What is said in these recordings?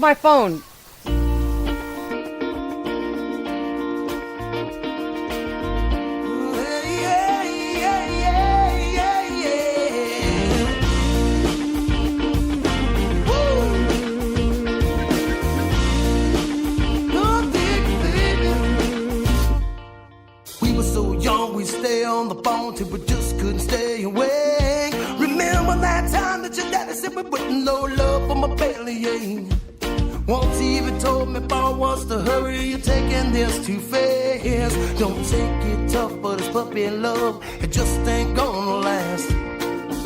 My phone. We were so young, we stay on the phone till we just couldn't stay awake. Remember that time that your daddy said we wouldn't no love for my belly. Once he even told me if I was to hurry, you're taking this too fast. Don't take it tough, but it's puppy love, it just ain't gonna last.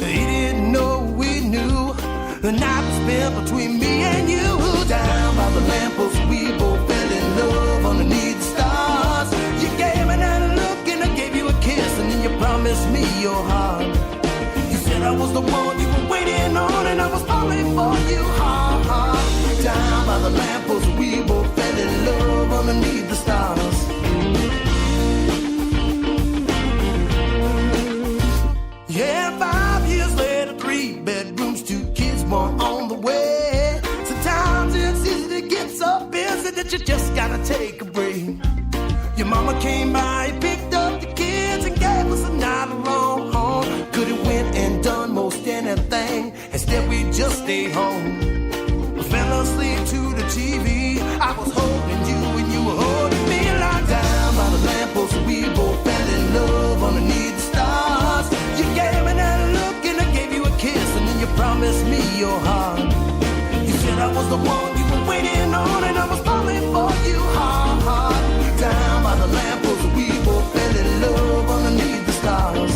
He didn't know we knew the night was spent between me and you. Down by the lamppost, we both fell in love underneath the stars. You gave me that look and I gave you a kiss, and then you promised me your heart. You said I was the one you were waiting on, and I was falling for you hard. Down by the lamppost, we both fell in love underneath the stars. Yeah, 5 years later, 3 bedrooms, 2 kids, 1 on the way. Sometimes it's easy to get so busy that you just gotta take a break. Your mama came by, picked up the kids, and gave us a night alone. Could've went and done most anything, instead we just stayed home. I fell asleep to the TV, I was holding you and you were holding me. Like down by the lamppost, we both fell in love underneath the stars. You gave me that look and I gave you a kiss, and then you promised me your heart. You said I was the one you were waiting on, and I was falling for you hard. Down by the lamppost, we both fell in love underneath the stars.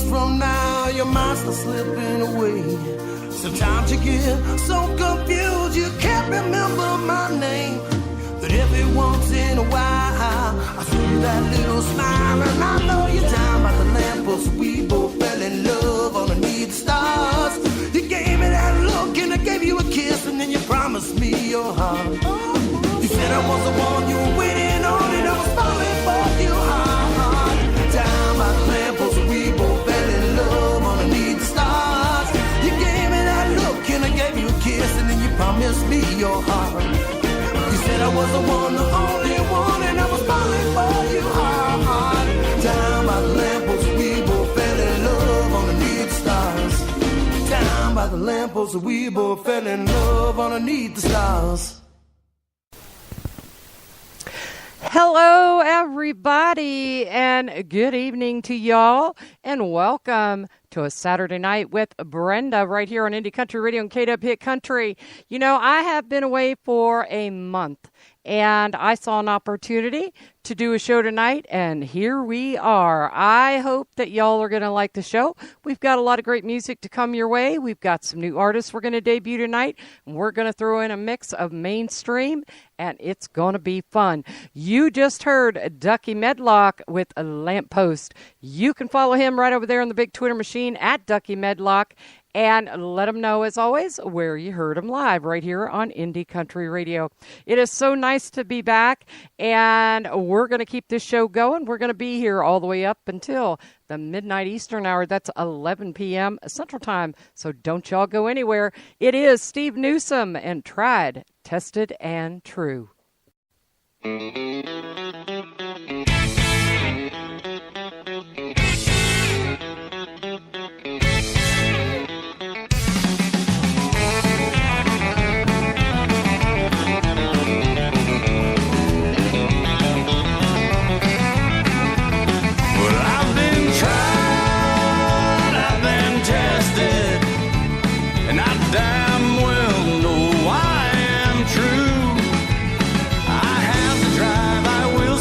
From now, your mind's still slipping away. Sometimes you get so confused you can't remember my name. But every once in a while I see that little smile, and I know you're down by the lamppost. We both fell in love underneath the stars. You gave me that look and I gave you a kiss, and then you promised me your heart. You said I was the one you were waiting on, and I was falling for you hard. Down by the lamppost, we both fell in love underneath the stars. You gave me that look and I gave you a kiss, and then you promised me your heart. You said I was the one, the only one, and I was falling for you hard. Down by the lamppost, we both fell in love underneath the stars. Down by the lamppost, we both fell in love underneath the stars. Hello, everybody, and good evening to y'all, and welcome to a Saturday night with Brenda right here on Indie Country Radio and KW Hit Country. You know, I have been away for a month, and I saw an opportunity to do a show tonight, and here we are. I hope that y'all are going to like the show. We've got a lot of great music to come your way. We've got some new artists we're going to debut tonight, and we're going to throw in a mix of mainstream, and it's going to be fun. You just heard Ducky Medlock with a Lamppost. You can follow him right over there on the big Twitter machine at Ducky Medlock, and let them know, as always, where you heard them live right here on Indie Country Radio. It is so nice to be back, and we're going to keep this show going. We're going to be here all the way up until the midnight Eastern hour. That's 11 p.m. Central Time, so don't y'all go anywhere. It is Steve Newsom and Tried, Tested, and True. Damn well know I am true. I have the drive, I will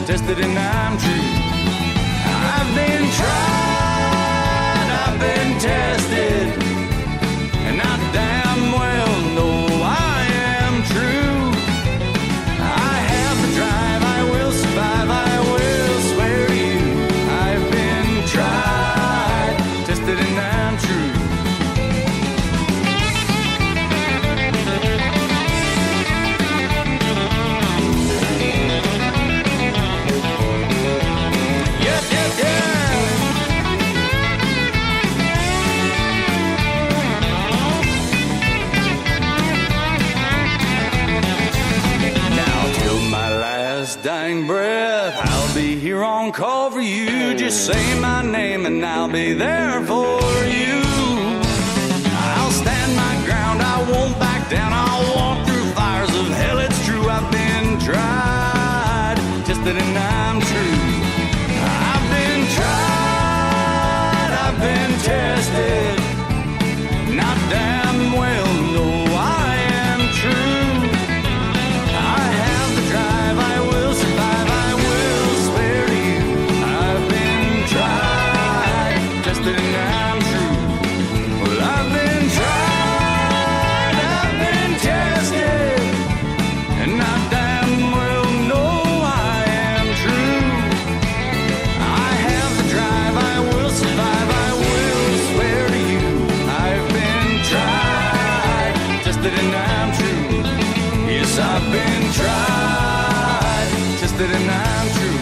tested and I'm true. I've been tried, I've been tested, and I damn well know I am true. I have the drive, I will survive, I will swear to you. I've been tried, tested and I'm true. Dying breath, I'll be here on call for you. Just say my name and I'll be there for you. I'll stand my ground, I won't back down. I'll walk through fires of hell, it's true. I've been tried, tested and I'm true. I've been tried, I've been tested, and I damn well know I am true. I have the drive, I will survive, I will swear to you. I've been tried, tested and I'm true. Well, I've been tried, I've been tested, and I damn well know I am true. I have the drive, I will survive, I will swear to you. I've been tried, tested and I'm true. Yes, I've been tried, tested and I'm true.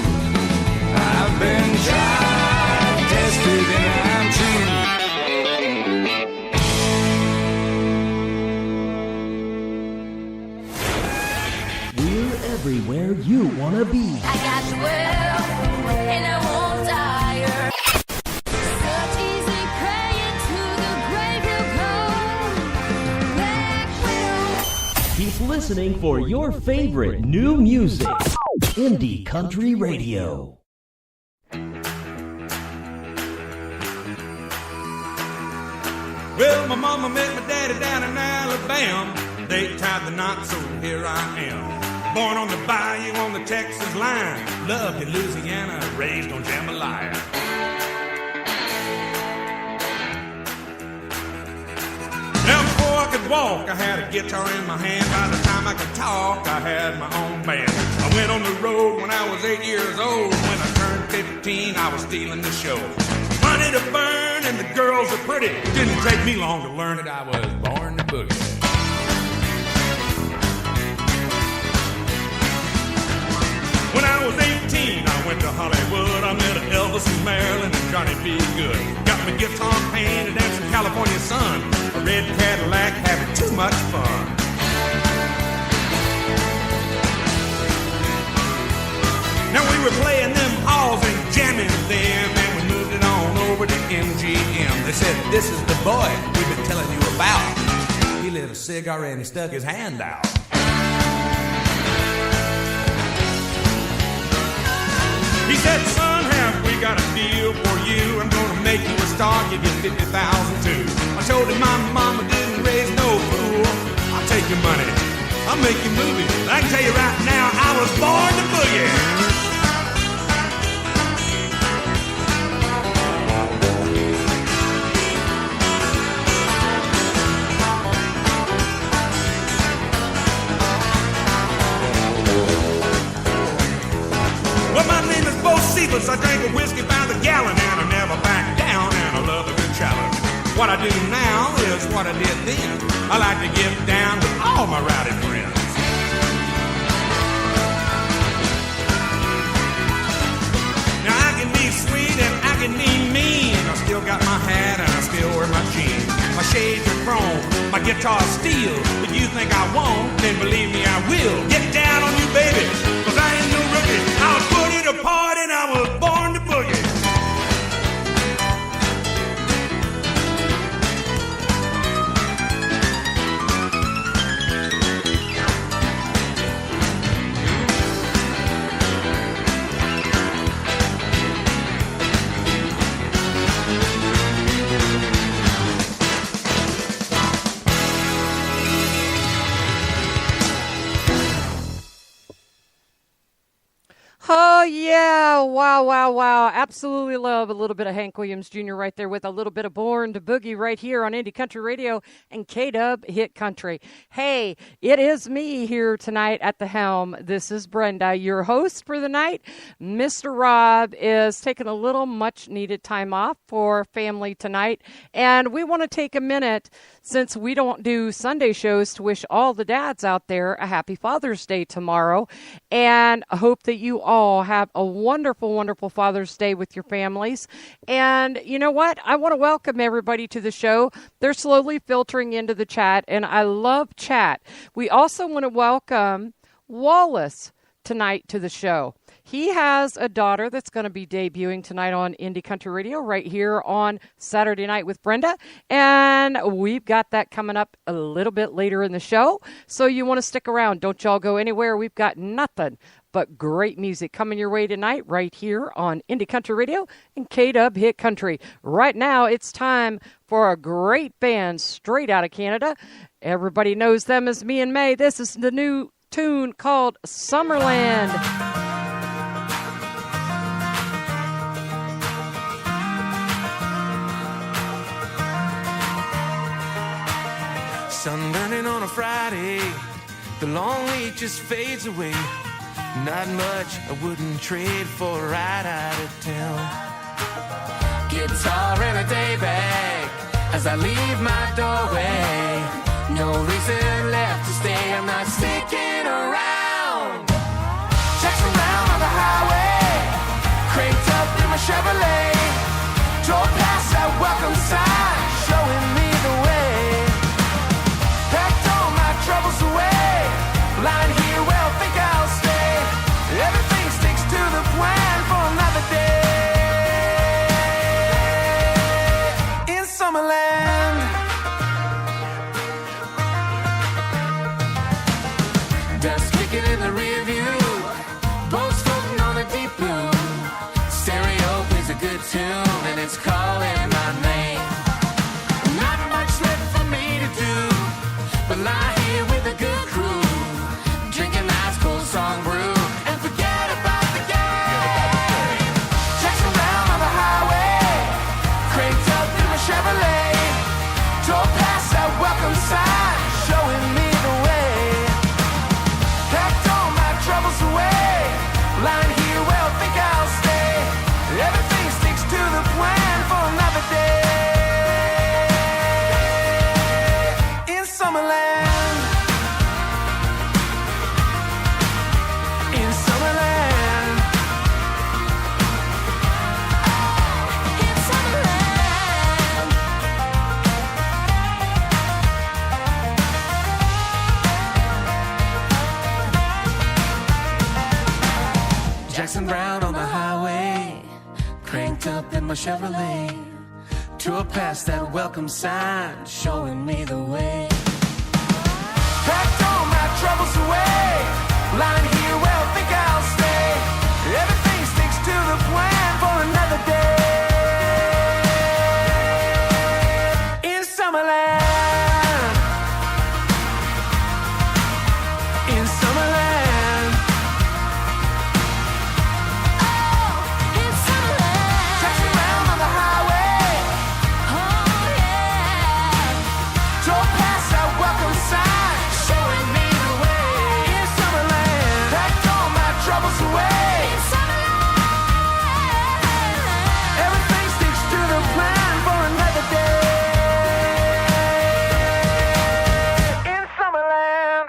I've been tried, tested and I'm true. We're everywhere you want to be. I got the world, and I won't tire. Such easy praying to the grave you go. Black widow. Keep listening for your favorite new music. Indie Country Radio. Well, my mama met my daddy down in Alabama. They tied the knot, so here I am. Born on the bayou on the Texas line. Loved in Louisiana, raised on jambalaya. Now before I could walk, I had a guitar in my hand. By the time I could talk, I had my own band. I went on the road when I was 8 years old. When I turned 15, I was stealing the show. Money to burn and the girls are pretty. Didn't take me long to learn that I was born to boogie. When I was 18, I went to Hollywood. I met Elvis and Marilyn and Johnny B. Good. Got my guitar painted and some California sun. A red Cadillac, having too much fun. Now we were playing them halls and jamming them, and we moved it on over to MGM. They said, this is the boy we've been telling you about. He lit a cigar and he stuck his hand out. He said, son, have we got a deal for you? I'm gonna make you a star, give you 50,000 too. I told him my mama didn't raise no fool. I'll take your money, I'll make you movies. I can tell you right now, I was born to boogie. I drank a whiskey by the gallon and I never back down, and I love a good challenge. What I do now is what I did then. I like to get down with all my rowdy friends. Now I can be sweet and I can be mean. I still got my hat and I still wear my jeans. My shades are chrome, my guitar's steel. If you think I won't, then believe me I will. Get down on you, baby, 'cause I ain't no rookie. I'll put it apart and I was born to boogie. Oh, yeah. Wow, wow, wow. Absolutely love a little bit of Hank Williams Jr. right there with a little bit of Born to Boogie right here on Indie Country Radio and K-Dub Hit Country. Hey, it is me here tonight at the helm. This is Brenda, your host for the night. Mr. Rob is taking a little much-needed time off for family tonight, and we want to take a minute, since we don't do Sunday shows, to wish all the dads out there a happy Father's Day tomorrow, and I hope that you all have a wonderful, wonderful Father's Day with your families. And you know what? I want to welcome everybody to the show. They're slowly filtering into the chat, and I love chat. We also want to welcome Wallace tonight to the show. He has a daughter that's going to be debuting tonight on Indie Country Radio right here on Saturday Night with Brenda. And we've got that coming up a little bit later in the show. So you want to stick around. Don't y'all go anywhere. We've got nothing but great music coming your way tonight right here on Indie Country Radio and K-Dub Hit Country. Right now, it's time for a great band straight out of Canada. Everybody knows them as Me and May. This is the new tune called Summerland. Sun burning on a Friday, the long week just fades away. Not much I wouldn't trade for a ride out of town. Guitar and a day bag as I leave my doorway. No reason left to stay, I'm not sticking around. Checks around on the highway, cranked up in my Chevrolet. Drove past that welcome sign, showing me the way. Packed all my troubles away, lying here, well, think I'll stay. Everything sticks to the plan for another day in Summerland. Dust kicking in the rear view, boats floating on the deep blue. Stereo plays a good tune and it's calling my name. Not much left for me to do, but lie here with a good crew, drinking ice cold strong brew and forget about the game. Checks around on the highway, cranked up in my Chevrolet. Drove past that welcome sign, showing me the way. Packed all my troubles away, lying here, well, think I'll stay. Everything sticks to the plan for another day in Summerland. In Summerland. In Summerland. Jackson Brown on the highway, cranked up in my Chevrolet. Tore past that welcome sign, showing me the way. Packed all my troubles away, lying here, well, think I'll stay. Everything sticks to the plan for another day in Summerland. In Summerland. In Summerland. Taxi around on the highway, Oh, yeah. drove past that welcome sign, showing me the way. In Summerland. Packed all my troubles away. In Summerland. Everything sticks to the plan for another day in Summerland.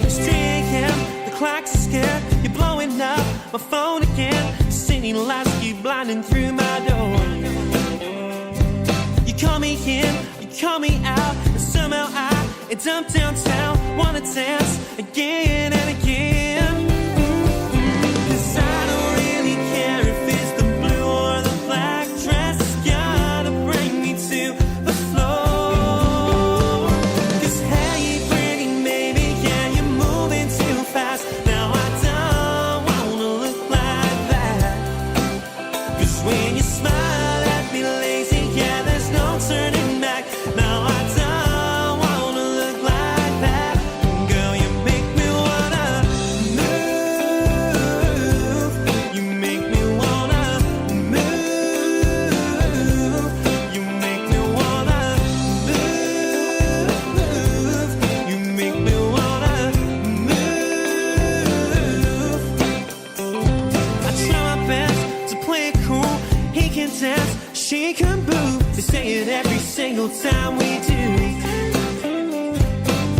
It's 3 a.m., the clock's scared. You're blowing up my phone again. Singing lights keep blinding through my door. You call me in, you call me out, and somehow I end up downtown. Wanna dance again and again. 'Cause I don't really care if it's the blue or the black dress. Gotta bring me to the floor. 'Cause hey, pretty baby, yeah, you're moving too fast. Now I don't wanna look like that. 'Cause when you smile at me lazy, yeah, there's move. They say it every single time we do.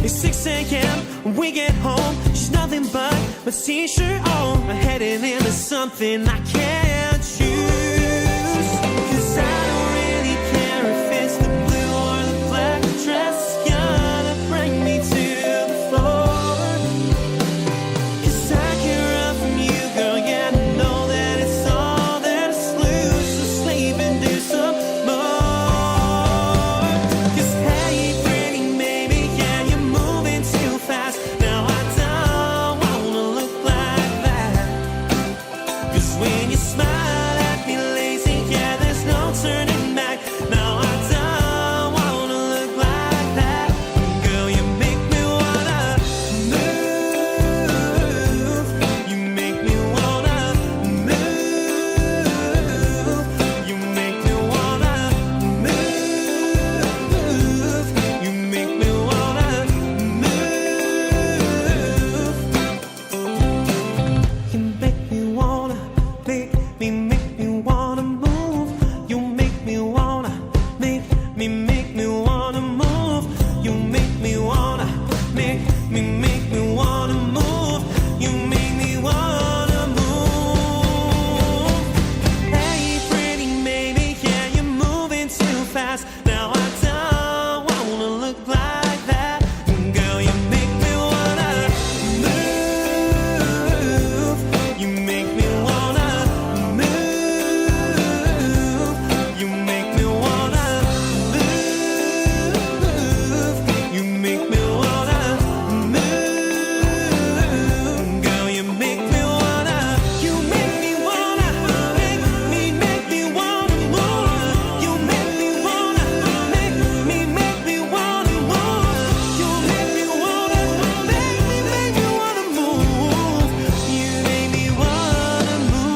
It's 6 a.m. when we get home. She's nothing but my t-shirt on. I'm heading into something I can't choose. 'Cause I don't really care if it's the blue or the black dress. It's gonna bring me to the floor. 'Cause I can run from you, girl, yeah, I know that it's all that's loose. So sleep and do some more. 'Cause hey, pretty baby, yeah, you're moving too fast. Now I don't wanna look like that. 'Cause when you smile at me lazy, yeah, there's no turning back. Now I don't wanna look like that. Girl, you make me wanna move. You make me wanna move. You make me wanna move. You make me wanna move. You make me wanna, make me wanna move. You make me wanna, make me wanna move. You make me wanna, make me wanna move. You make me wanna move. Hey, pretty baby, yeah, you're moving too fast. Now I don't wanna look like that. Girl, you make me wanna move. You make me wanna move. You make me wanna move. You make me wanna move. Girl, you make me wanna. You make me wanna. Make me wanna move. You make me wanna. Make me wanna move. You make me wanna. Make me wanna move. You make me wanna move.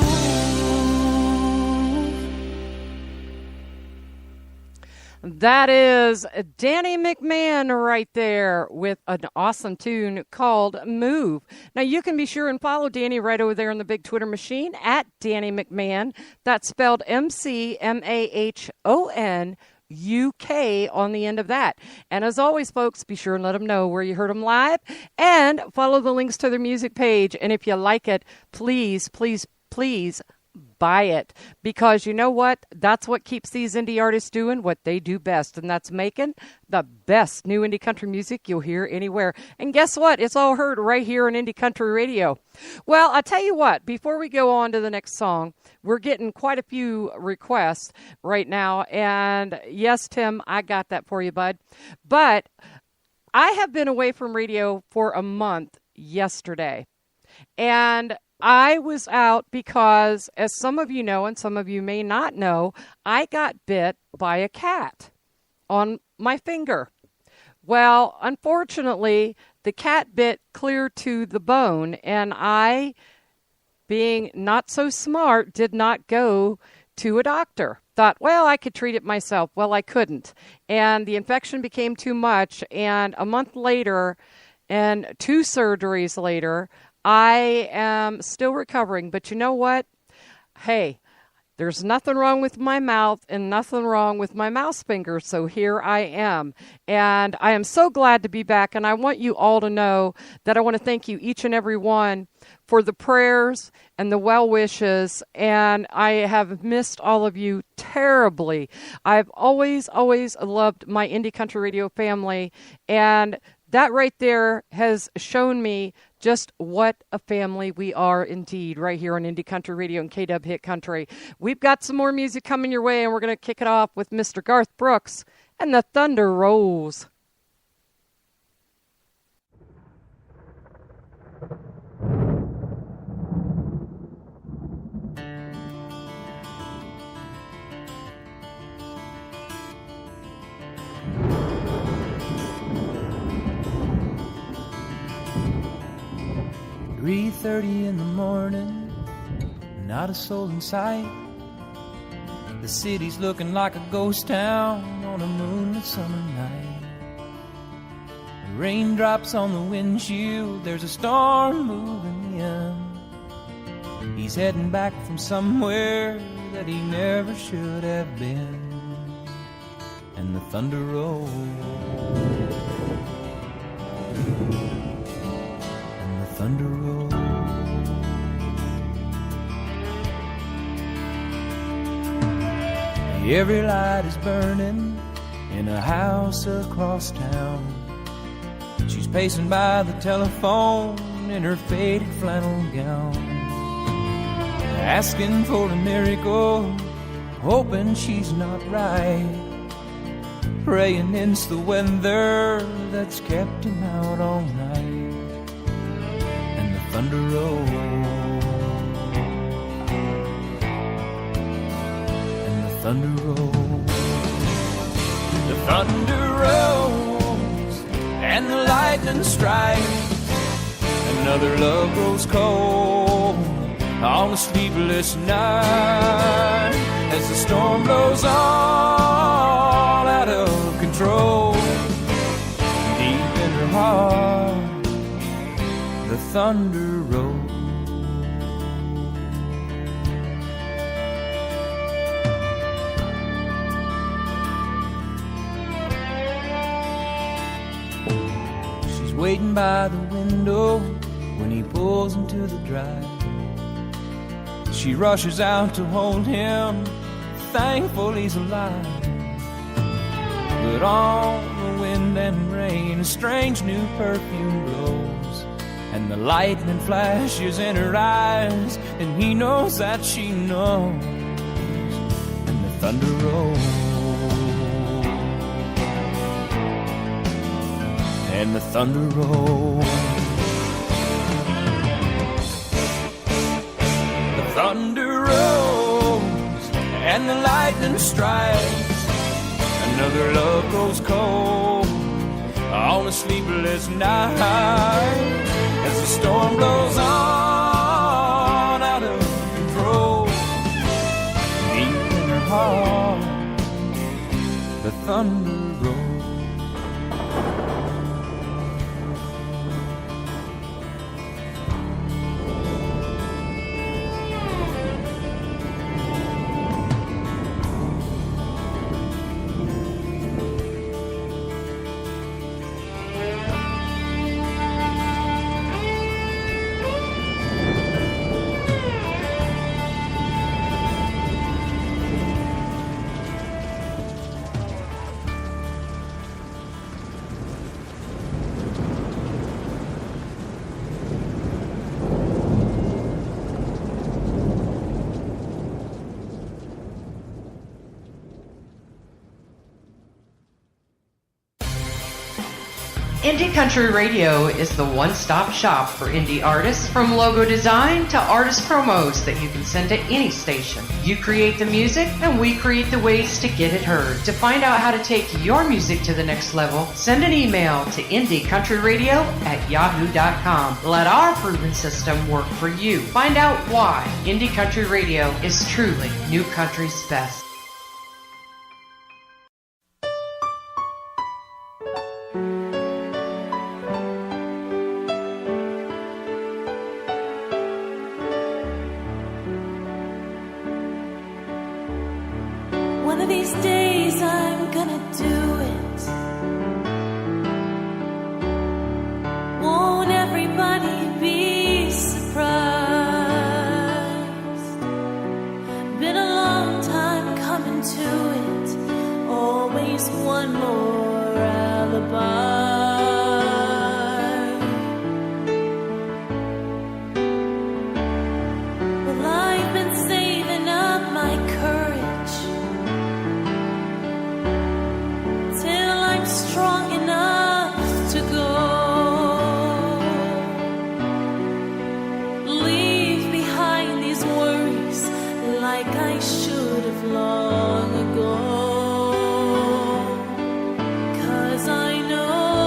That is Danny McMahon right there with an awesome tune called Move. Now, you can be sure and follow Danny right over there on the big Twitter machine at Danny McMahon. That's spelled MCMAHON UK on the end of that. And as always, folks, be sure and let them know where you heard them live and follow the links to their music page. And if you like it, please, please, please buy it, because you know what? That's what keeps these indie artists doing what they do best, and that's making the best new indie country music you'll hear anywhere. And guess what? It's all heard right here on Indie Country Radio. Well, I'll tell you what, before we go on to the next song, we're getting quite a few requests right now, and yes, Tim, I got that for you, bud. But I have been away from radio for a month yesterday, and I was out because, as some of you know and some of you may not know, I got bit by a cat on my finger. Well, unfortunately, the cat bit clear to the bone, and I, being not so smart, did not go to a doctor. Thought, well, I could treat it myself. Well, I couldn't. And the infection became too much, and a month later and 2 surgeries later, I am still recovering, but you know what? Hey, there's nothing wrong with my mouth and nothing wrong with my mouse finger, so here I am. And I am so glad to be back, and I want you all to know that I want to thank you, each and every one, for the prayers and the well wishes, and I have missed all of you terribly. I've always loved my Indie Country Radio family, and that right there has shown me just what a family we are indeed right here on Indie Country Radio and KW Hit Country. We've got some more music coming your way, and we're going to kick it off with Mr. Garth Brooks and the Thunder Rolls. 3:30 in the morning, not a soul in sight. The city's looking like a ghost town on a moonlit summer night. The raindrops on the windshield, there's a storm moving in. He's heading back from somewhere that he never should have been. and the thunder rolls, and the thunder rolls. Every light is burning in a house across town. She's pacing by the telephone in her faded flannel gown, asking for a miracle, hoping she's not right, praying it's the weather that's kept him out all night. And the thunder rolls, and the thunder rolls, the thunder rolls, and the lightning strikes. Another love grows cold on a sleepless night, as the storm blows all out of control. Deep in her heart, the thunder rolls. She's waiting by the window when he pulls into the drive. She rushes out to hold him, thankful he's alive. But on the wind and rain, a strange new perfume blows, and the lightning flashes in her eyes, and he knows that she knows. And the thunder rolls, and the thunder rolls. Thunder rolls and the lightning strikes. Another love grows cold on a sleepless night, as the storm blows on out of control. Deep in her heart, the thunder rolls. Indie Country Radio is the one-stop shop for indie artists, from logo design to artist promos that you can send to any station. You create the music and we create the ways to get it heard. To find out how to take your music to the next level, send an email to indiecountryradio@yahoo.com. Let our proven system work for you. Find out why Indie Country Radio is truly New Country's best. One of these days I'm gonna do it. Won't everybody be surprised? Been a long time coming to it. Always one more alibi. Well, I've been saving up my courage till I'm strong enough to go. Leave behind these worries like I should have long ago. 'Cause I know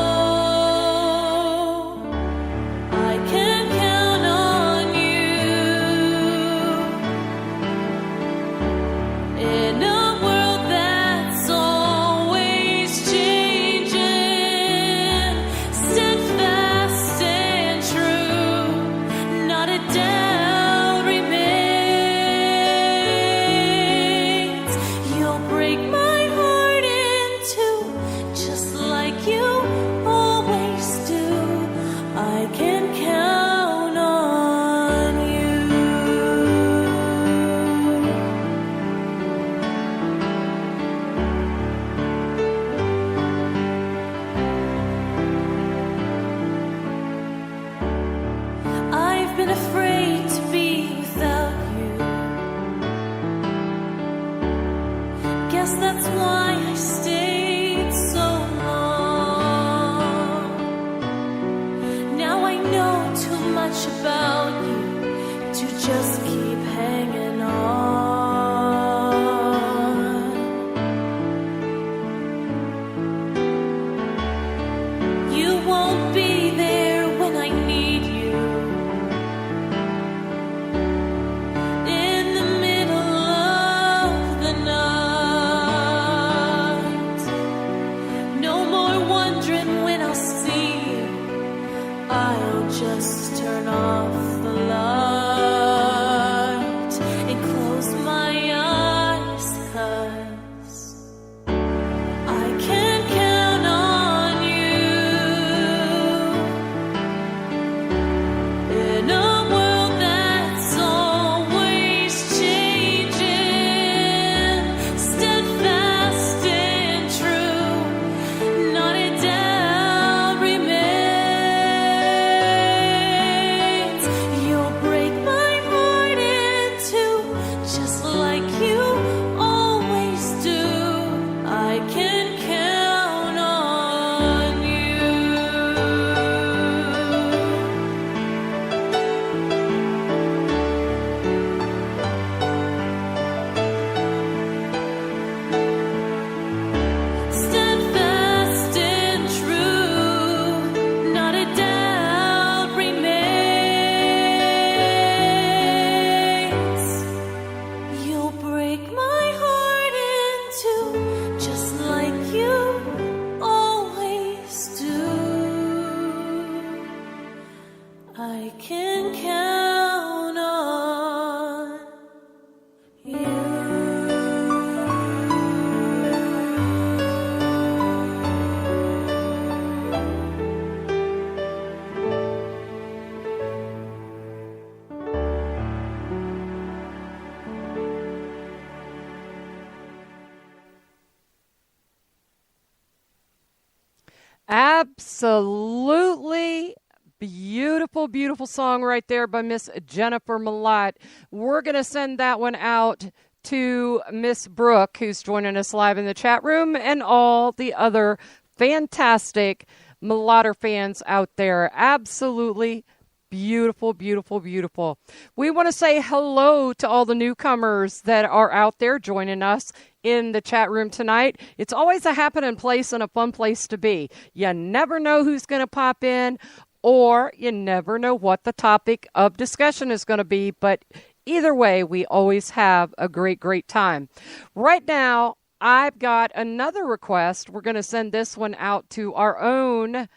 Absolutely beautiful, beautiful song right there by Miss Jennifer Malott. We're going to send that one out to Miss Brooke, who's joining us live in the chat room, and all the other fantastic Malotter fans out there. Absolutely beautiful, beautiful, beautiful. We want to say hello to all the newcomers that are out there joining us in the chat room tonight. It's always a happening place and a fun place to be. You never know who's going to pop in, or you never know what the topic of discussion is going to be, but either way, we always have a great, great time. Right now, I've got another request. We're going to send this one out to our own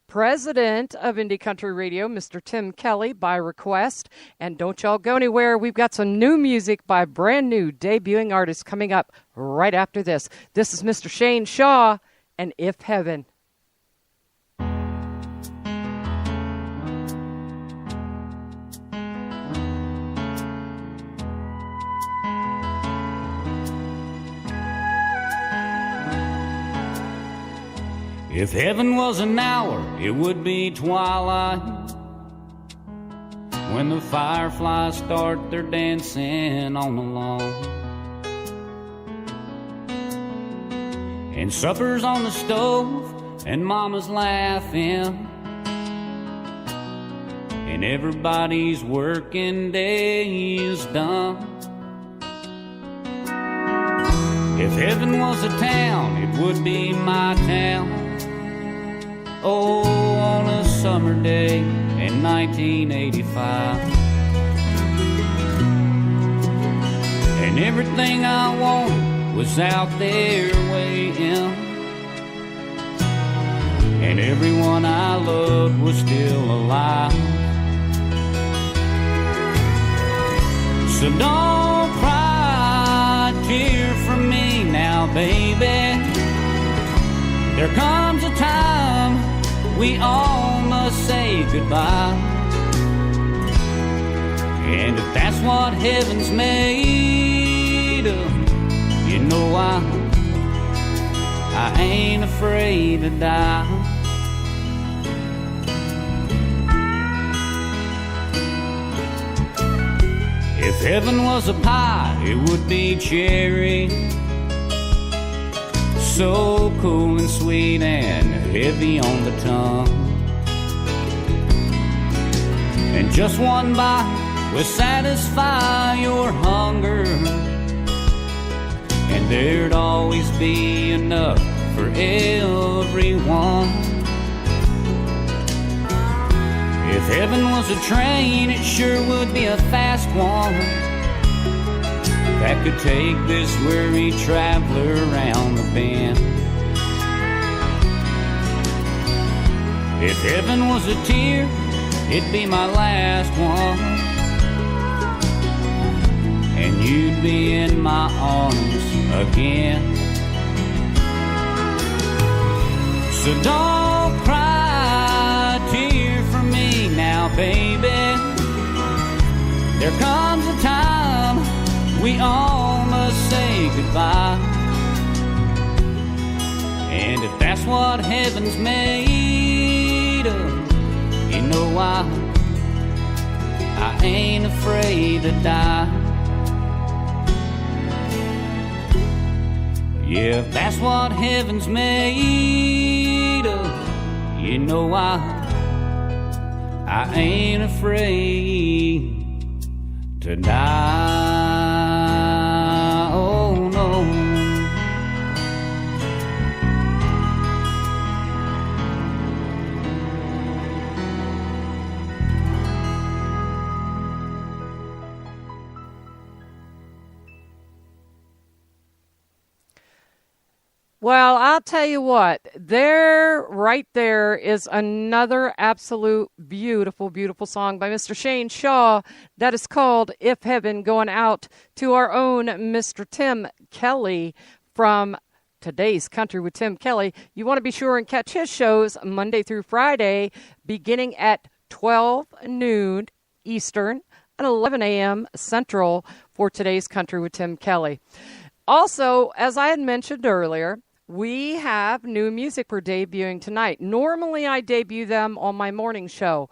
president of Indie Country Radio, Mr. Tim Kelly, by request. And don't y'all go anywhere. We've got some new music by brand new debuting artists coming up right after this. This is Mr. Shane Shaw and If Heaven. If heaven was an hour, it would be twilight, when the fireflies start their dancing on the lawn, and supper's on the stove, and mama's laughing, and everybody's working day is done. If heaven was a town, it would be my town. Oh, on a summer day in 1985. And everything I wanted was out there waiting, and everyone I loved was still alive. So don't cry a tear for me now, baby. There comes a time we all must say goodbye. And if that's what heaven's made of, you know I ain't afraid to die. If heaven was a pie, it would be cherry, so cool and sweet and heavy on the tongue. And just one bite will satisfy your hunger, and there'd always be enough for everyone. If heaven was a train, it sure would be a fast one, that could take this weary traveler around the bend. If heaven was a tear, it'd be my last one, and you'd be in my arms again. So don't cry a tear for me now, baby. There comes a time we all must say goodbye. And if that's what heaven's made of, you know I ain't afraid to die. Yeah, if that's what heaven's made of, you know I ain't afraid to die. Oh no. Well, I'll tell you what, right there is another absolute beautiful, beautiful song by Mr. Shane Shaw that is called If Heaven, going out to our own Mr. Tim Kelly from Today's Country with Tim Kelly. You want to be sure and catch his shows Monday through Friday, beginning at 12 noon Eastern and 11 a.m. Central for Today's Country with Tim Kelly. Also, as I had mentioned earlier, we have new music we're debuting tonight. Normally, I debut them on my morning show,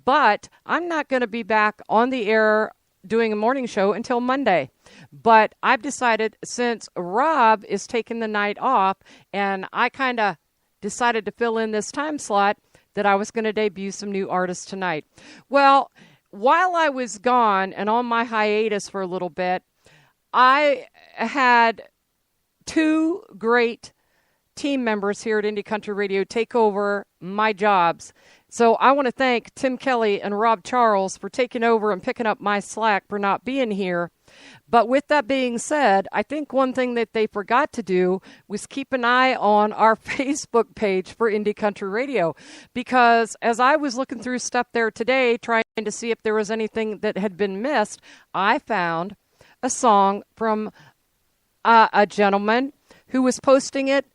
but I'm not going to be back on the air doing a morning show until Monday. But I've decided, since Rob is taking the night off and I kind of decided to fill in this time slot, that I was going to debut some new artists tonight. Well, while I was gone and on my hiatus for a little bit, I had two great team members here at Indie Country Radio take over my jobs. So I want to thank Tim Kelly and Rob Charles for taking over and picking up my slack for not being here. But with that being said, I think one thing that they forgot to do was keep an eye on our Facebook page for Indie Country Radio, because as I was looking through stuff there today, trying to see if there was anything that had been missed, I found a song from a gentleman who was posting it,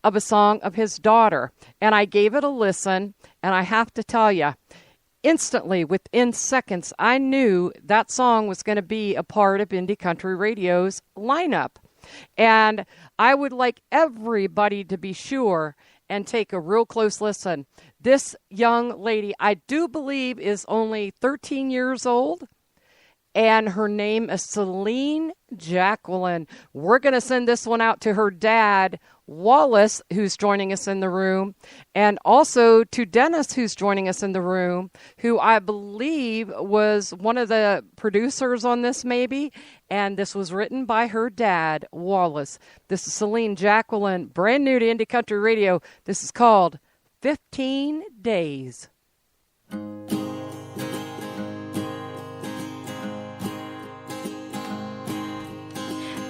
of a song of his daughter. And I gave it a listen, and I have to tell you, instantly, within seconds, I knew that song was going to be a part of Indie Country Radio's lineup. And I would like everybody to be sure and take a real close listen. This young lady, I do believe, is only 13 years old, and her name is Celine Jacqueline. We're going to send this one out to her dad, Wallace, who's joining us in the room, and also to Dennis, who's joining us in the room, who I believe was one of the producers on this, maybe, and this was written by her dad, Wallace. This is Celine Jacqueline, brand new to Indie Country Radio. This is called 15 Days.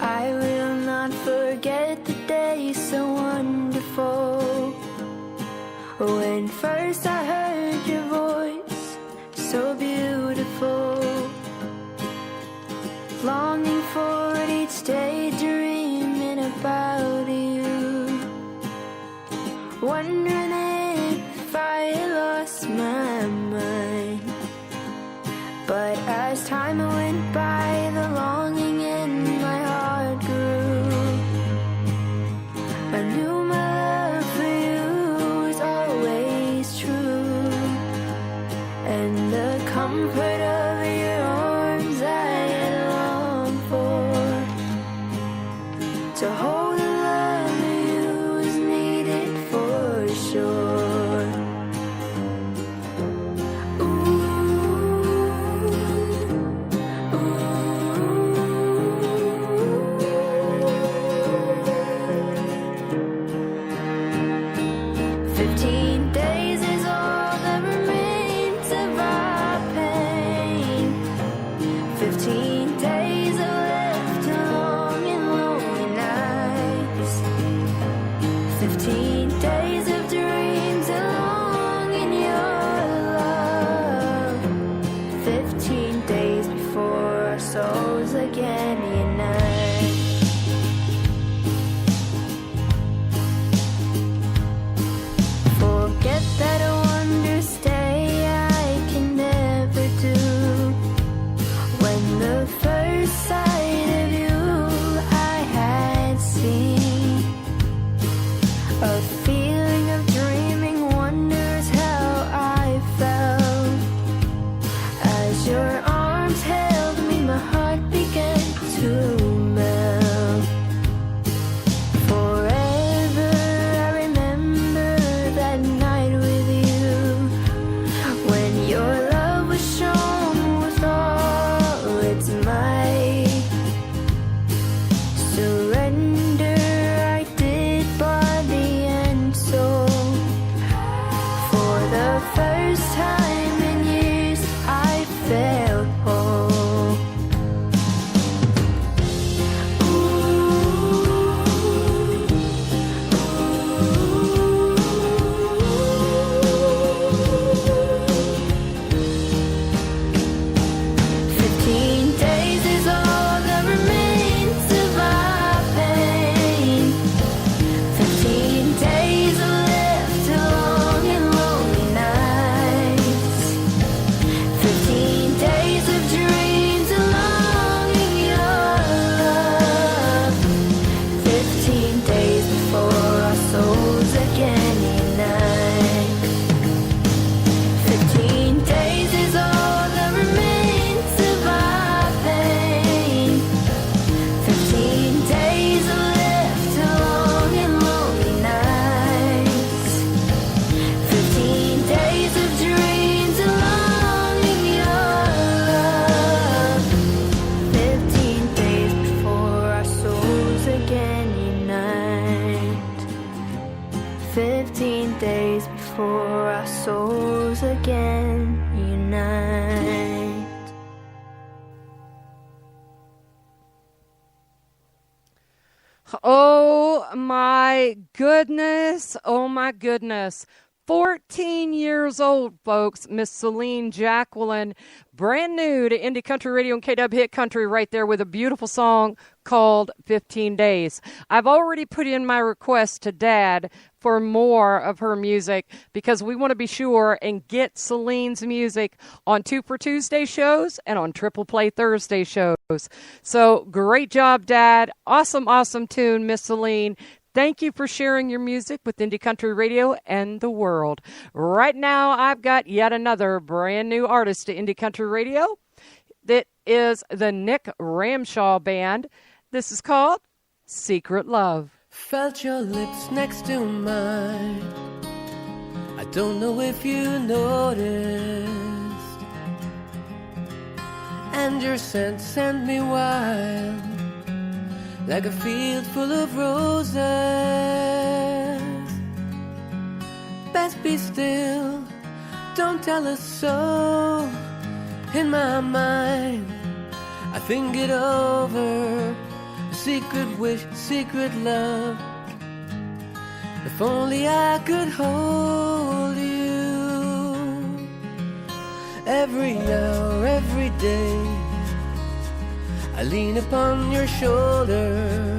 I will not forget the day so wonderful, when first I heard your voice, so beautiful. Longing for it each day, dreaming about you, wondering if I lost my mind. But as time went by, the longing in my heart grew. I knew my love for you was always true, and the comfort of your arms I had longed for. To hold and love you was needed for sure. 15 days is all that remains of our pain. 15 days are left long and lonely nights. 15 days of dreams and longing your love. 15 days before our souls again unite. Forget that wonder stay I can never do. When the first sight of you I had seen, a feeling of dreaming wonders how I felt. As your arms held me, my heart began to melt. Forever I remember that night with you, when your love was shown with all its might. Surrender I did, body and 15 days before our souls again unite. Oh my goodness. Oh my goodness. 14 years old, folks. Miss Celine Jacqueline, brand new to Indie Country Radio and KW Hit Country right there with a beautiful song called 15 Days. I've already put in my request to Dad for more of her music because we want to be sure and get Celine's music on 2 for Tuesday shows and on Triple Play Thursday shows. So great job, Dad. Awesome, awesome tune, Miss Celine. Thank you for sharing your music with Indie Country Radio and the world. Right now, I've got yet another brand new artist to Indie Country Radio. That is the Nick Ramshaw Band. This is called Secret Love. Felt your lips next to mine. I don't know if you noticed. And your scent sent me wild, like a field full of roses. Best be still, don't tell us so. In my mind, I think it over. A secret wish, secret love. If only I could hold you. Every hour, every day, I lean upon your shoulder.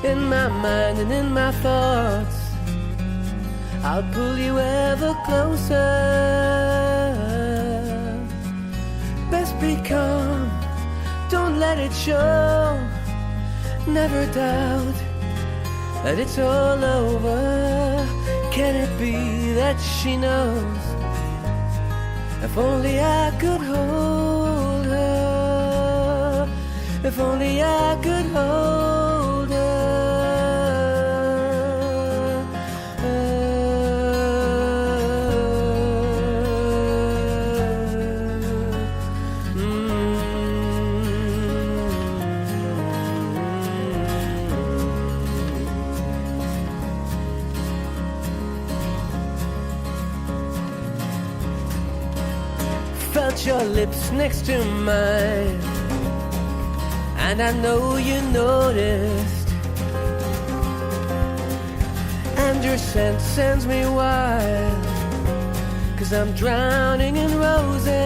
In my mind and in my thoughts, I'll pull you ever closer. Best be calm, don't let it show. Never doubt that it's all over. Can it be that she knows? If only I could hold her. If only I could hold her. Felt your lips next to mine, and I know you noticed. And your scent sends me wild, 'cause I'm drowning in roses.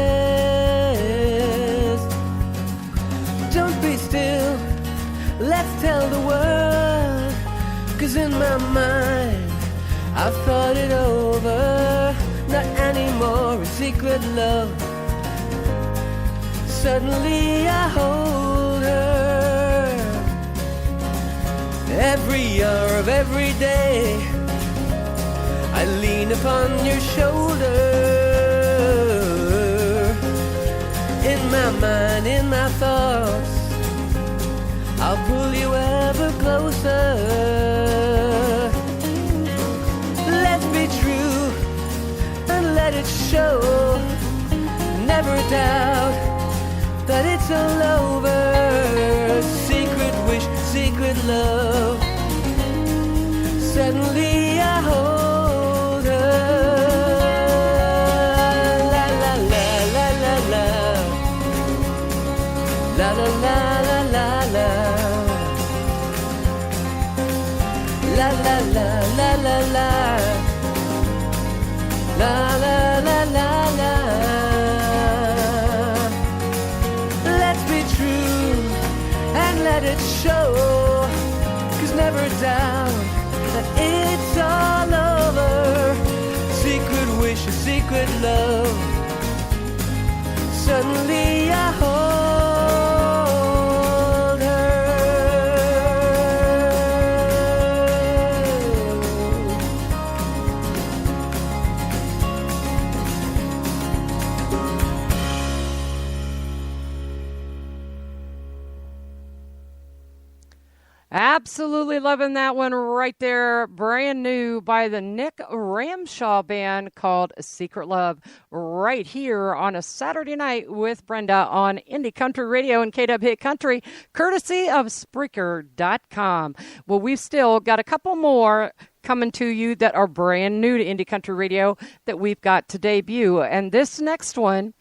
Don't be still, let's tell the world, 'cause in my mind I've thought it over. Not anymore a secret love. Suddenly I hold her. Every hour of every day, I lean upon your shoulder. In my mind, in my thoughts, I'll pull you ever closer. Let's be true and let it show. Never doubt that it's all over. Secret wish, secret love. Suddenly I hold her. La la la la la la. La la la la la la. La la la la la la. La la la la la. Let's be true and let it show. 'Cause never doubt that it's all over. Secret wish, a secret love. Suddenly I hold her. Absolutely loving that one right there. Brand new by the Nick Ramshaw Band called Secret Love right here on a Saturday night with Brenda on Indie Country Radio and KW Hit Country, courtesy of Spreaker.com. Well, we've still got a couple more coming to you that are brand new to Indie Country Radio that we've got to debut. And this next one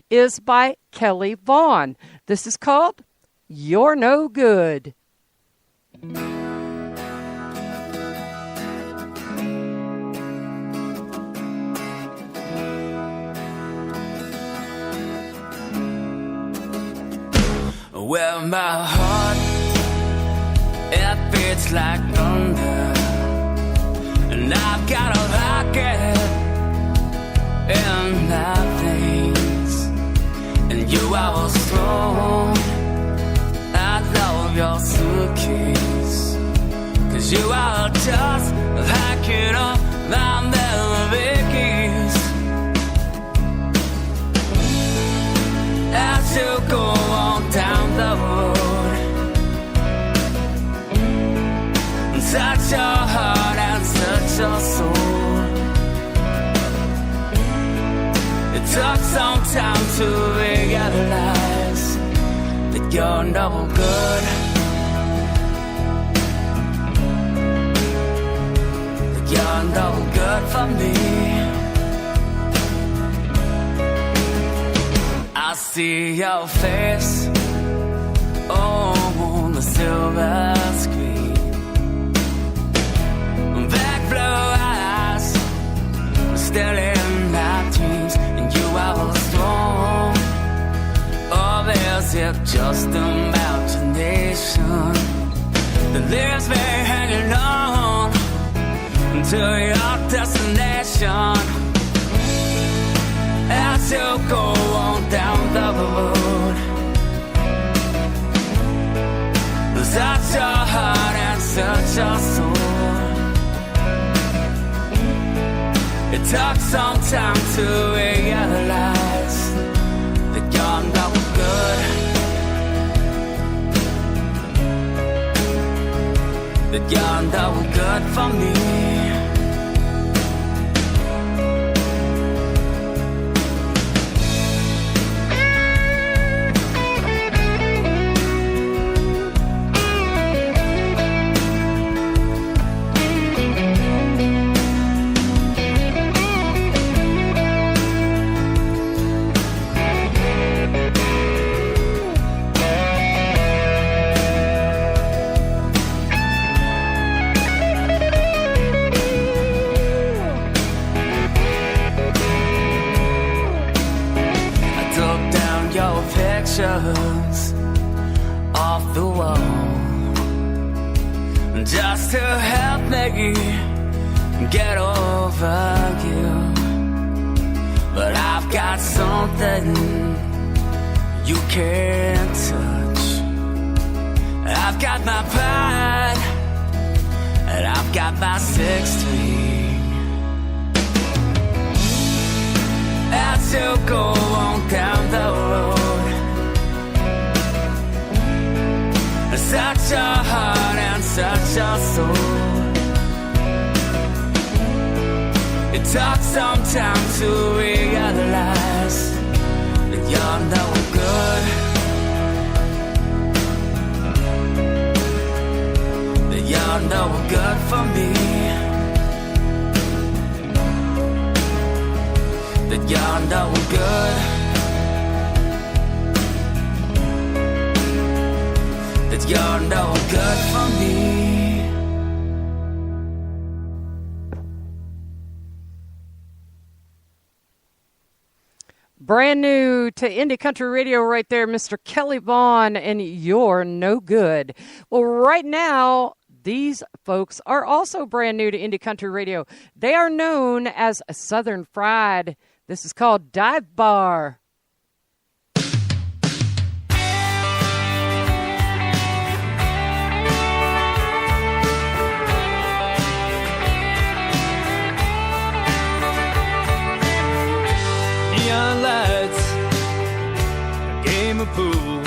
is by Kelly Vaughn. This is called You're No Good. Well, my heart, it beats like thunder, and I've got a rocket in my veins, and you are strong. I love your suitcase, 'cause you are just packing up my memories. As you go on down the road, touch your heart and touch your soul. It took some time to realize that you're no good, that you're no good for me. I see your face on the silver screen, black blue eyes still in my dreams, and you are strong. Or is it just imagination that leaves me hanging on to your destination? As you go on down the road, touch your heart and touch your soul. It took some time to realize that you're no good, that you're no good for me. Off the wall, just to help me get over you. But I've got something you can't touch. I've got my pride, and I've got my sixth string. As you go on down the road, such a heart and such a soul. It took some time to realize that you're no good, that you're no good for me, that you're no good, that you're no good for me. Brand new to Indie Country Radio right there, Mr. Kelly Vaughn, and You're No Good. Well, right now, these folks are also brand new to Indie Country Radio. They are known as Southern Fried. This is called Dive Bar. Neon lights, a game of pool,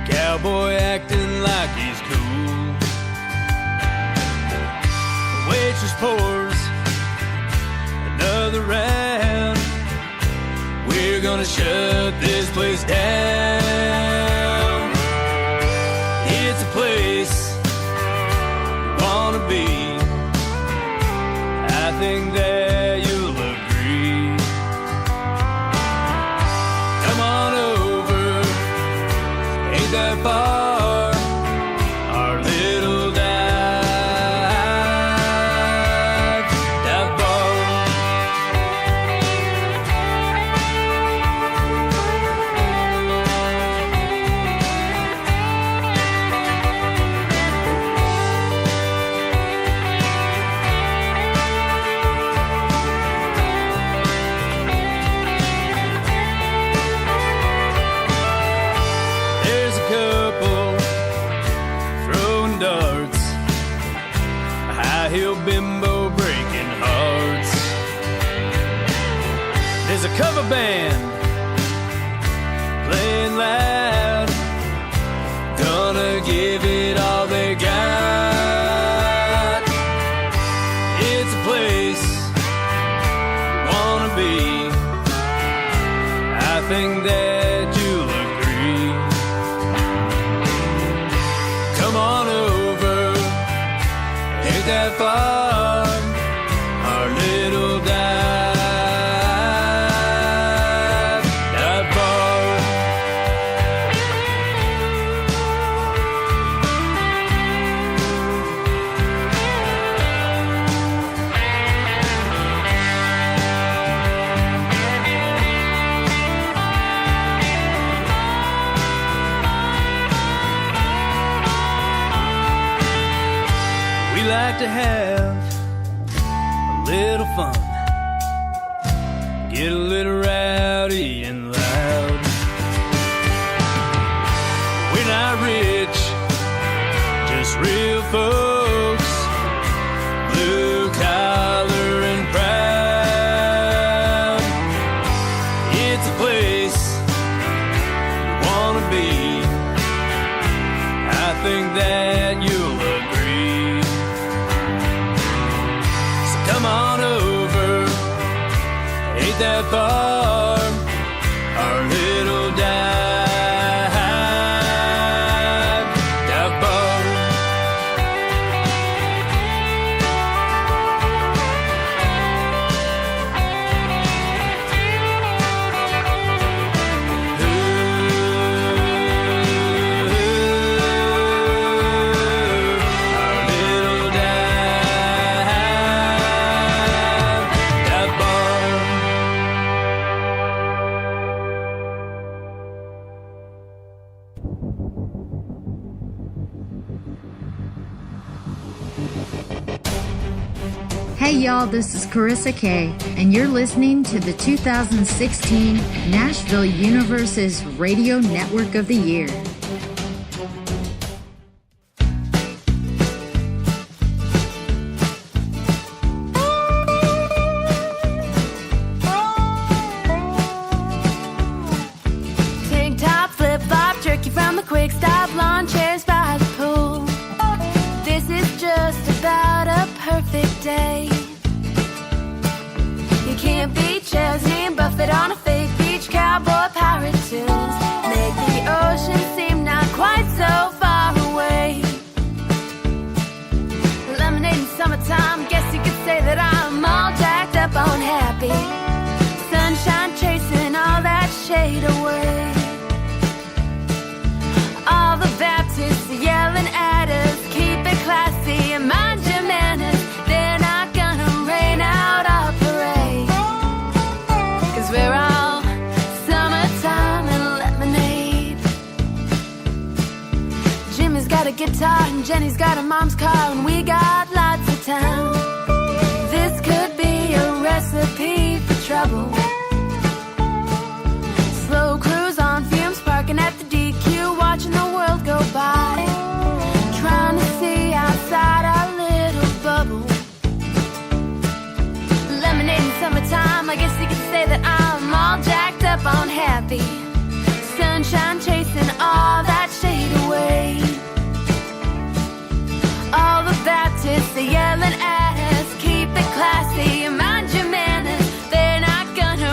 cowboy acting like he's cool. we're gonna shut this place down. It's a place you wanna be. I think that you'll agree. Come on over, ain't that far. Our little dive bar. There's a couple throwing darts, a high heel bimbo breaking hearts. There's a cover band playing loud, gonna give it all they got. It's a place you wanna be. I think that you'll agree. Come on over, ain't that far. Our little dive bar. We like to have a little fun, get a little rowdy and loud. We're not rich, just real folks, blue collar and proud. It's a place you wanna be. I think that you'll agree. So come on over, ain't that far. Our little dive bar. Our little dive bar. Hey y'all, this is Carissa Kay, and you're listening to the 2016 Nashville Universe's Radio Network of the Year. Tank top, flip flop, jerky from the quick stop, lawn chairs by the pool. This is just about a perfect day. You can't beat Chesney and Buffett on a fake beach, cowboy pirate tunes make the ocean seem not quite so far away. Lemonade in summertime, guess you could say that I'm all jacked up on happy. Sunshine chasing all that shade away. All the Baptists are yelling at us, keep it classy and mind your manners. They're not gonna rain out our parade, 'cause we're all summertime and lemonade. Jimmy's got a guitar and Jenny's got a mom's car, and we got lots of time. This could be a recipe for trouble. Slow cruise on fumes, parking at the DQ, watching the world go by, trying to see outside our little bubble. Lemonade in summertime, I guess you could say that I'm all jacked up on happy. Sunshine chasing all that shade away. All the Baptists are yelling at us, keep it classy and mind your manners. They're not gonna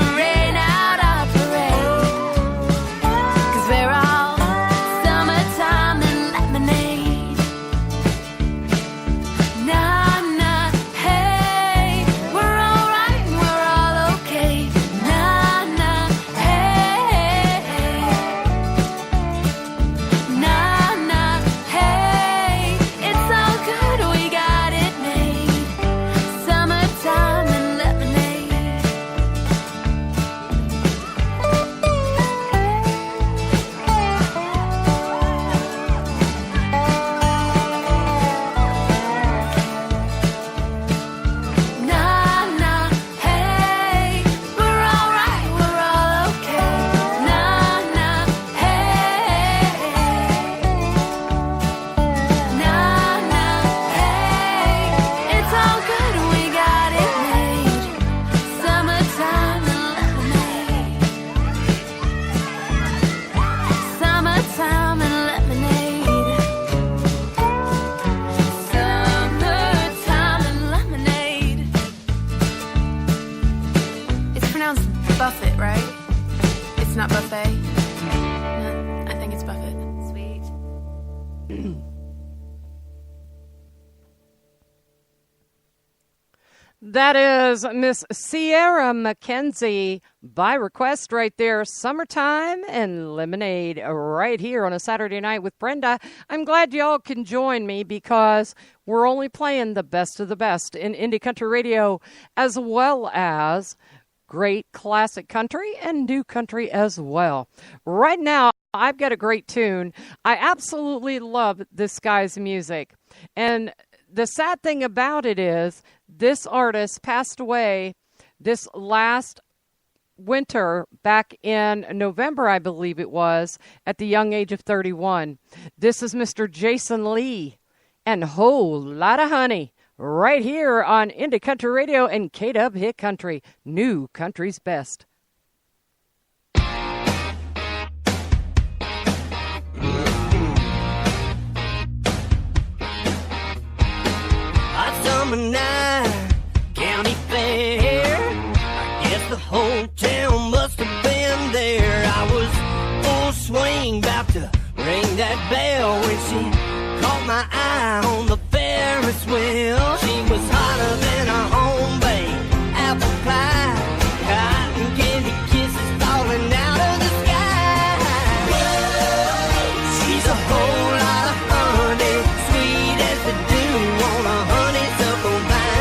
That is Miss Sierra Mackenzie by request right there. Summertime and Lemonade right here on a Saturday night with Brenda. I'm glad y'all can join me because we're only playing the best of the best in indie country radio, as well as great classic country and new country as well. Right now, I've got a great tune. I absolutely love this guy's music. And the sad thing about it is this artist passed away this last winter, back in November, I believe it was, at the young age of 31. This is Mr. Jason Lee and Whole Lotta Honey right here on Indie Country Radio and K-Dub Hit Country, new country's best. Summer night, county fair. I guess the whole town must have been there. I was full swing, about to ring that bell when she caught my eye on the Ferris wheel. She was hotter than a home-baked apple pie, cotton candy kisses falling out of the sky. She's a whole lot of honey, sweet as the dew on a honeysuckle vine.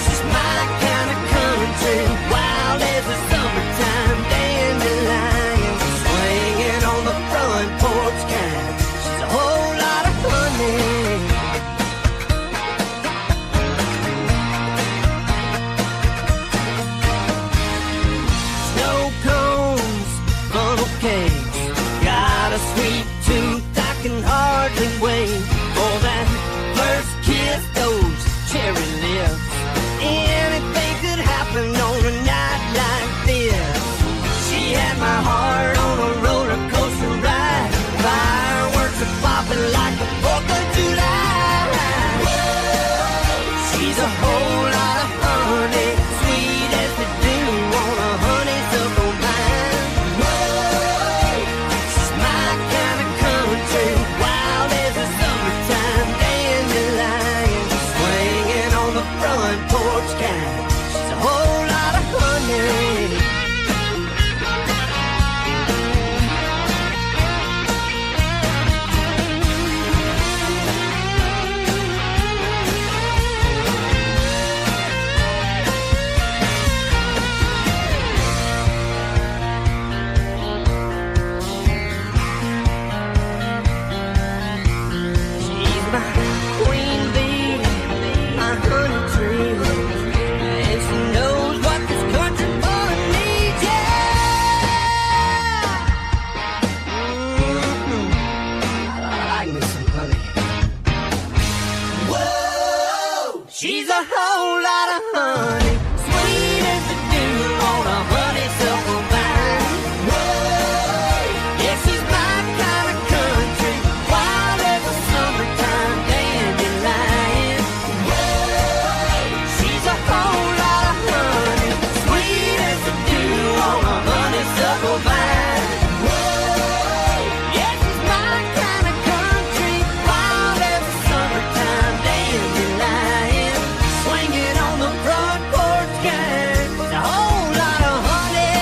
She's my kind of country, wild as the summertime dandelion, swinging on the front porch kind. She's a whole lot of honey. Snow cones, funnel cakes, got a sweet tooth I can hardly wait for that first kiss, those cherry lips. Anything could happen on a night like this. She had my heart on a roller coaster ride, fireworks are popping like the 4th of July. She's a whole lot of honey, sweet as the dew on a honeysuckle vine. She's my kind of country, wild as a summertime dandelion, swinging on the front porch kind. She's a whole lot of honey. She's my queen bee, my honey tree, and she knows what this country boy needs, yeah. I like me some honey. Whoa, she's a whole lot of honey, sweet as the dew on a honeysuckle vine. Whoa, yeah, she's my kind of country, wild as a summertime dandelion. Whoa, she's a whole lot of honey, sweet as the dew on a honeysuckle vine. Whoa, yeah, she's my kind of country, wild as a summertime dandelion, swinging on the front porch kind. She's a whole lot of honey.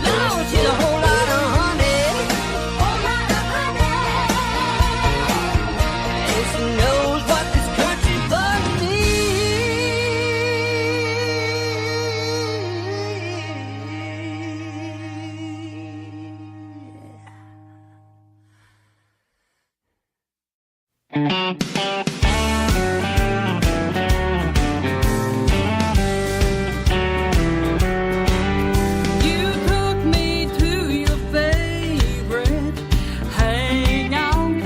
Lord, she's a whole lot of honey. And she knows what this country bug needs. You took me to your favorite hangout.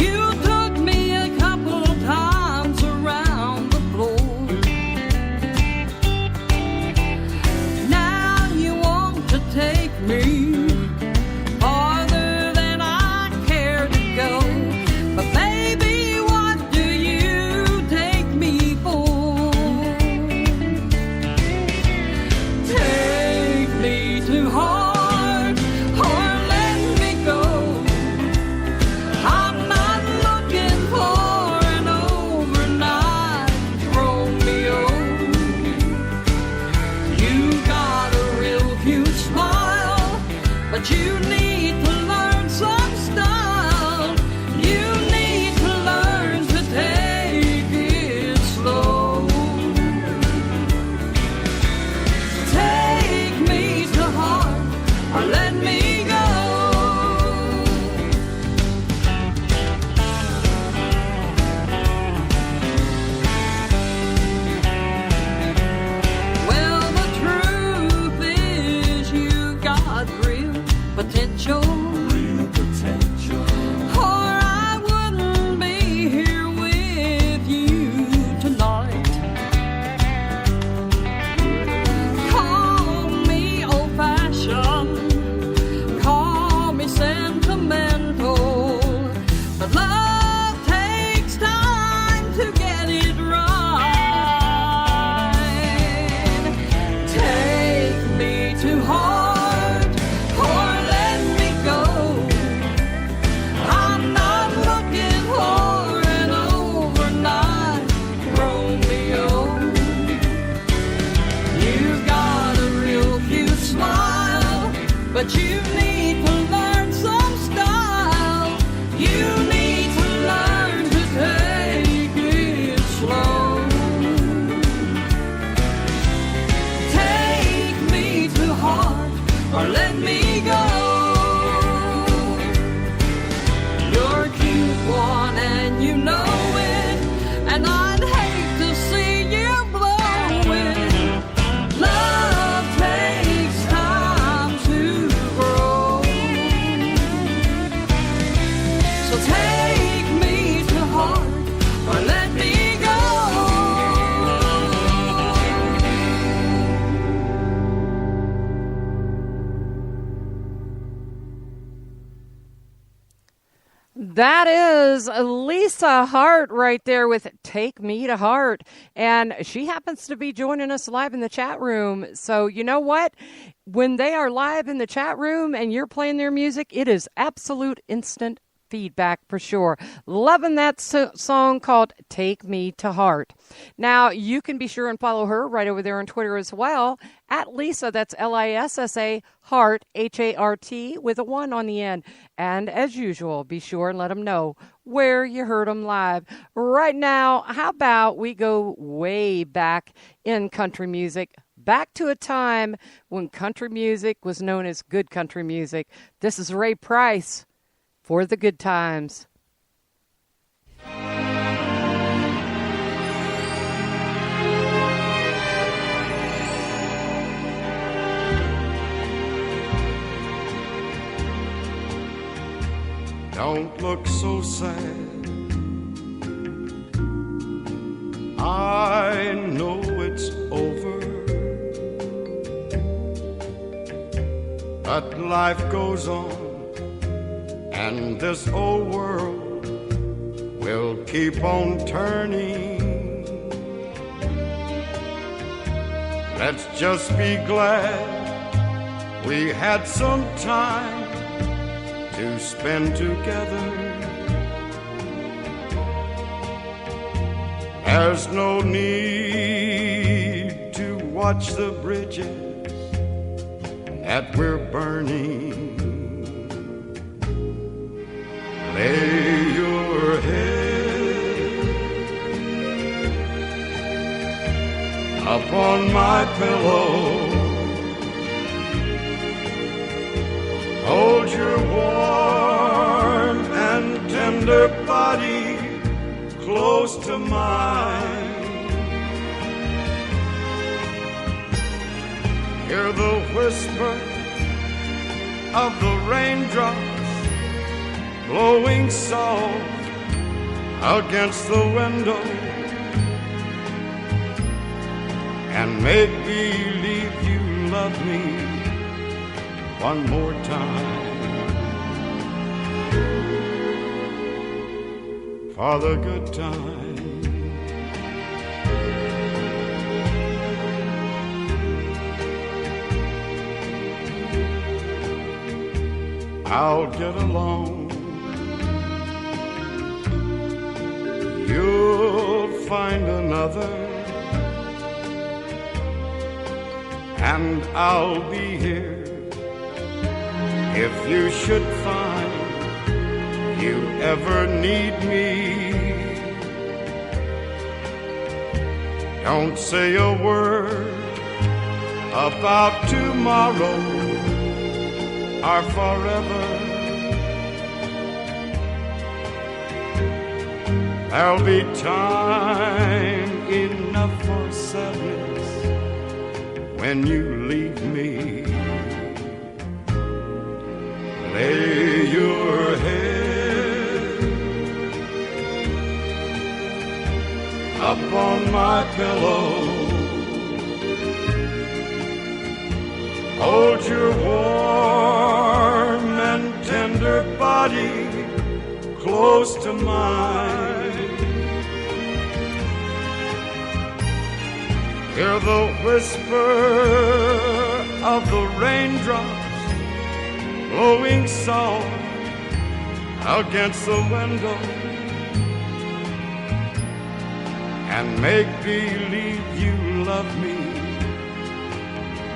You took me a couple times around the floor. Now you want to take me farther than I care to go. But baby, what do you take me for? Take me to heart, or let me go. but you need to learn some style. You need to learn to take it slow. Take me to heart or let me go. Well, the truth is you got real potential. Or I wouldn't be here with you tonight. Call me old-fashioned, call me sentimental, but love takes time to get it right. Take me to heart or let me go. I'm not looking for an overnight Romeo. You've got a real cute smile, but you need to learn some style. You need to learn to take it slow. Take me to heart or let me go. You're a cute one and you know it, and I'd hate to see you blow it. Love takes time to grow. So take me to heart or let me go. That is Lisa Hart right there with Take Me to Heart. And she happens to be joining us live in the chat room. So you know what? When they are live in the chat room and you're playing their music, it is absolute instant feedback for sure. Loving that song called Take Me to Heart. Now, you can be sure and follow her right over there on Twitter as well, at Lisa, that's Lissa, Hart, Hart, with a 1 on the end. And as usual, be sure and let them know where you heard them live. Right now, how about we go way back in country music, back to a time when country music was known as good country music. This is Ray Price for the Good Times. Don't look so sad. I know it's over, but life goes on, and this old world will keep on turning. Let's just be glad we had some time to spend together. There's no need to watch the bridges that we're burning. Lay your head upon my pillow. Hold your warm and tender body close to mine. Hear the whisper of the raindrops blowing soft against the window, and make believe you love me one more time. For the good time. I'll get along. You'll find another, and I'll be here If you should find you ever need me, don't say a word about tomorrow or forever. There'll be time enough for sadness when you leave me. Lay your head upon my pillow. Hold your warm and tender body close to mine. Hear the whisper of the raindrops blowing soft against the window, and make believe you love me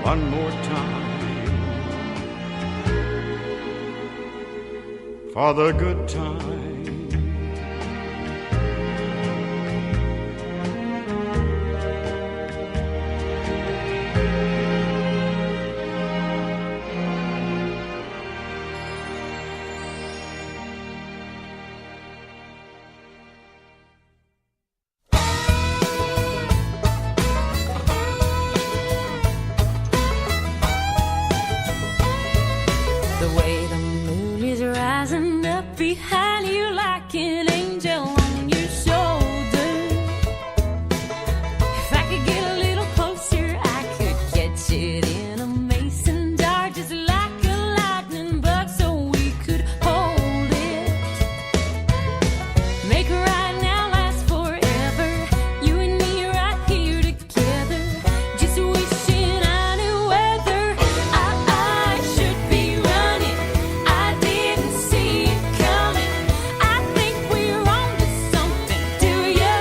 one more time for the good time. The way the moon is rising up behind you like an angel on your shoulder. If I could get a little closer, I could catch it in a mason jar, just like a lightning bug, so we could hold it. Make it right now last forever. You and me right here together. Just wishing I knew whether I should be running. I didn't see it coming. I think we're on to something. Do ya?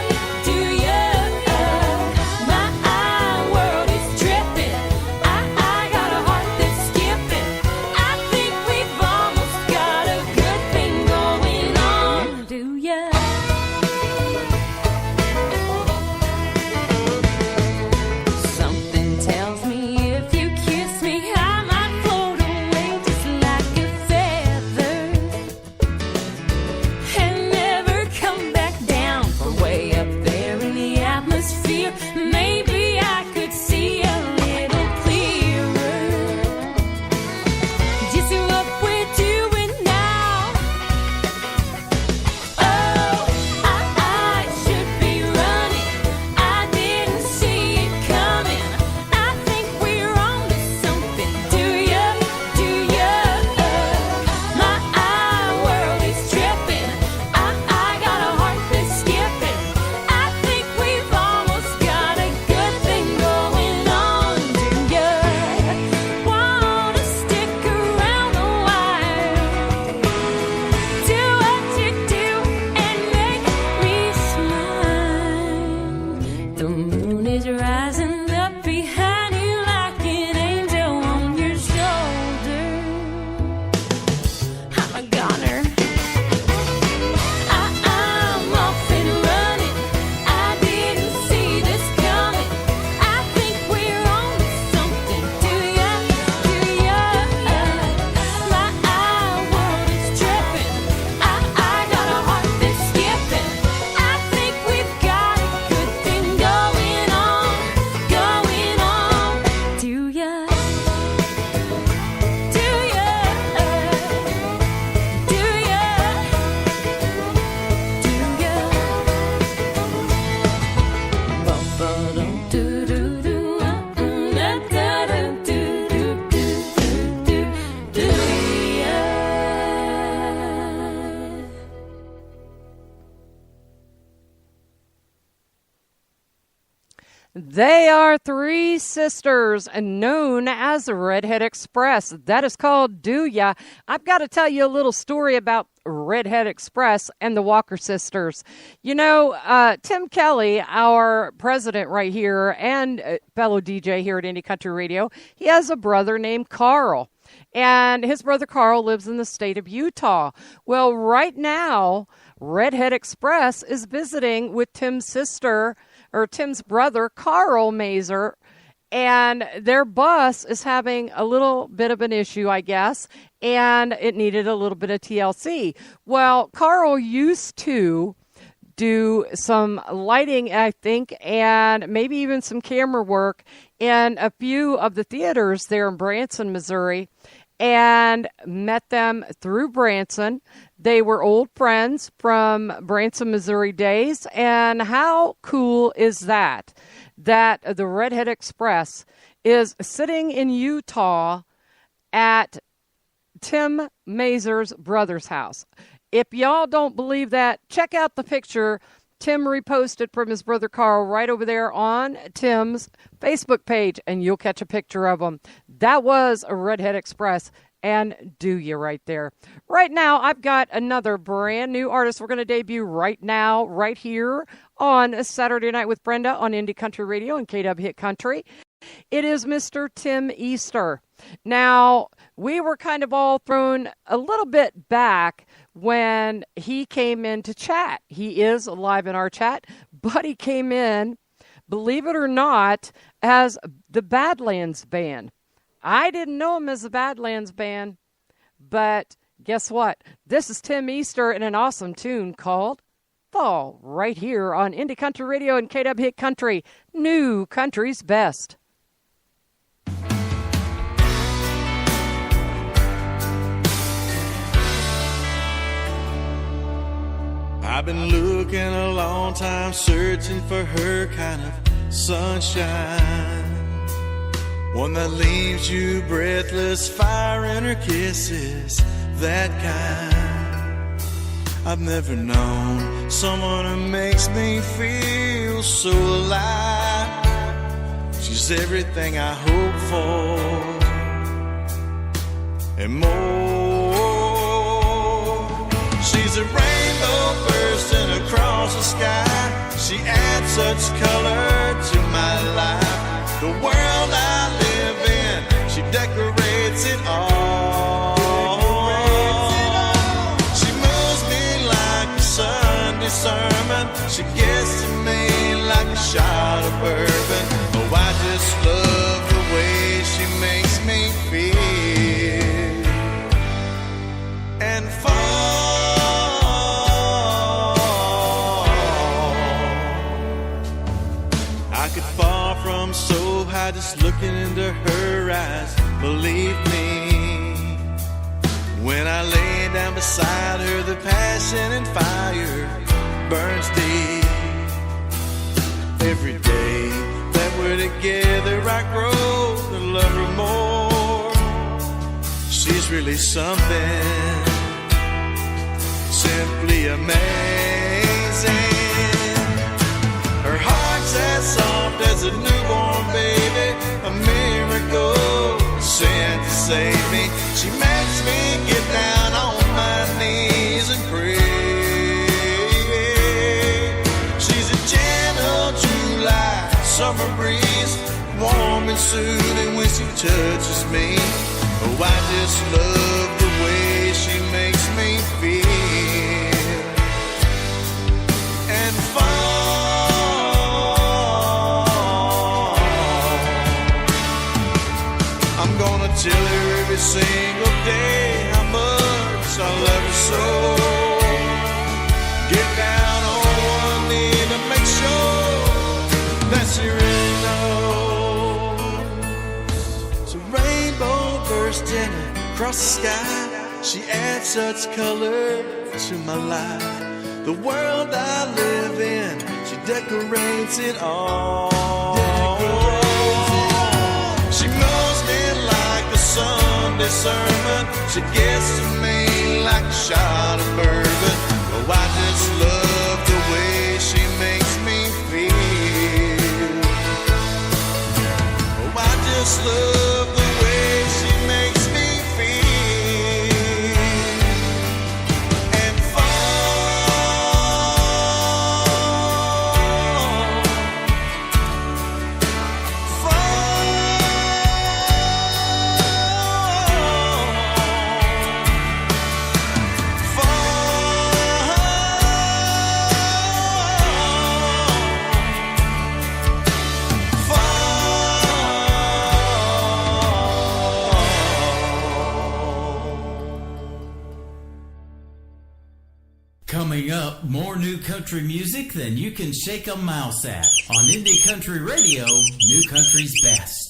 My world is tripping. I got a heart that's skipping. I think we've almost got a good thing going on. Do ya? Something tells me if you kiss me, I might float away just like a feather and never come back down from way up there in the atmosphere. Maybe I could see a little clearer just what we're doing now. Oh, I should be running. I didn't see it coming. I think we're on to something. Do ya? My world is tripping. I got a heart that's skipping. I think we've almost got a good thing going on. Do ya wanna stick around a while They are three sisters known as the Redhead Express. That is called Do Ya. I've got to tell you a little story about Redhead Express and the Walker sisters. You know, Tim Kelly, our president right here and fellow DJ here at Indie Country Radio, he has a brother named Carl. And his brother Carl lives in the state of Utah. Well, right now, Redhead Express is visiting with Tim's sister, or Tim's brother, Carl Mazer, and their bus is having a little bit of an issue, I guess, and it needed a little bit of TLC. Well, Carl used to do some lighting, I think, and maybe even some camera work in a few of the theaters there in Branson, Missouri, and met them through Branson. They were old friends from Branson, Missouri days, and how cool is that? That the Redhead Express is sitting in Utah at Tim Mazer's brother's house. If y'all don't believe that, check out the picture Tim reposted from his brother Carl right over there on Tim's Facebook page, and you'll catch a picture of him. That was a Redhead Express, and Do Ya right there. Right now, I've got another brand new artist we're going to debut right now, right here on Saturday Night with Brenda on Indie Country Radio and KW Hit Country. It is Mr. Tim Easter. Now, we were kind of all thrown a little bit back when he came in to chat. He is live in our chat, but he came in, believe it or not, as the Badlands Band. I didn't know him as the Badlands Band, but guess what? This is Tim Easter in an awesome tune called Fall, right here on Indie Country Radio and KW Hit Country, New Country's Best. I've been looking a long time, searching for her kind of sunshine. One that leaves you breathless, fire in her kisses, that kind. I've never known someone who makes me feel so alive. She's everything I hope for and more. She's a rainbow bursting across the sky. She adds such color to my life. The world I live in, she decorates it all. She moves me like a Sunday sermon. She gets to me like a shot of bourbon. Oh, I just love the way she makes me feel. And I could fall from so high just looking into her eyes. Believe me, when I lay down beside her, the passion and fire burns deep. Every day that we're together, I grow to love her more. She's really something, simply amazing. Her heart's as soft as a newborn baby, a miracle sent to save me. She makes me get down on my knees and pray. She's a gentle July summer breeze, warm and soothing when she touches me. Oh, I just love the way she makes me feel. And I'm gonna tell her every single day how much I love her so. Get down on one knee to make sure that she really knows. It's a rainbow bursting across the sky. She adds such color to my life. The world I live in, she decorates it all. She moves me like a Sunday sermon. She gets to me like a shot of bourbon. Oh, I just love the way she makes me feel. Coming up, more new country music than you can shake a mouse at. On Indie Country Radio, New Country's Best.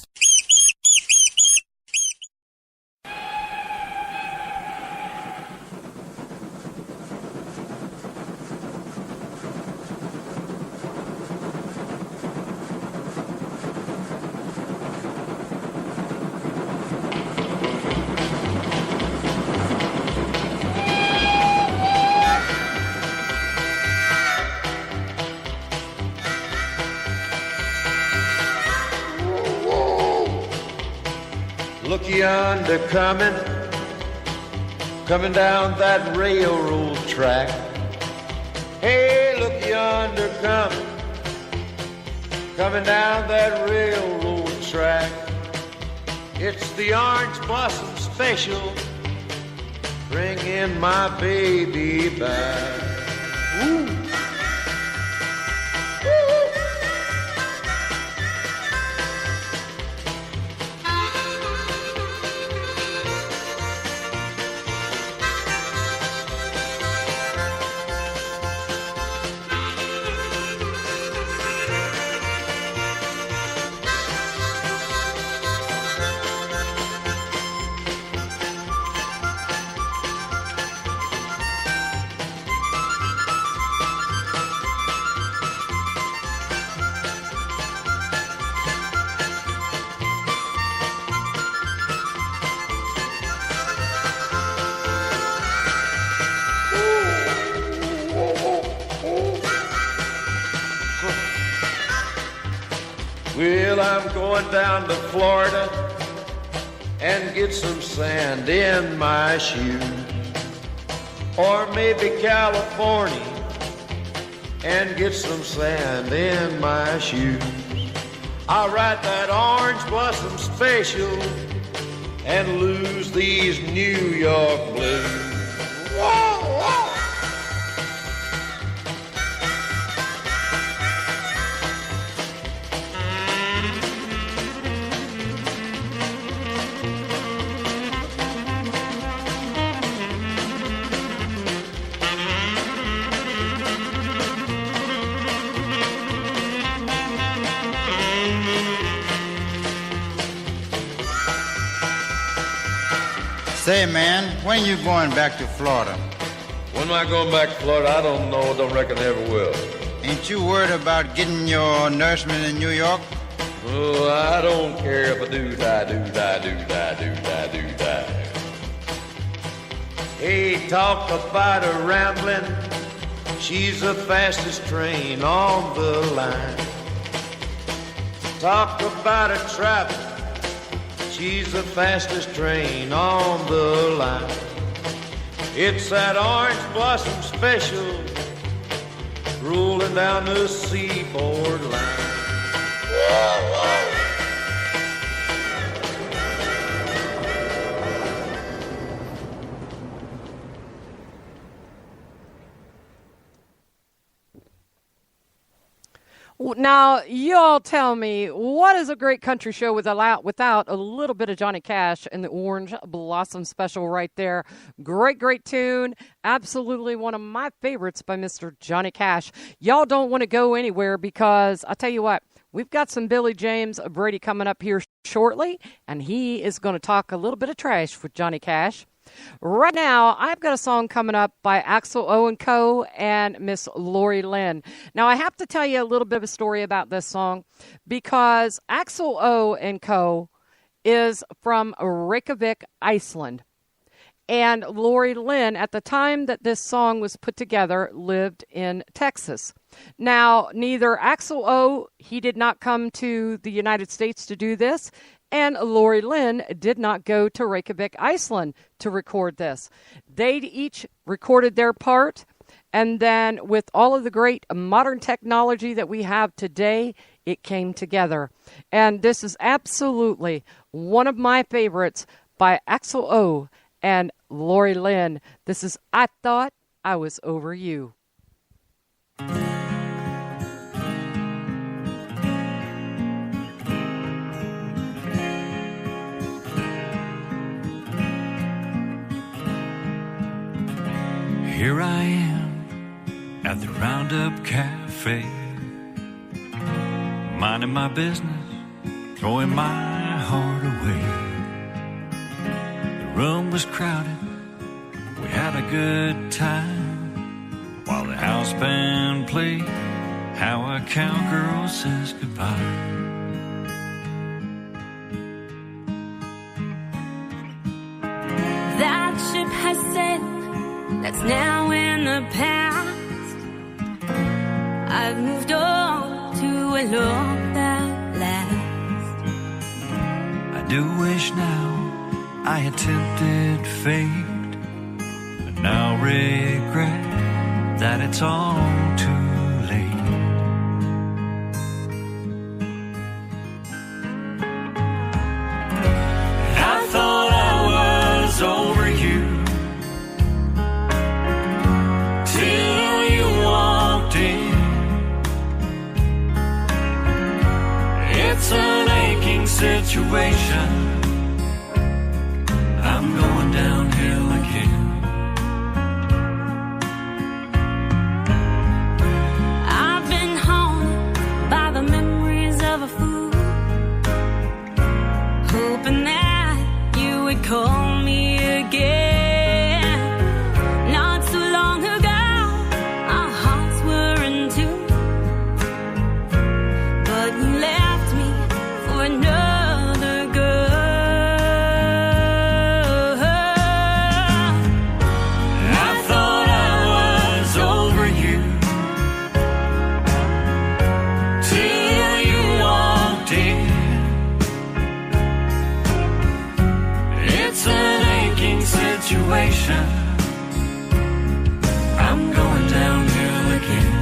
Look yonder coming down that railroad track. Hey, look yonder coming down that railroad track. It's the Orange Blossom Special, bringing my baby back. Ooh. Well, I'm going down to Florida and get some sand in my shoes. Or maybe California and get some sand in my shoes. I'll write that Orange Blossom Special and lose these New York blues. Whoa, whoa. Say, man, when you going back to Florida? When am I going back to Florida? I don't know. Don't reckon I ever will. Ain't you worried about getting your nourishment in New York? Oh, I don't care if I do die. Hey, talk about a rambling. She's the fastest train on the line. Talk about a travel. She's the fastest train on the line. It's that Orange Blossom Special rolling down the seaboard line. Whoa, whoa. Now, you all tell me, what is a great country show without a little bit of Johnny Cash and the Orange Blossom Special right there? Great, great tune. Absolutely one of my favorites by Mr. Johnny Cash. Y'all don't want to go anywhere because I'll tell you what, we've got some Billy James Brady coming up here shortly, and he is going to talk a little bit of trash with Johnny Cash. Right now, I've got a song coming up by Axel O & Co. and Miss Lori Lynn. Now, I have to tell you a little bit of a story about this song because Axel O & Co. is from Reykjavik, Iceland. And Lori Lynn, at the time that this song was put together, lived in Texas. Now, neither Axel O, he did not come to the United States to do this, and Lori Lynn did not go to Reykjavik, Iceland to record this. They each recorded their part, and then with all of the great modern technology that we have today, it came together. And this is absolutely one of my favorites by Axel O and Lori Lynn. This is I Thought I Was Over You. Here I am, at the Roundup Cafe, minding my business, throwing my heart away. The room was crowded, we had a good time, while the house band played How a Cowgirl Says Goodbye. That ship has sailed, that's now in the past. I've moved on to a love that lasts. I do wish now I had tempted fate, but now regret that it's all too late. I thought I was over you till you walked in. It's an aching situation, I'm going downhill again. I've been haunted by the memories of a fool, hoping that you would call me again. Not so long ago, our hearts were in tune, but you left me for another girl. I thought I was over you till you walked in. It's an aching situation, I'm going downhill again.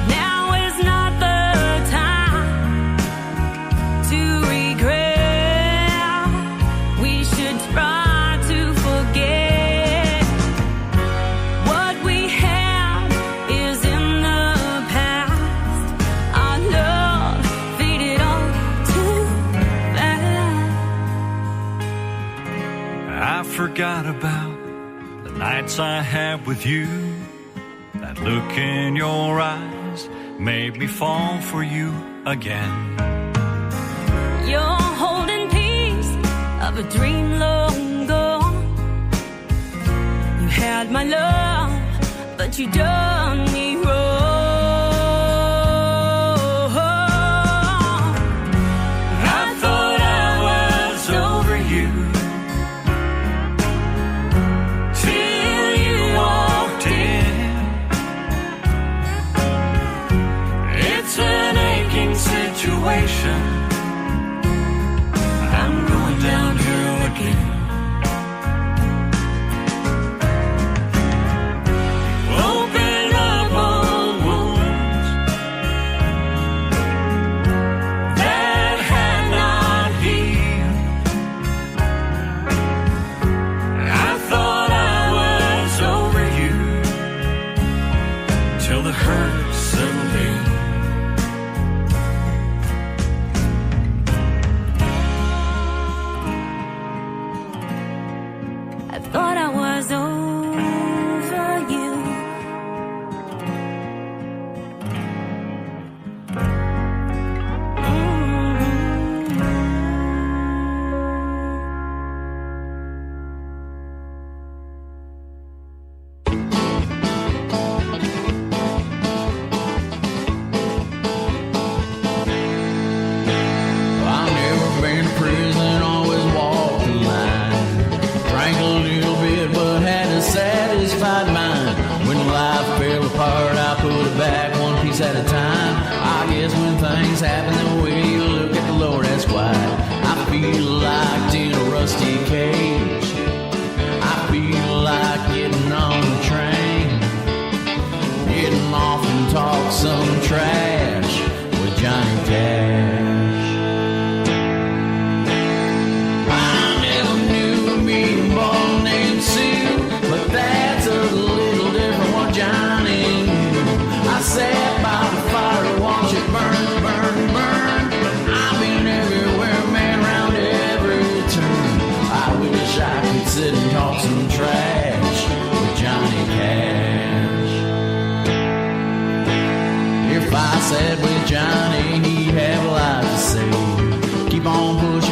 Now is not the time to regret. We should try to forget. What we had is in the past. Our love faded all too fast. I forgot about the nights I had with you. That look in your eyes made me fall for you again. You're holding piece of a dream long gone. You had my love, but you done me wrong. I thought I was over you till you walked in. It's an aching situation, I'm going downhill again. Open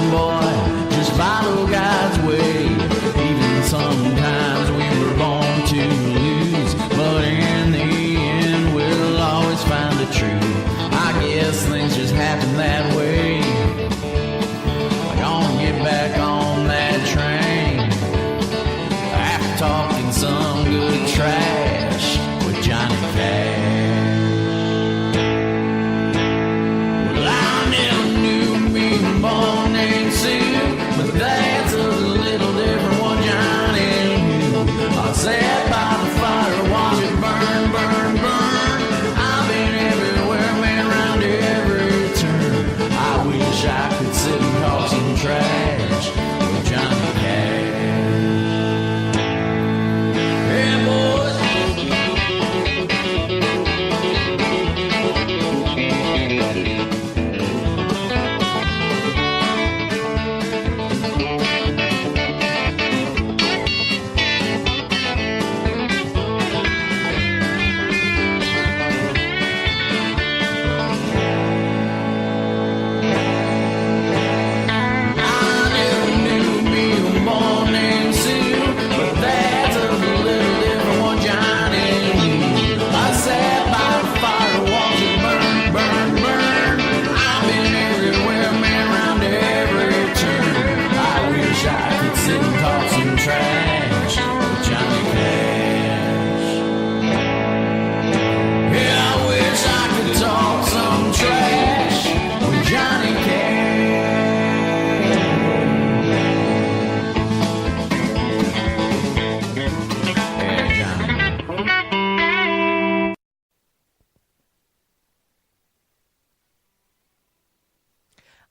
listen, boy, just follow God's way. Even sometimes we were born to lose, but in the end we'll always find the truth. I guess things just happen that way. Gonna get back on that train after talking some good trash with Johnny Cash. Well, I never knew me a boy named Sue, but that's a little different what Johnny knew. I sat by the fire, watch it burn, burn, burn. I've been everywhere, man, round every turn. I wish I could sit and talk some trash with Johnny Cash. Yeah, boys.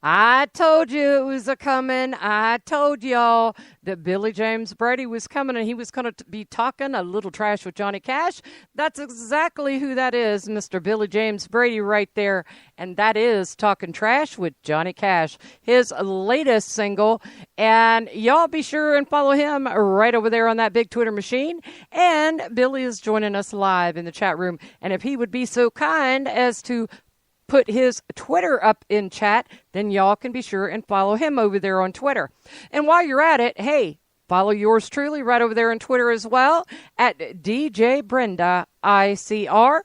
I told you it was a coming. I told y'all that Billy James Brady was coming and he was going to be talking a little trash with Johnny Cash. That's exactly who that is, Mr. Billy James Brady right there. And that is Talking Trash with Johnny Cash, his latest single. And y'all be sure and follow him right over there on that big Twitter machine. And Billy is joining us live in the chat room. And if he would be so kind as to put his Twitter up in chat, then y'all can be sure and follow him over there on Twitter. And while you're at it, hey, follow yours truly right over there on Twitter as well at DJ Brenda ICR.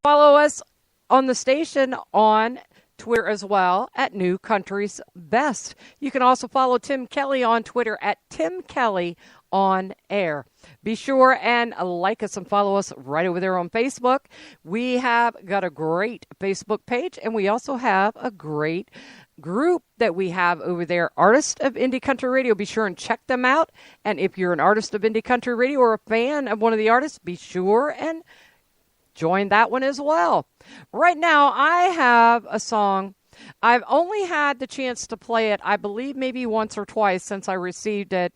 Follow us on the station on Twitter as well at New Country's Best. You can also follow Tim Kelly on Twitter at Tim Kelly on Air. Be sure and like us and follow us right over there on Facebook. We have got a great Facebook page, and we also have a great group that we have over there, Artists of Indie Country Radio. Be sure and check them out. And if you're an artist of Indie Country Radio or a fan of one of the artists, be sure and join that one as well. Right now, I have a song. I've only had the chance to play it, I believe, maybe once or twice since I received it,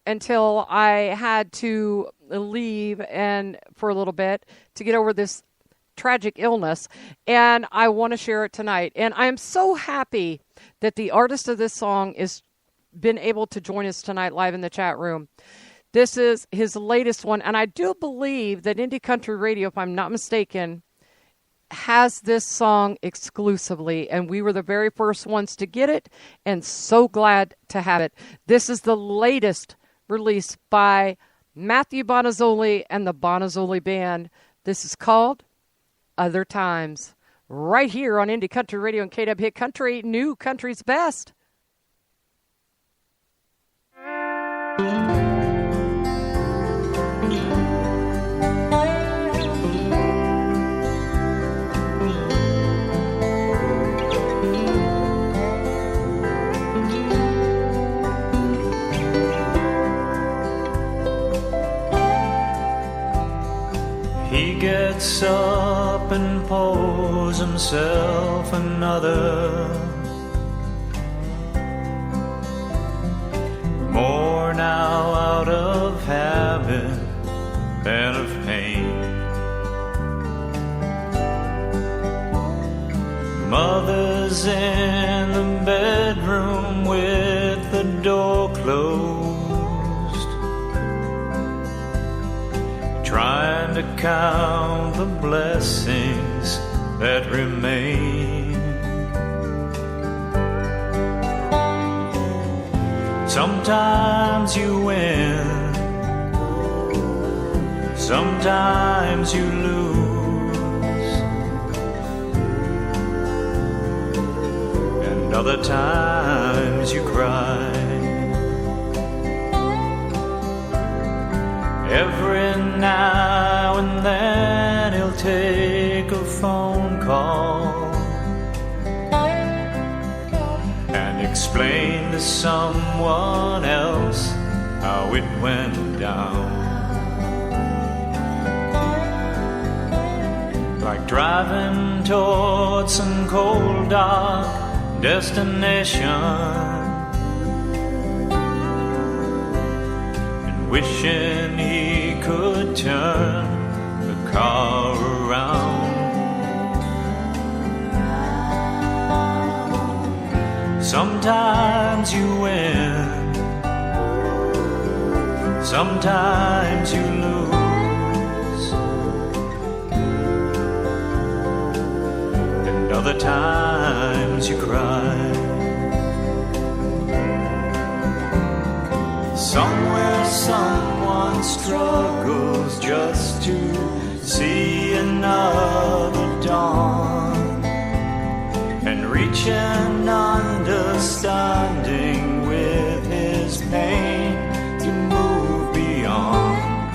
until I had to leave and for a little bit to get over this tragic illness. And I want to share it tonight. And I'm so happy that the artist of this song has been able to join us tonight live in the chat room. This is his latest one. And I do believe that Indie Country Radio, if I'm not mistaken, has this song exclusively, and we were the very first ones to get it, and so glad to have it. This is the latest release by Matthew Bonazzoli and the Bonazzoli Band. This is called Other Times, right here on Indie Country Radio and KW Hit Country, New Country's Best. He gets up and pours himself another, more now out of habit than of pain. Mother's in the bedroom with the door closed, trying to count the blessings that remain. Sometimes you win, sometimes you lose, and other times you cry. Every now and then he'll take a phone call and explain to someone else how it went down. Like driving towards some cold dark destination, wishing he could turn the car around. Sometimes you win, sometimes you lose, and other times you cry. Somewhere someone struggles just to see another dawn and reach an understanding with his pain to move beyond.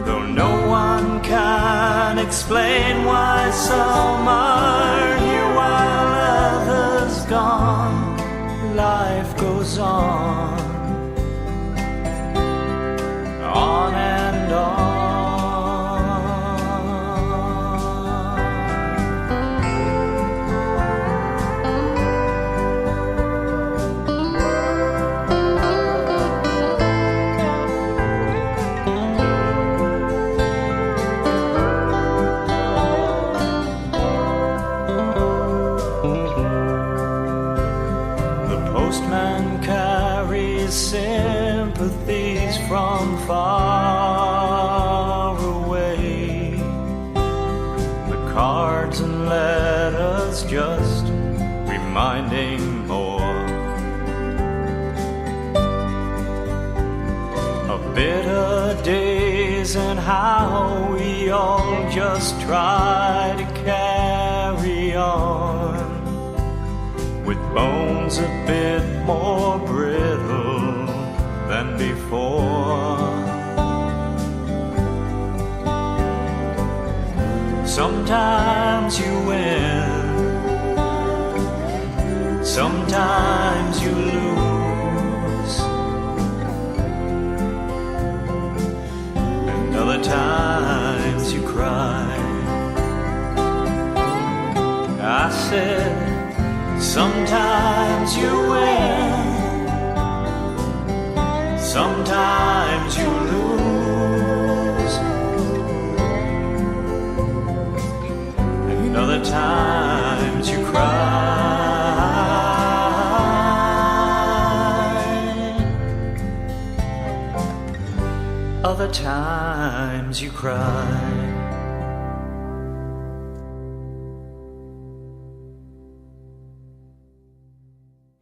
Though no one can explain why some are here while others gone, life goes on and on. The postman carries sympathies from far away. The cards and letters just reminding more of bitter days and how we all just try to carry on with bones a bit more brittle than before. Sometimes you win, sometimes you lose, and other times you cry. I said, sometimes you win, sometimes you lose, and other times you cry. Other times you cry.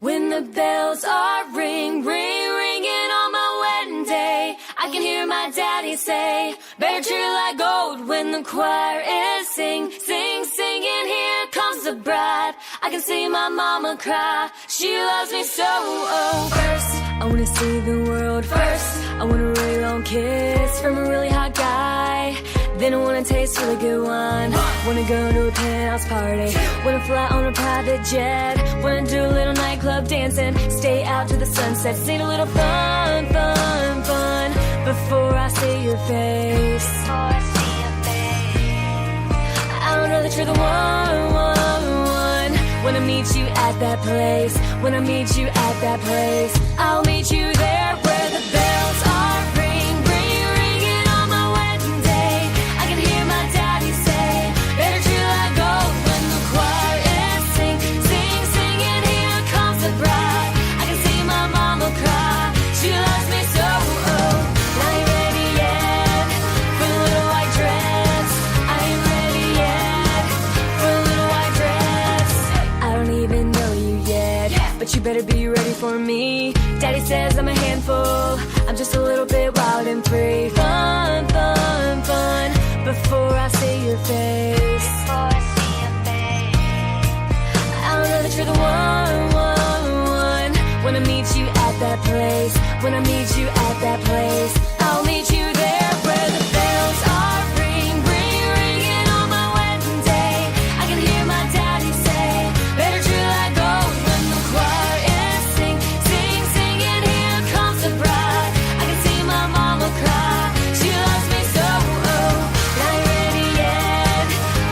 When the bells are ring, ring, ringing on my wedding day, I can hear my daddy say, better treat her like gold. When the choir is sing, sing, singing, here comes the bride, I can see my mama cry, she loves me so. Oh, first, I wanna see the world. First, I want a really long kiss from a really hot guy. Then I wanna taste really good wine. Wanna go to a penthouse party. Wanna fly on a private jet. Wanna do a little nightclub dancing. Stay out to the sunset. Sing a little fun, fun, fun before I see your face. I don't know that you're the one. When I meet you at that place. When I meet you at that place. I'll meet you there where the bells are ring, ring, ringing on my wedding day. I can hear my daddy say, better treat her like gold. When the choir is sing, sing, singing, here comes the bride, I can see my mama cry, she loves me so. Oh, I ain't ready yet for the little white dress. I ain't ready yet for the little white dress. I don't even know you yet, but you better be ready. ready for me. Daddy says I'm a handful, I'm just a little bit wild and free. Fun, fun, fun, before I see your face. I'll know that you're the one, one, one. When I meet you at that place, when I meet you at that place, I'll meet you there where the bells are ring, ring, ringing on my wedding day. I can hear my daddy say, better true I go. When the choir is sing, sing, singing, here comes the bride. I can see my mama cry, she loves me so. Oh, but I ain't ready yet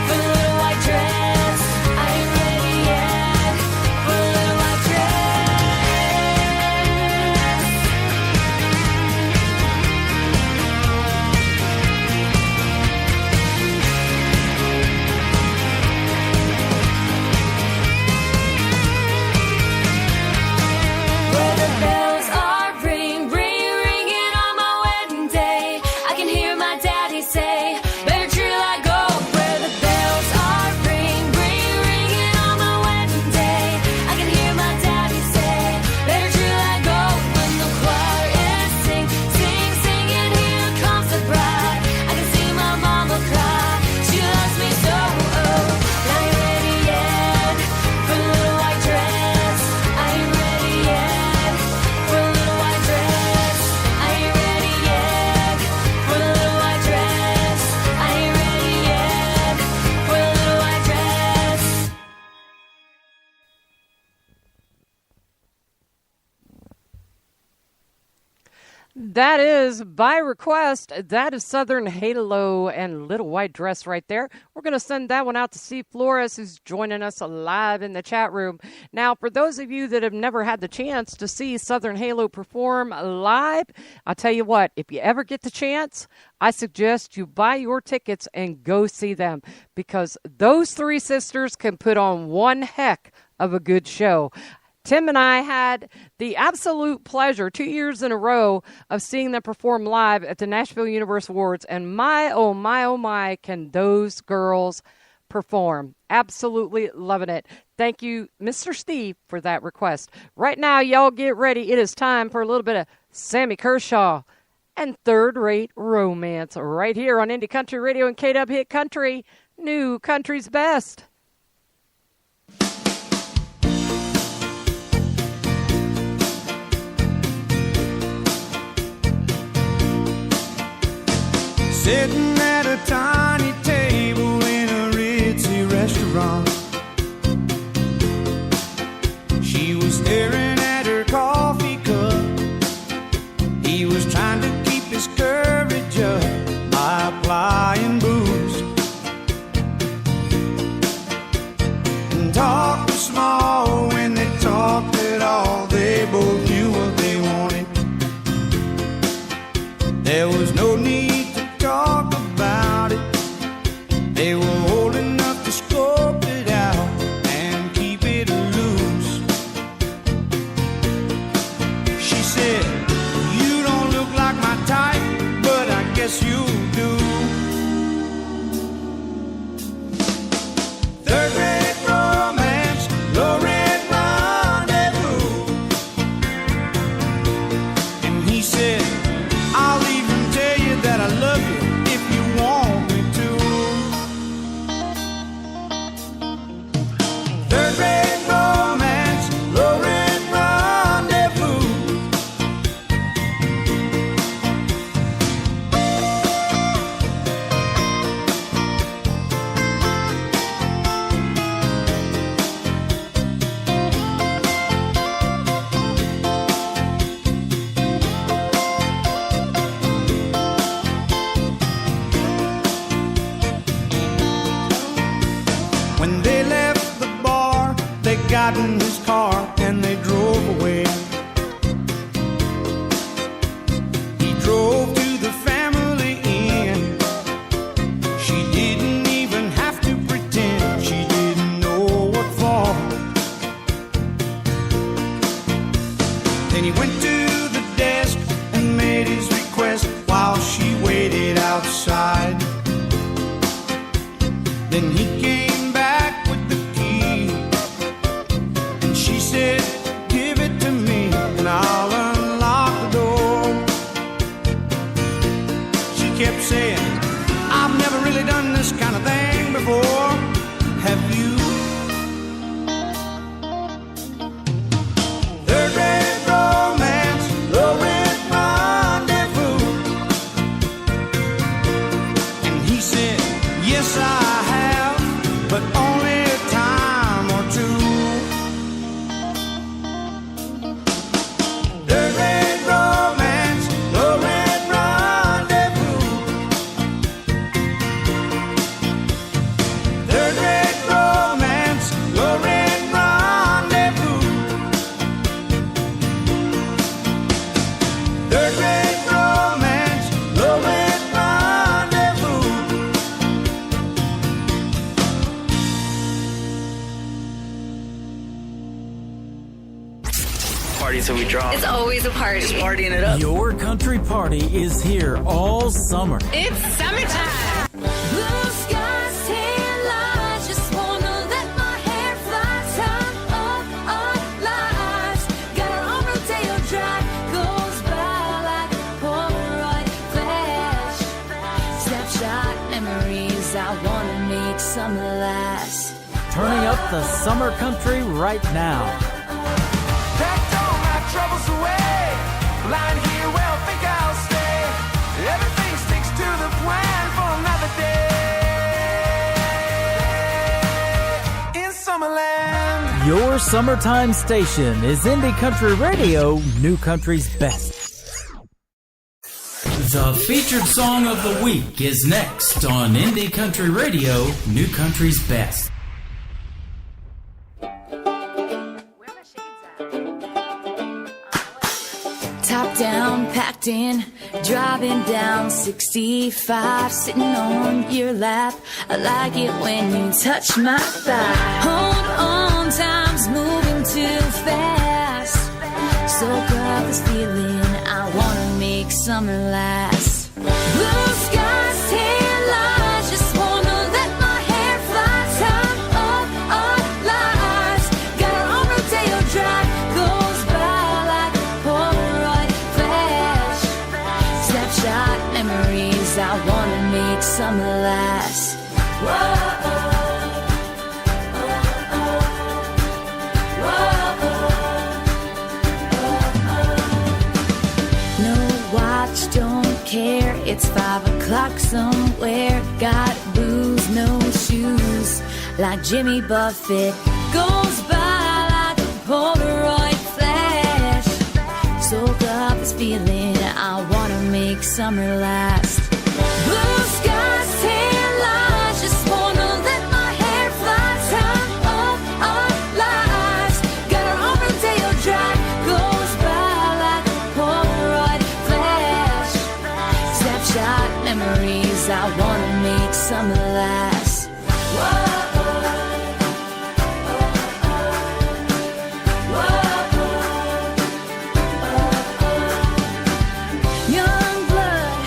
for the little white dress. I ain't ready yet for the little white dress. Where the bells are ring, ring, ringing on my wedding day. I can hear my daddy say, better true I go. Where the bells are ring, ring, ringing on my wedding day. I can hear my daddy say, better true I go. When the choir is sing, sing, singing, here comes the bride. I can see my mama cry, she loves me so. Oh, but I ain't ready yet for the little white dress. I ain't ready yet for the little white dress. I ain't ready yet for the little white dress. I ain't ready yet for the little white dress. That is by request. That is Southern Halo and Little White Dress right there. We're going to send that one out to C. Flores, who's joining us live in the chat room. Now, for those of you that have never had the chance to see Southern Halo perform live, I'll tell you what, if you ever get the chance, I suggest you buy your tickets and go see them, because those three sisters can put on one heck of a good show. Tim and I had the absolute pleasure 2 years in a row of seeing them perform live at the Nashville Universe Awards, and my, oh my, oh my, can those girls perform. Absolutely loving it. Thank you, Mr. Steve, for that request. Right now, y'all get ready. It is time for a little bit of Sammy Kershaw and Third Rate Romance right here on Indie Country Radio and KW Hit Country, New Country's Best. Sitting at a tiny table in a ritzy restaurant, she was staring at her coffee cup. He was trying to keep his courage up by applying booze, and talk was small when they talked at all. They both knew what they wanted. There was no need talk about it. They were old enough to scope it out and keep it loose. She said, you don't look like my type, but I guess you do. Third rate romance, low rent rendezvous. And he said, I'll even tell you that I love you if you want me to. Third rate romance, low rent rendezvous. When they left the bar, they got in his car and they drove away. He drove to the family inn. She didn't even have to pretend she didn't know what for. Then he went to the desk and made his request while she waited outside. Then he came back with the key, and she said, give it to me. party till we drop. It's always a party. Just partying it up. Your country party is here all summer. It's summertime. Blue skies, tan lines, just wanna let my hair fly. Time of our lives. Got our own rodeo drive, goes by like a Polaroid flash. Snapshot memories, I wanna make summer last. Turning up the summer country right now. Packed all my troubles away. Lying here, well, think I'll stay. Everything sticks to the plan for another day. In Summerland. Your summertime station is Indie Country Radio, New Country's best. The featured song of the week is next on Indie Country Radio, New Country's best. Top down, packed in, driving down 65, sitting on your lap. I like it when you touch my thigh. Hold on, time's moving too fast. Soak up this feeling, I wanna make summer last. Blue skies, tan lines, just wanna let my hair fly. Time of our lives. Got our own rodeo drive, goes by like a Polaroid flash. Snapshot memories, I wanna make summer last. Whoa. No watch, don't care. It's 5 o'clock somewhere. Got booze, no shoes. Like Jimmy Buffett goes by like a Polaroid flash. Soak up this feeling, I wanna make summer last. Blue skies, tan lines, just wanna let my hair fly. Time of our lives. Got our own rodeo drive, goes by like a Polaroid flash. Snapshot memories, I wanna make summer last. Whoa. Young blood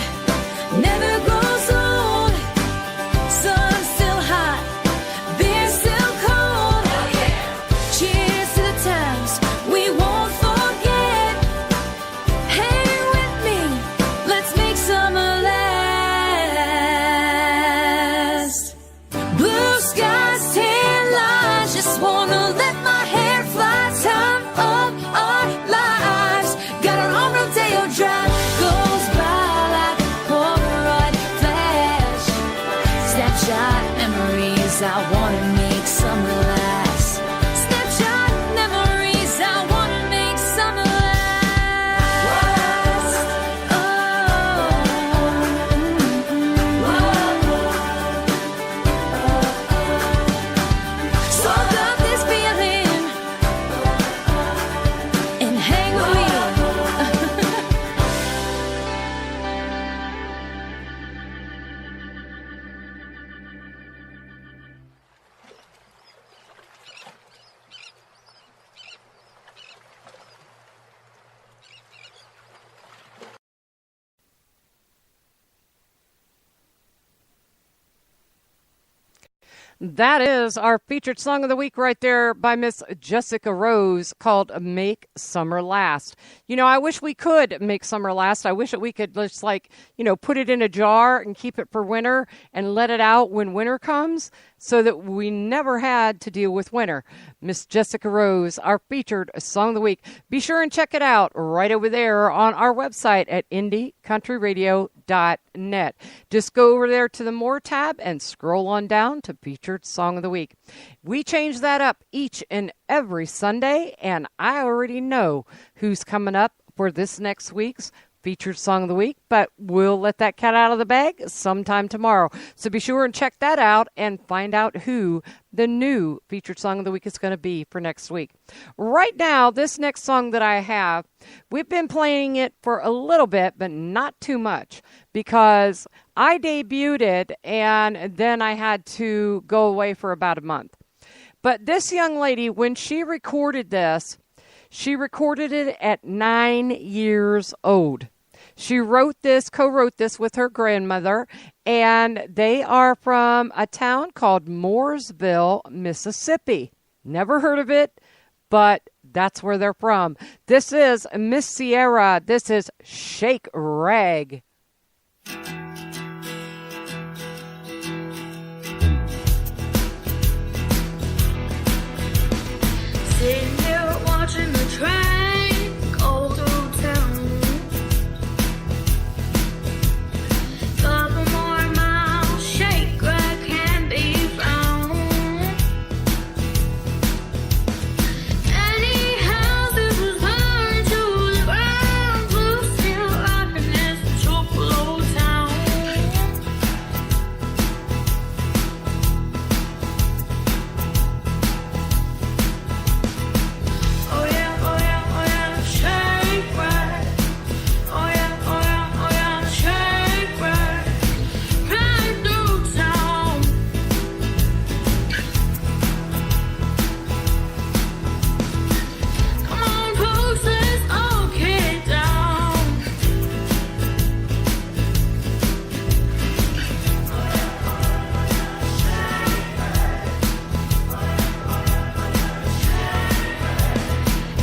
never grows old. Sun's still hot, beer's still cold. Cheers to the times we won't forget. Hang with me, let's make summer last. Blue skies, tan lines, just wanna let my hair fly. Time of our lives. Got our own rodeo drive, goes by like a Polaroid flash. Snapshot memories, I wanna make summer last. Snapshot memories, I wanna make summer last. Soak up this feeling and hang with me. That is our featured song of the week right there by Miss Jessica Rose called Make Summer Last. You know, I wish we could make summer last. I wish that we could just put it in a jar and keep it for winter and let it out when winter comes so that we never had to deal with winter. Miss Jessica Rose, our featured song of the week. Be sure and check it out right over there on our website at indiecountryradio.net. Just go over there to the More tab and scroll on down to Featured Song of the Week. We change that up each and every Sunday, and I already know who's coming up for this next week's Featured Song of the Week, but we'll let that cat out of the bag sometime tomorrow. So be sure and check that out and find out who the new Featured Song of the Week is going to be for next week. Right now, this next song that I have, we've been playing it for a little bit, but not too much, because I debuted it and then I had to go away for about a month. But this young lady, when she recorded this, She recorded it at 9 years old. She co-wrote this with her grandmother, and they are from a town called Mooresville, Mississippi. Never heard of it, but that's where they're from. This is Miss Sierra. This is Shake Rag. Sitting here watching the train go through town. Couple more miles, shake rag can be found. Any houses was burned to the ground, blue still like in this Tupelo town. Oh yeah, oh yeah, oh yeah, shake rag. Oh yeah, oh yeah, oh yeah, shake rag. Right through town. Come on, folks, let's all get down.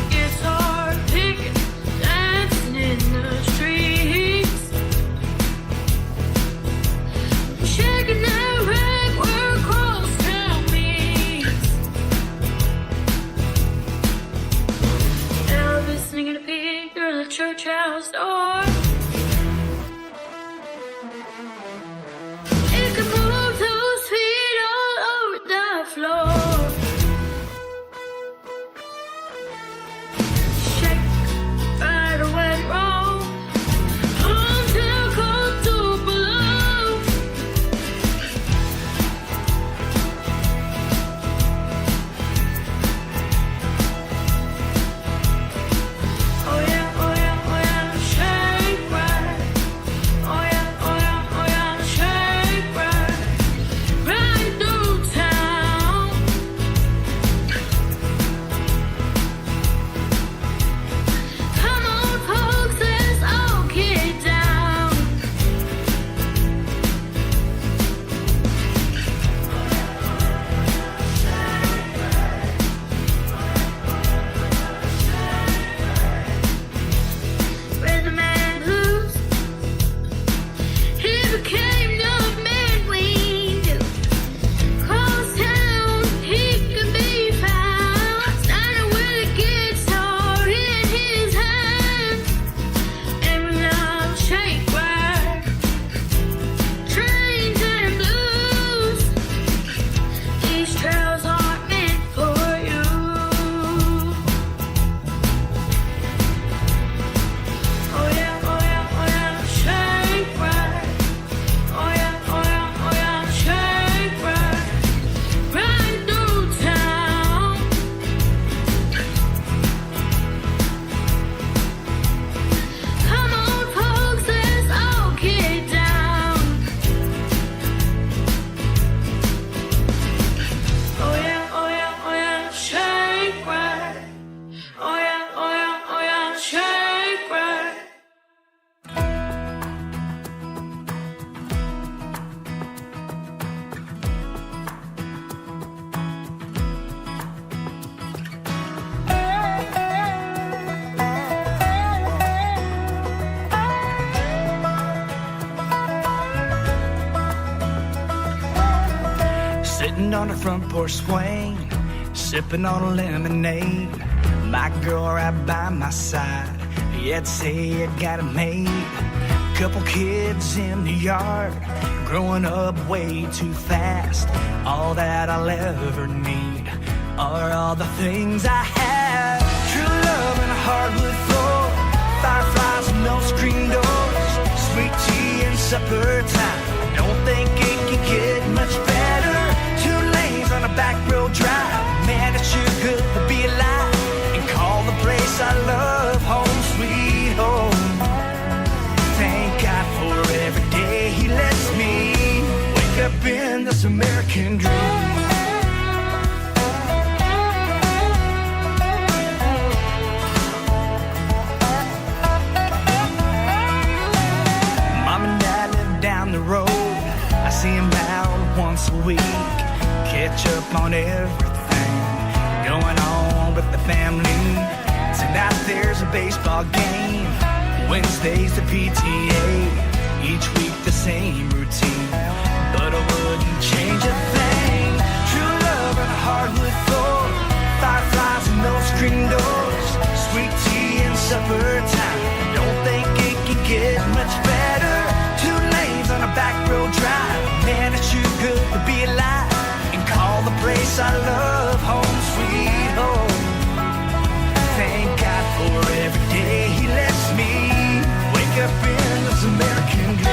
Guitar picking, dancing in the streets, shaking that rag where crosstown meets. Elvis singing a pig through the church house door. It could move those feet all over the floor. Shake, right away, roll. Until cold to below. Oh yeah, oh yeah, oh yeah, shake rag. Oh yeah, oh yeah, oh yeah, shake rag. Right through town. Come on, folks, let's all get down. Rhythm and blues. He became the man we knew. Cross town, he could be found, standing with a guitar in his hand. And we love shake rag, trains and blues. These trails aren't meant for you. Oh yeah, oh yeah, oh yeah, shake rag. Oh yeah, oh yeah, oh yeah, shake rag. Right through town. Come on, folks, let's all get down. Oh yeah, oh yeah, oh yeah, shake rag. Oh yeah, oh yeah, oh yeah, shake rag. Sitting on the front porch swing, sipping on a lemonade. My girl right by my side, yeah, I'd say I got it made. Couple kids in the yard, growing up way too fast. All that I'll ever need are all the things I have. True love and a hardwood floor, fireflies and no screen doors, sweet tea and supper time. Don't think it can get much better. Two lanes on a back road drive. Man, it's sure good to be alive and call the place I love home, sweet home. Thank God for every day He lets me wake up in this American dream. once a week. Catch up on everything going on with the family. Tonight there's a baseball game. Wednesday's the PTA. Each week the same routine, but I wouldn't change a thing. True love and a hardwood floor, fireflies and no screen doors, sweet tea and supper time. Don't think it can get much better. 2 lanes on a back road drive. Man, it's too good to be alive. And call the place I love home sweet home. Thank God for every day he lets me wake up in this American dream.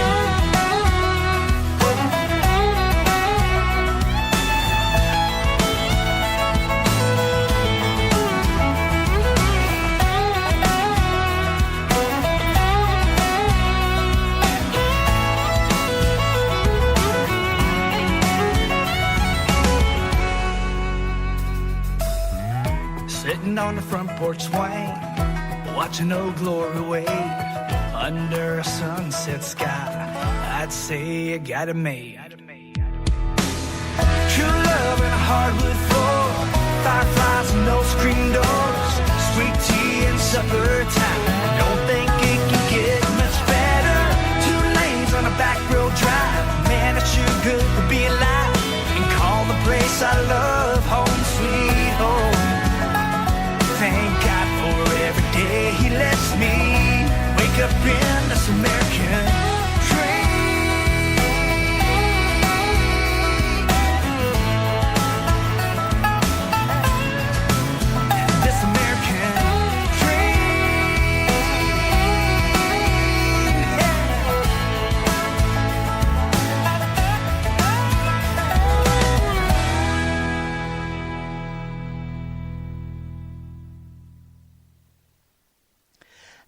Sitting on the front porch swing, watching Old Glory wave under a sunset sky. I'd say I got it made. True love and a hardwood floor, fireflies and no screen doors, sweet tea and supper time. Don't think it can get much better. 2 lanes on a back road drive. Man, it's too good to be alive. And call the place I love home sweet home. Thank God for every day he lets me wake up in this American dream. This American dream.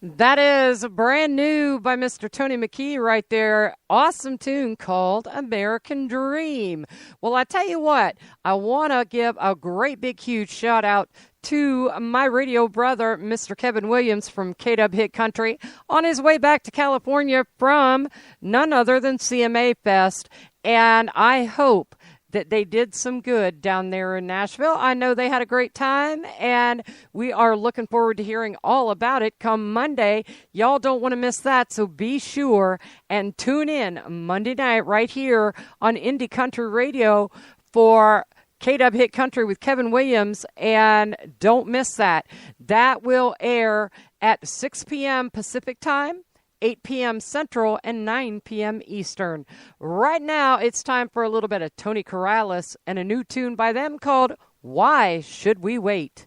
That is brand new by Mr. Tony McKee right there. Awesome tune called American Dream. Well, I tell you what, I want to give a great big huge shout out to my radio brother, Mr. Kevin Williams from K-Dub Hit Country, on his way back to California from none other than CMA Fest. And I hope that they did some good down there in Nashville. I know they had a great time, and we are looking forward to hearing all about it come Monday. Y'all don't want to miss that, so be sure and tune in Monday night right here on Indie Country Radio for K-Dub Hit Country with Kevin Williams, and don't miss that. That will air at 6 p.m. Pacific Time, 8 p.m. Central, and 9 p.m. Eastern. Right now, it's time for a little bit of Tony Corrales and a new tune by them called Why Should We Wait?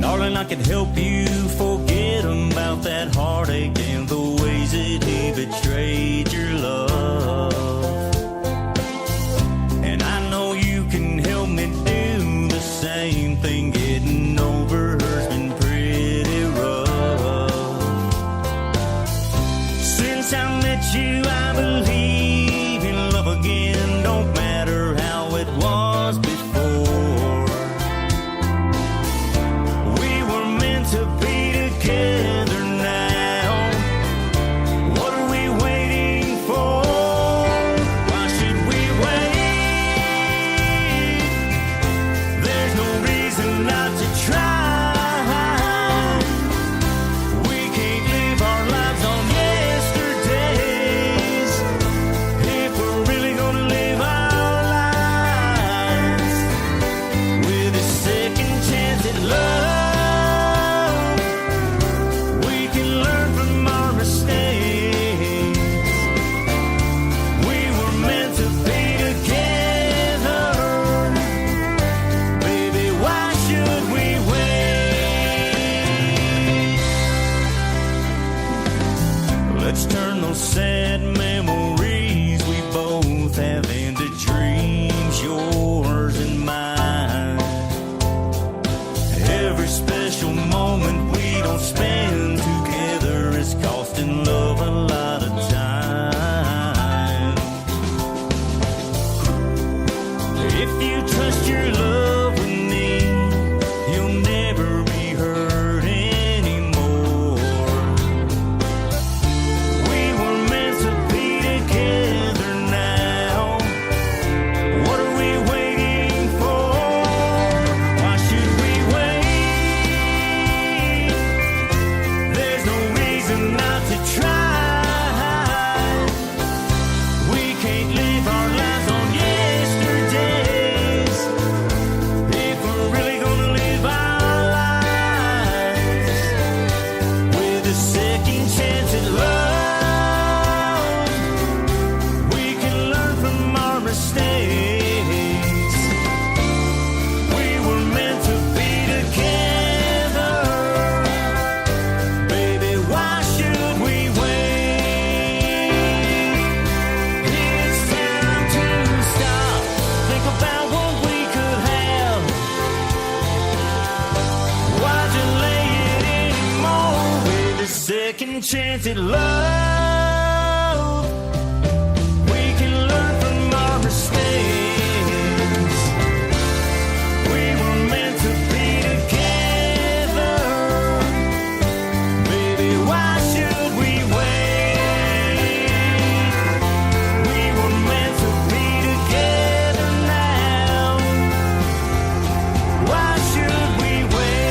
Darling, I could help you forget about that heartache and the ways that he betrayed your love. And I know you can help me do the same thing. Getting over her's been pretty rough. Since I met you, I believe in love again. Don't matter how it was before. To be together now. What are we waiting for? Why should we wait? There's no reason not to try. We can't live our lives on yesterdays if we're really gonna live our lives with a second chance at love. Let's turn those sad memories we both have into dreams, yours and mine. Every special moment we don't spend together is costing love a lot of time. If you trust your love when chance at love. We can learn from our mistakes. We were meant to be together. Baby, why should we wait? We were meant to be together now. Why should we wait?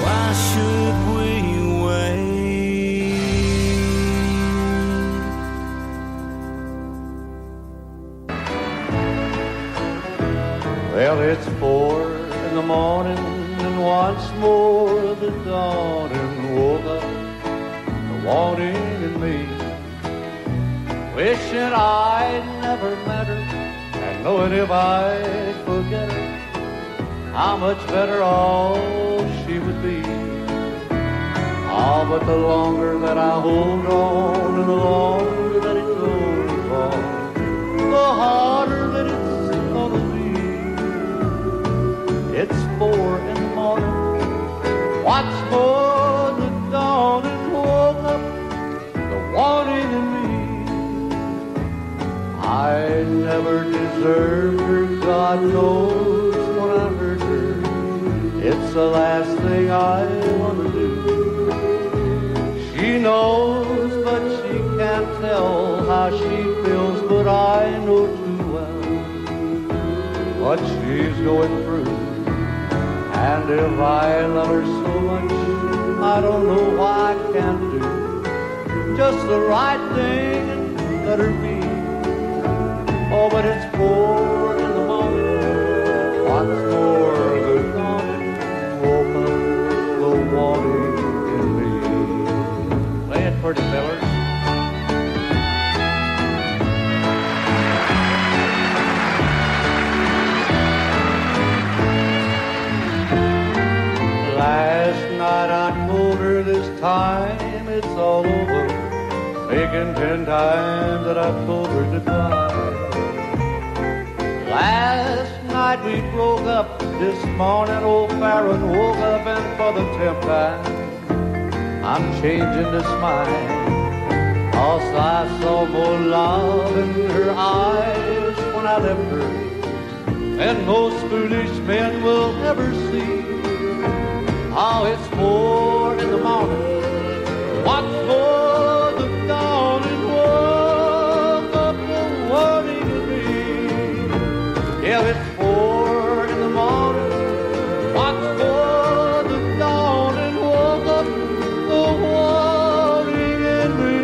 Why should we wait? Well, it's 4 in the morning, and once more the dawning woke up the wanting in me. Wishing I'd never met her, and knowing if I'd forget her, how much better off she would be. Ah, but the longer that I hold on, and the longer that it goes on, the harder that it's gonna be. It's 4 in the morning, what's more, the dawn and woke up the wanting in me. I never deserved her, God knows when I hurt her. It's the last thing I want to do. She knows, but she can't tell how she feels, but I know too well what she's going through. And if I love her so much, I don't know why I can't do just the right thing and let her be. Oh, but it's 4 in the morning, what's more, the dawning woke up the wanting in me. Play it pretty, fellers. Last night I told her this time it's all over, making 10 times that I told her goodbye. Last night we broke up, this morning old Farron woke up, and for the 10th time I'm changing to smile. Also I saw more love in her eyes when I left her than most foolish men will ever see. Oh, it's 4 in the morning, what's more, the dawn and woke up the warning in me. Yeah, it's 4 in the morning, what's more, the dawn and woke up the warning in me.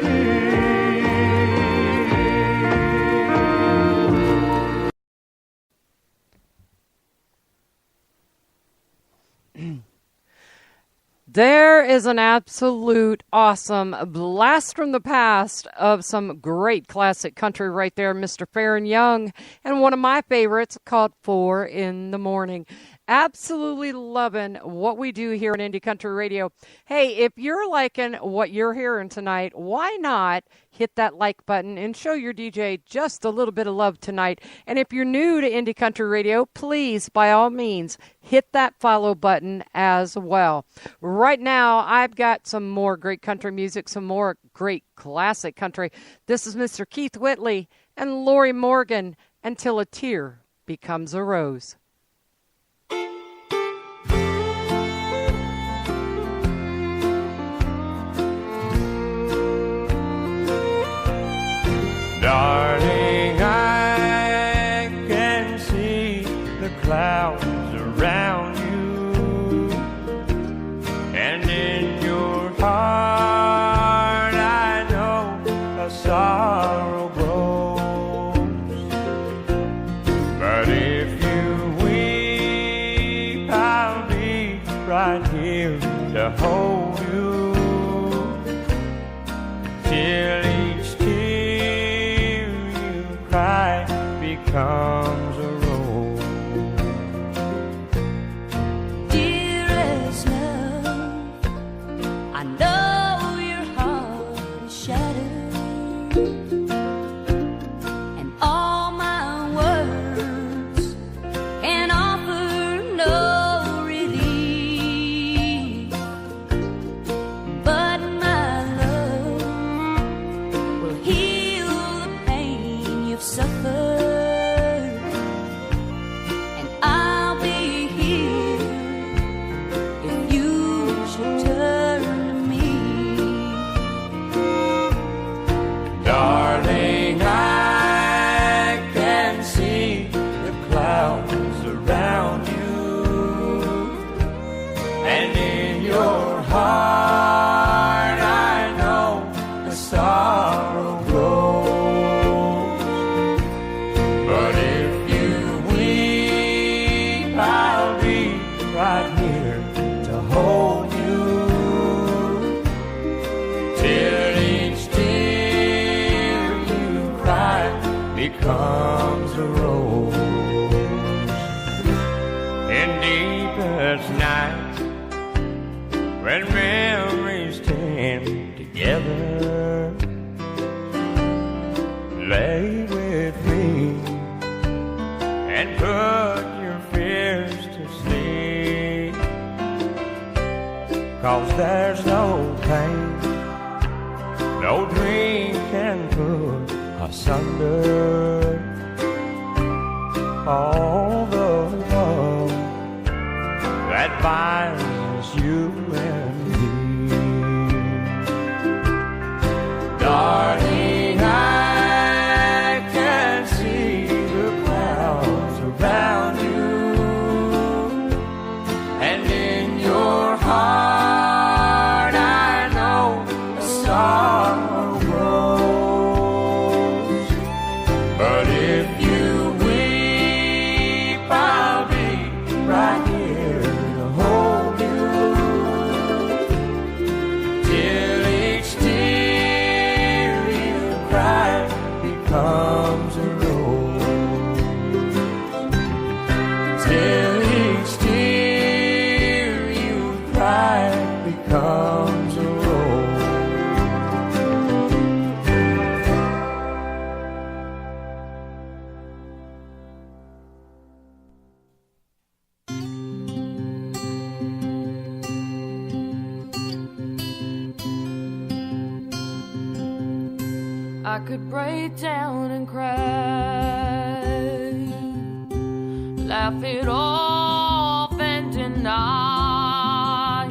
There is an absolute awesome blast from the past of some great classic country right there, Mr. Farron Young, and one of my favorites called 4 in the Morning. Absolutely loving what we do here on Indie Country Radio. Hey, if you're liking what you're hearing tonight, why not hit that like button and show your DJ just a little bit of love tonight? And if you're new to Indie Country Radio, please, by all means, hit that follow button as well. Right now, I've got some more great country music, some more great classic country. This is Mr. Keith Whitley and Lori Morgan, Until a Tear Becomes a Rose. Darling, I can see the clouds around you, and in your heart I know a sorrow grows. But if you weep, I'll be right here to hold you till each tear you cry becomes a rose. Dearest love, I know your heart is shattered, and all my words it's nice when memories stand together. Lay with me and put your fears to sleep, 'cause there's no pain, no dream can put asunder all the love that binds you and me. Darling, I can see the clouds around you, and in your heart I know a star grows. But if you weep, I'll be right here to hold you till each tear you cry becomes a rose. Till each tear you cry becomes a rose. I could break down and cry, laugh it off and deny,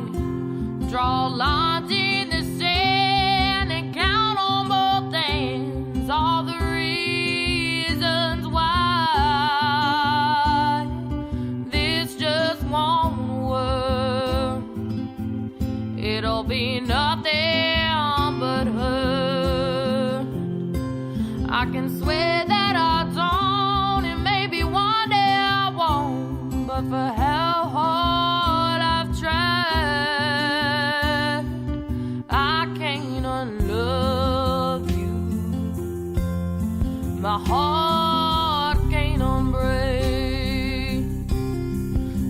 draw lines in the sand and count on both ends all the reasons why this just won't work. It'll be nothing but hurt. I can swear that I don't, and maybe one day I won't, but for how hard I've tried, I can't unlove you. My heart can't unbreak.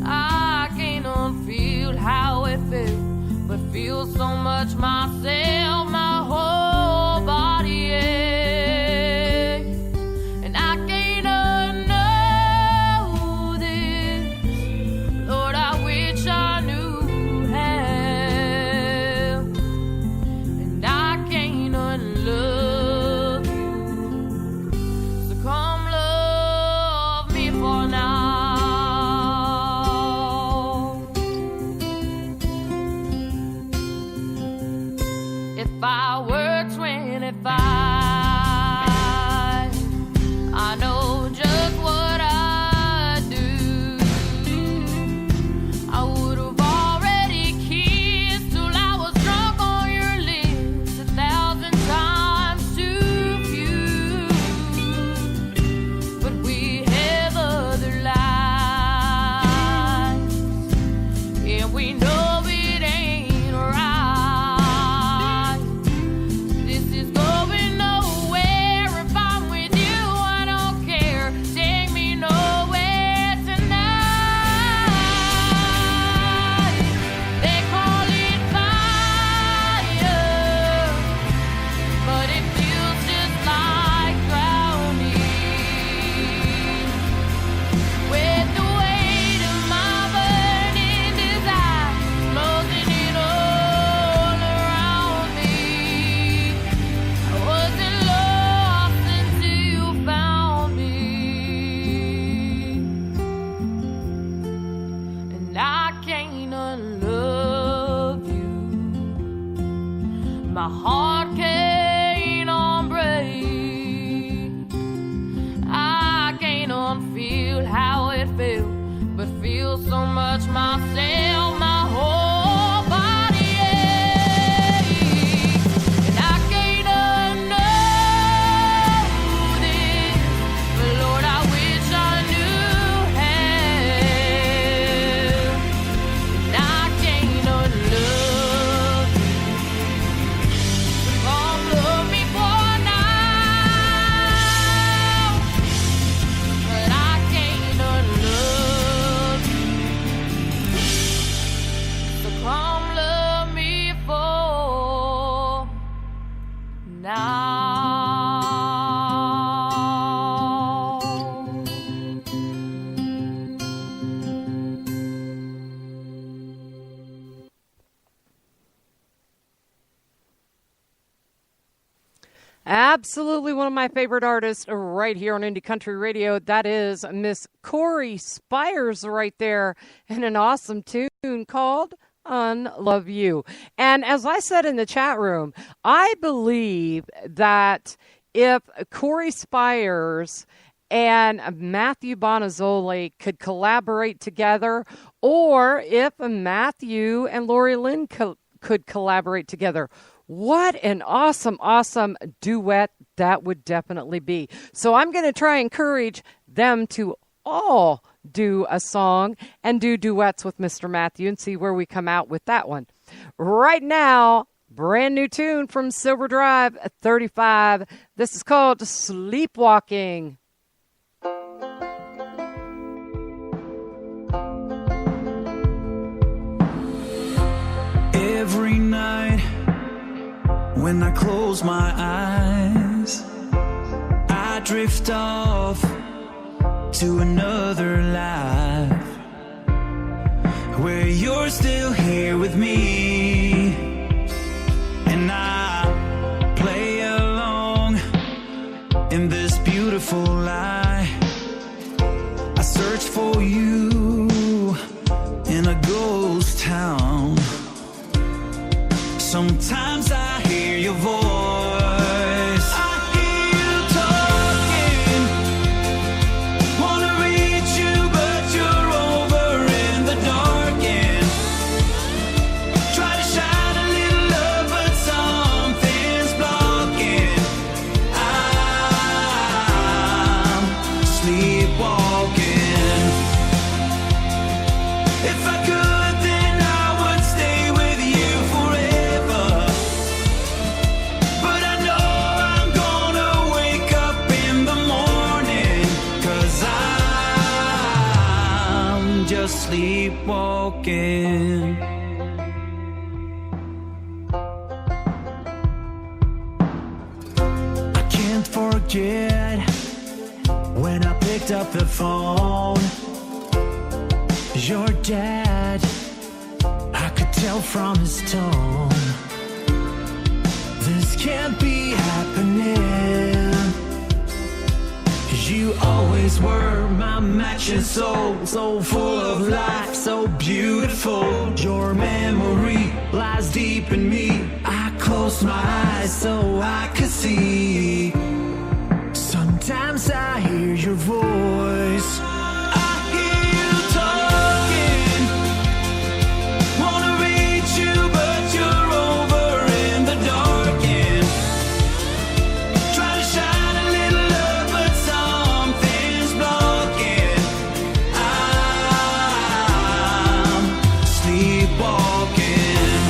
I can't unfeel how it feels, but feel so much myself, my whole body aches. And I can't unknow this. Lord, I wish I knew how. And I can't unlove you. So come love me for now. If I were 25, I know just what I'd do. I would have already kissed till I was drunk on your lips 1,000 times too few. But we have other lives, and we know it ain't right. This is going nowhere. If I'm with you, I don't care. Take me nowhere tonight. They call it fire, but it feels just like drowning. With the weight of my burning desire closing in all around me. I wasn't lost until you found me. And I can't unlove you. My heart can't unbreak. I can't unfeel how it feels, but feel so much myself, my whole body aches. And I can't unknow this, but Lord, I wish I knew how. And I can't unlove you. Come love me for now, but I can't unlove you. Absolutely one of my favorite artists right here on Indie Country Radio. That is Miss Corey Spires right there, and an awesome tune called Unlove You. And as I said in the chat room, I believe that if Corey Spires and Matthew Bonazzoli could collaborate together, or if Matthew and Lori Lynn could collaborate together, what an awesome, awesome duet that would definitely be. So I'm going to try and encourage them to all do a song and do duets with Mr. Matthew and see where we come out with that one. Right now, brand new tune from Silver Drive 35. This is called Sleepwalking. Every night when I close my eyes, I drift off to another life where you're still here with me, and I play along in this beautiful lie. I search for you in a ghost town. Sometimes I hear your voice. I hear you talking. Wanna reach you, but you're over in the dark end. Try to shine a little love, but something's blocking. I'm sleepwalking. If I could, then I would stay with you forever. But I know I'm gonna wake up in the morning, 'cause I'm just sleepwalking. I can't forget when I picked up the phone. Your dad, I could tell from his tone, this can't be happening. You always were my match and soul, so full of life, so beautiful. Your memory lies deep in me. I closed my eyes so I could see. Sometimes I hear your voice. I hear you talking. Wanna reach you, but you're over in the dark end. Try to shine a little love, but something's blocking. I'm sleepwalking.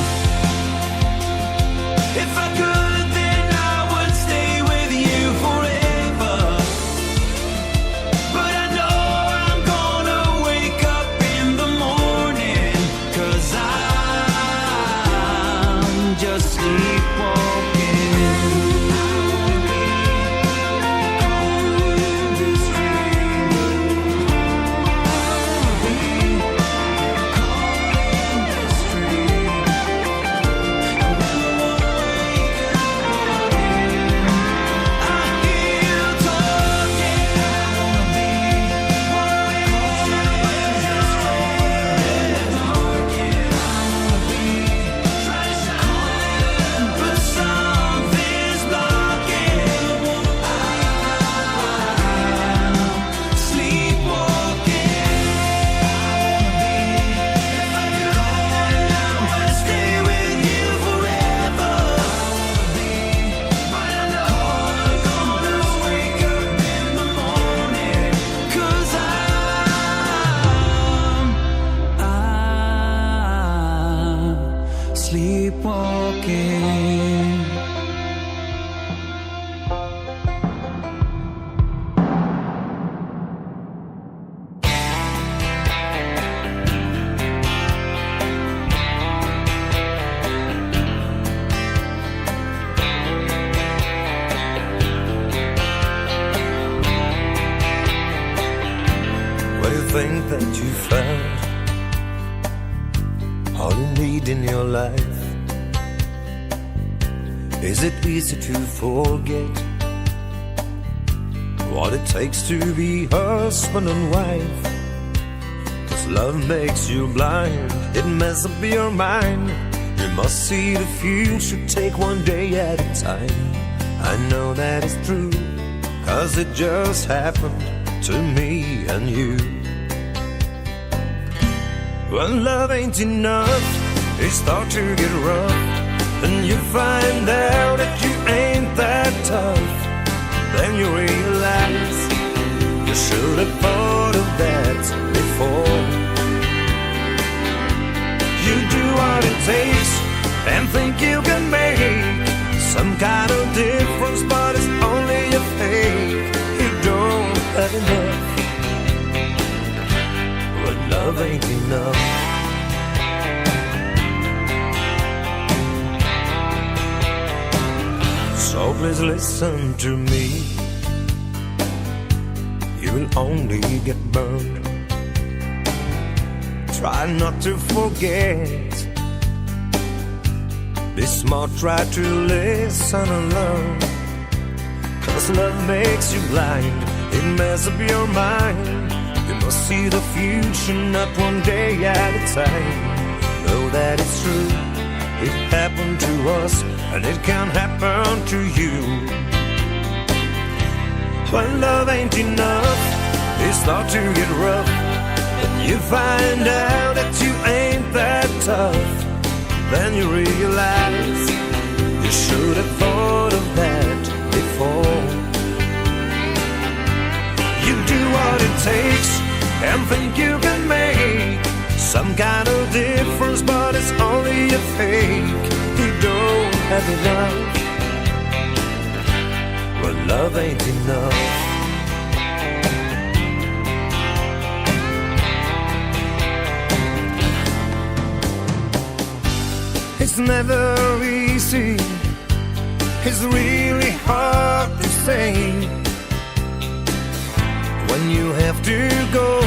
If I could, then I would stay with you forever. But I know I'm gonna wake up in the morning, 'cause I'm just sleepwalking. But something's blocking. I'm sleepwalking. If I could, I would stay with you forever. But I know I'm gonna wake up in the morning, 'cause I'm sleepwalking. What do you think that you found? All you need in your life. Is it easy to forget what it takes to be husband and wife? 'Cause love makes you blind, it messes up your mind. You must see the future, take one day at a time. I know that it's true, 'cause it just happened to me and you. When love ain't enough, it starts to get rough, and you find out that you ain't that tough. Then you realize you should have thought of that before. You do what it takes and think you can make some kind of difference, but it's only a fake. You don't have enough when love ain't enough. So please listen to me. You will only get burned. Try not to forget. Be smart, try to listen and learn. 'Cause love makes you blind, it messes up your mind. You must see the future, not one day at a time. Know that it's true, it happened to us, and it can happen to you. When love ain't enough, it starts to get rough, and you find out that you ain't that tough. Then you realize you should have thought of that before. You do what it takes and think you can make some kind of difference, but it's only a fake. You don't have enough when love ain't enough. It's never easy, it's really hard to say when you have to go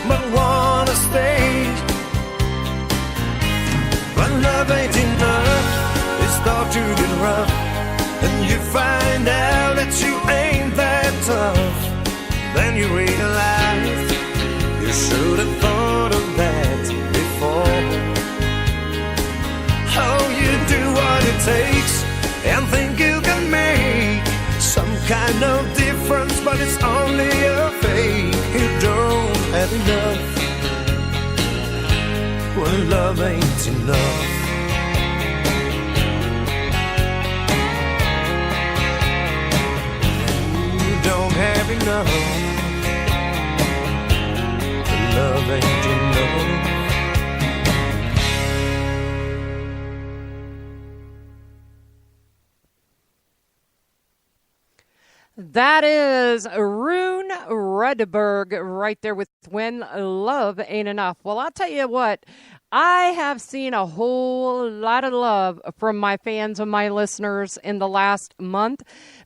but wanna stay. When love ain't enough, it starts to get rough, and you find out that you ain't that tough. Then you realize you should have thought of that before. Oh, you do what it takes and think you can make some kind of difference, but it's only a fake. You don't have enough when love ain't enough. You don't have enough when love ain't enough. That is Rune Redberg right there with When Love Ain't Enough. Well, I'll tell you what, I have seen a whole lot of love from my fans and my listeners in the last month,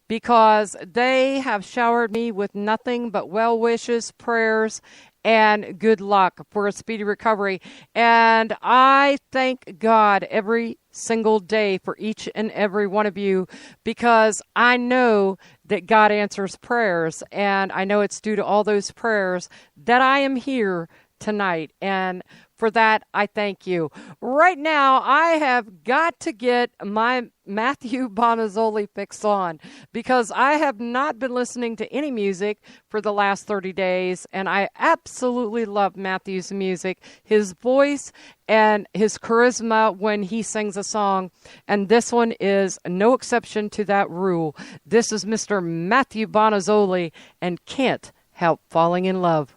because they have showered me with nothing but well wishes, prayers, and good luck for a speedy recovery. And I thank God every single day for each and every one of you, because I know that God answers prayers, and I know it's due to all those prayers that I am here tonight. And for that, I thank you. Right now, I have got to get my Matthew Bonazzoli fix on, because I have not been listening to any music for the last 30 days, and I absolutely love Matthew's music, his voice, and his charisma when he sings a song, and this one is no exception to that rule. This is Mr. Matthew Bonazzoli and Can't Help Falling in Love.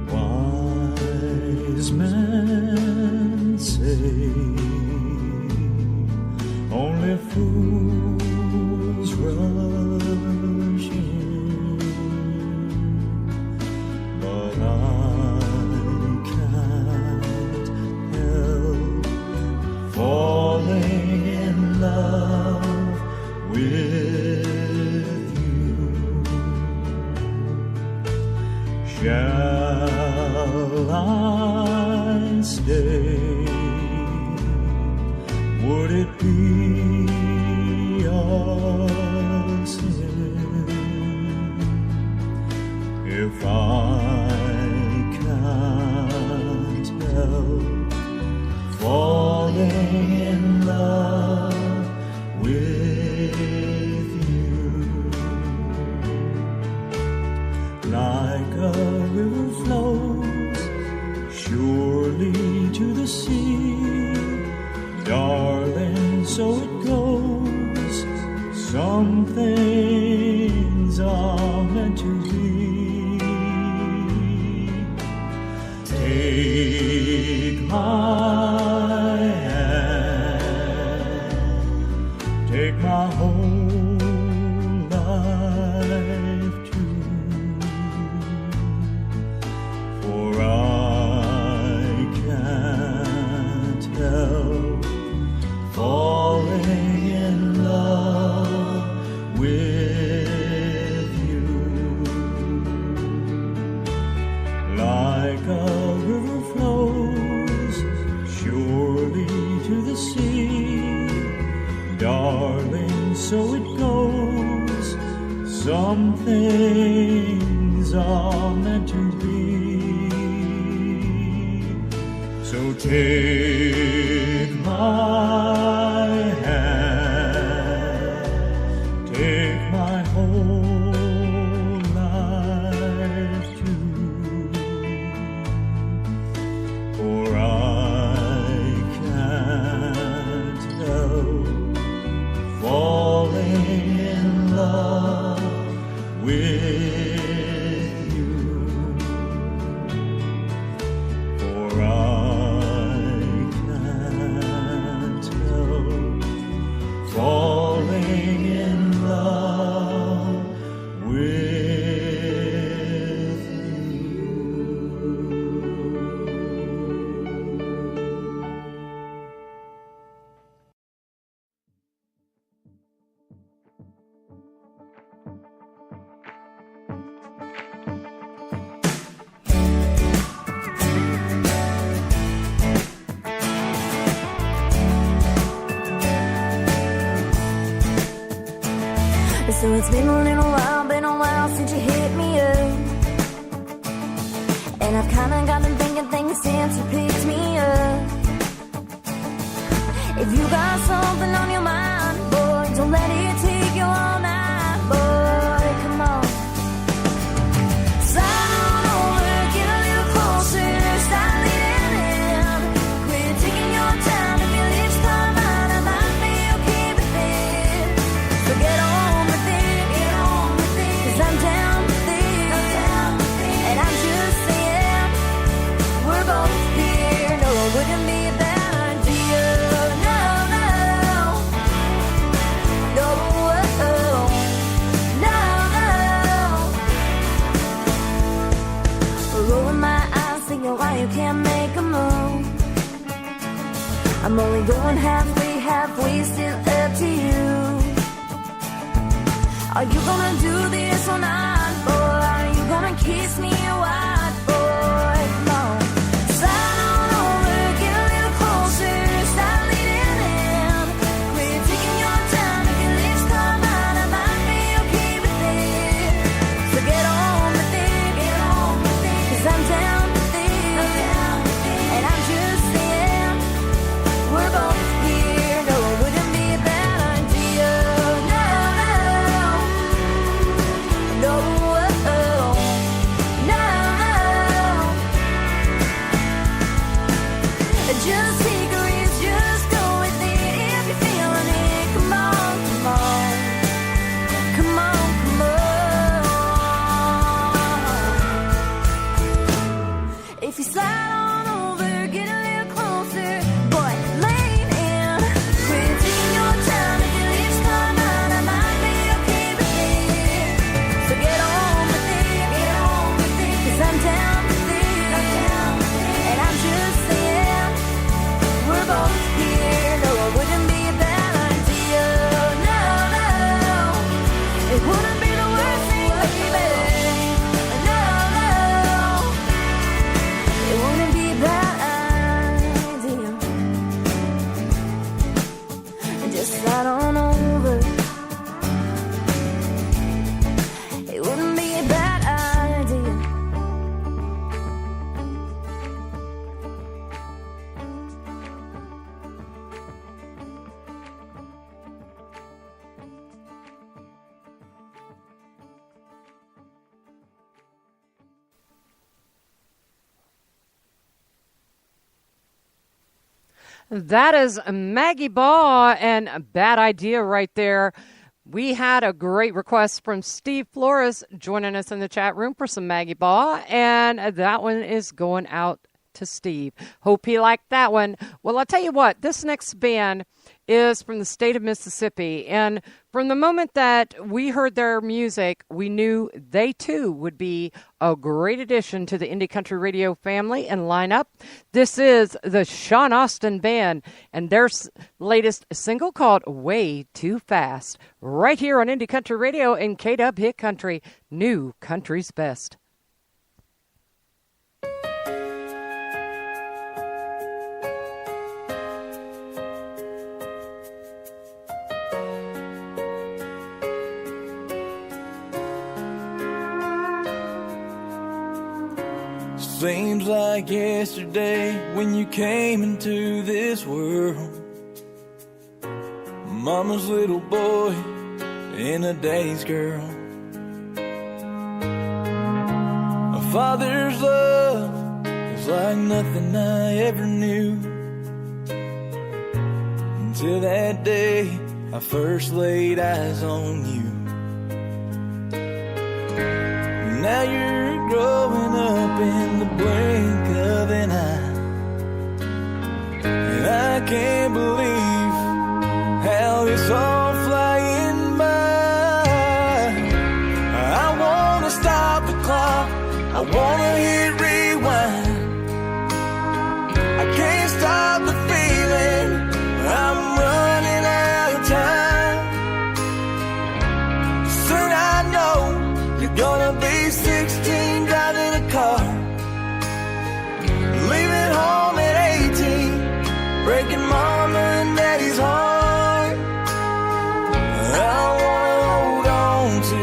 Wise men say only fools rush in, but I can't help falling in love with you. Shall will I stay? Would it be a sin if I can't help falling in love with you? Like a river flows surely to the sea, darling, so it goes. Some things are meant to be. Take my hand, take my whole life too, for I can't help falling in love with you. Like a river flows surely to the sea, darling, so it goes. Some things are meant to be. So take my hand, take my whole life too, for I can't help falling in love with you, for I can't help falling in love with So it's been a while since you hit me up. And I've kinda gotten thinking things since you picked me up. If you got something on your mind, boy, don't let it take you all night, boy, come on. Slide on over, get a little closer, start leaning in. Quit taking your time, if your lips come out, I might be okay with it. So get on. I'm down with it, and I'm just saying, we're both here. No, it wouldn't be a bad idea. No, no, no, no, no. Rolling my eyes, thinking why you can't make a move. I'm only going halfway, still up to you. Are you gonna do this or not, boy? Are you gonna kiss me or what, boy? Come on. Slide on over, get a little closer, start leaning in. Quit taking your time, if your lips come out, I might be okay with it. So get on with it, 'cause I'm down with it. And I'm just saying, we're both here. No, it wouldn't be a bad idea. No, no. No, no, That is Maggie Baugh and Bad Idea right there. We had a great request from Steve Flores joining us in the chat room for some Maggie Baugh, and that one is going out to Steve. Hope he liked that one. Well, I'll tell you what, this next band is from the state of Mississippi, and from the moment that we heard their music, we knew they too would be a great addition to the Indie Country Radio family and lineup. This is the Sean Austin Band and their latest single called Way Too Fast, right here on Indie Country Radio and K-Dub Hit Country, New Country's Best. Seems like yesterday when you came into this world. Mama's little boy and a daddy's girl. A father's love was like nothing I ever knew, until that day I first laid eyes on you. Now you're growing up in the blink of an eye, and I can't believe how it's all flying by. I wanna stop the clock, I wanna hit rewind. I can't stop the feeling, I'm running out of time. Soon I know you're gonna be 16 driving a car, leaving home at 18, breaking mama and daddy's heart. I wanna hold on to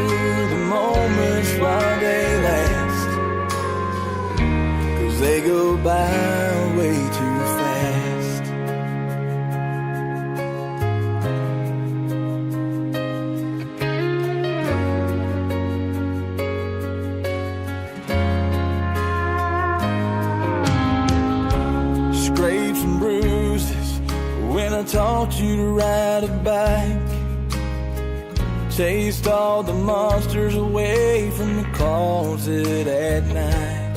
the moments while they last, 'cause they go by way too fast. Scrapes and bruises when I taught you to ride a bike, chased all the monsters away from the closet at night.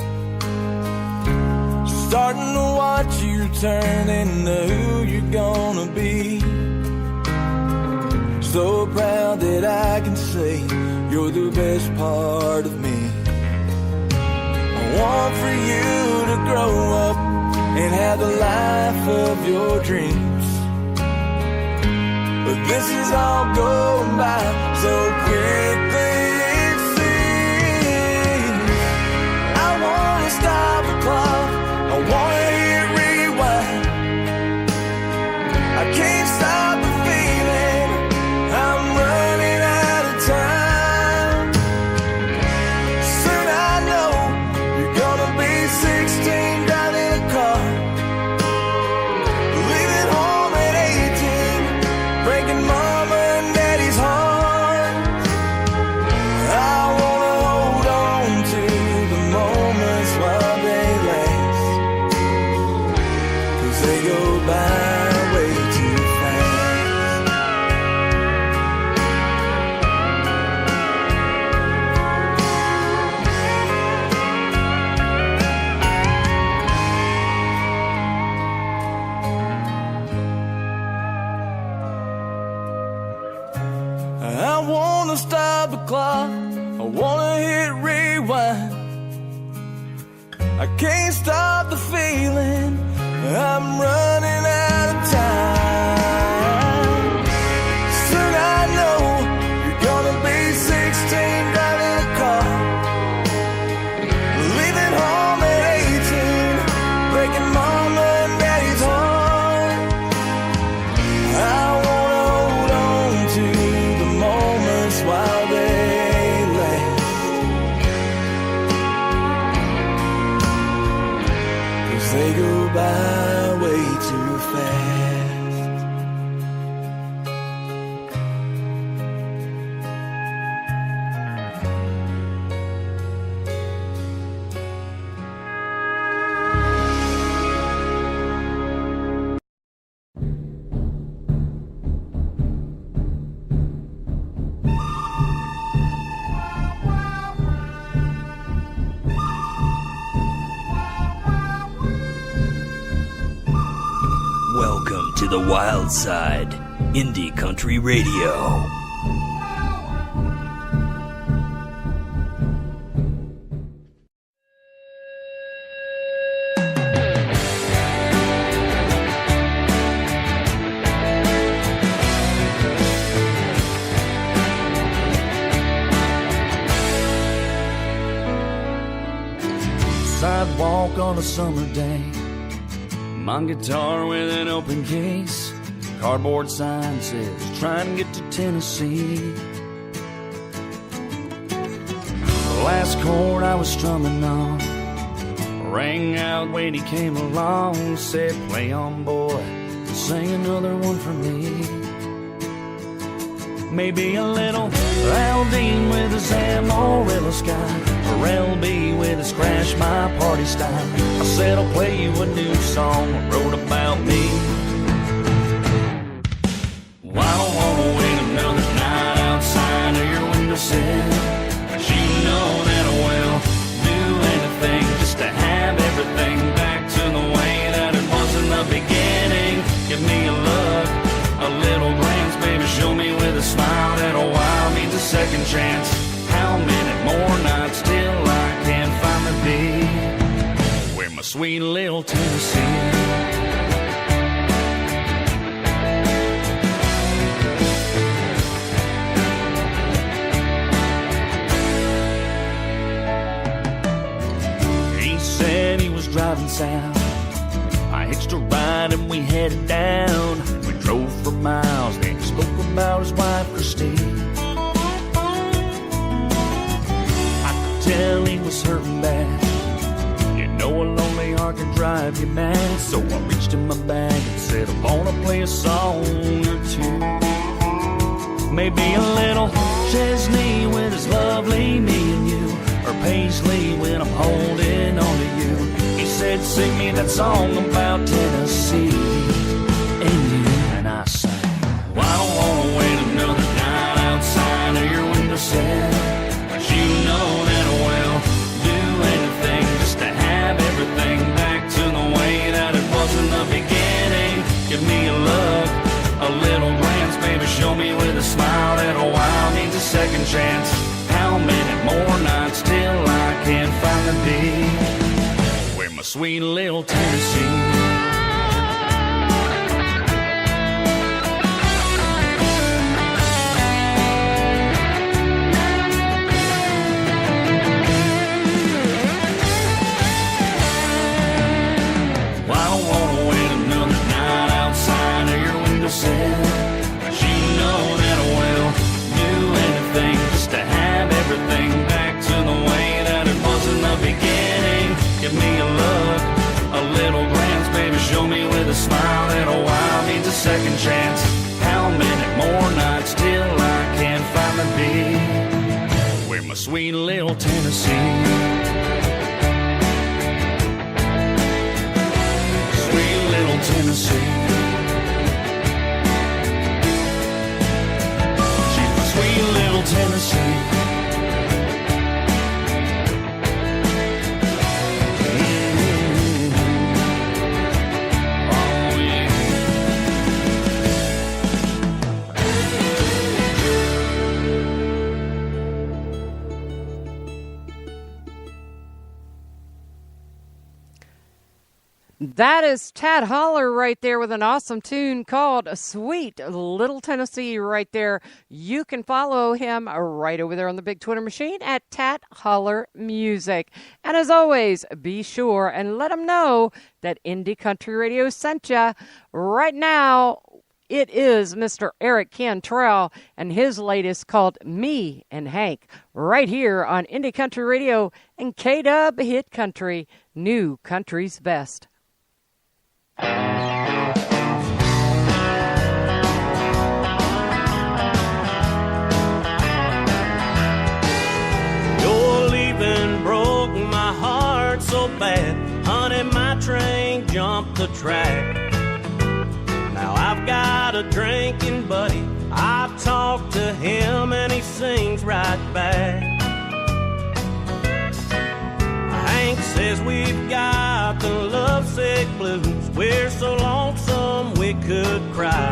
Starting to watch you turn into who you're gonna be. So proud that I can say you're the best part of me. I want for you to grow up and have the life of your dreams, but this is all going by so quickly it seems. I wanna stop the clock, I wanna hit rewind. I can't stop the feeling, I'm running out of time. Soon I know you're gonna be 16 driving a car, leaving home at 18, breaking mama and daddy's heart. I wanna hold on to the moments while they last, 'cause they go by way too fast. I wanna stop the clock, I wanna hit rewind. I can't stop the feeling, I'm running out of time. Soon I know you're gonna be 16 driving a car, leaving home at 18, breaking mama and daddy's heart. I wanna hold on to the moments while they last, 'cause they go by way too to the wild side. Indie Country Radio. Sidewalk on a summer day, my guitar with an open case, cardboard sign says trying to get to Tennessee. The last chord I was strumming on rang out when he came along, said play on boy and sing another one for me. Maybe a little Aldine with his Amarillo sky, or LB with his Crash My Party style. I said I'll play you a new song I wrote about me. Well, I don't wanna wait another night outside of your windowsill, but you know that I will do anything just to have everything back to the way that it was in the beginning. Give me a look, a little glance, baby, show me with a smile that a while means a second chance. How many more nights till I can finally be where my sweet little Tennessee? He said he was driving south, I hitched a ride and we headed down. We drove for miles, then spoke about his wife Christine. Tell he was hurting bad. You know a lonely heart can drive you mad. So I reached in my bag and said I wanna play a song or two. Maybe a little Chesney with his lovely me and you, or Paisley when I'm holding on to you. He said sing me that song about Tennessee and you. And I sang, well, I don't wanna wait another night outside of your windowsill, but you know that I will do anything just to have everything back to the way that it was in the beginning. Give me a look, a little glance, baby, show me with a smile that a while needs a second chance. How many more nights till I can finally be where my sweet little Tennessee? But you know that I will do anything just to have everything back to the way that it was in the beginning. Give me a look, a little glance, baby, show me with a smile that a while means a second chance. How many more nights till I can finally be where my sweet little Tennessee? Sweet little Tennessee. Sweet little Tennessee. Oh, yeah. That is Tad Holler right there with an awesome tune called Sweet Little Tennessee right there. You can follow him right over there on the big Twitter machine at Tad Holler Music. And as always, be sure and let him know that Indie Country Radio sent you. Right now, it is Mr. Eric Cantrell and his latest called Me and Hank right here on Indie Country Radio and K-Dub Hit Country, New Country's Best. Your leaving broke my heart so bad. Honey, my train jumped the track. Now I've got a drinking buddy. I talk to him and he sings right back. Hank says we've got the lovesick blues. We're so lonesome we could cry.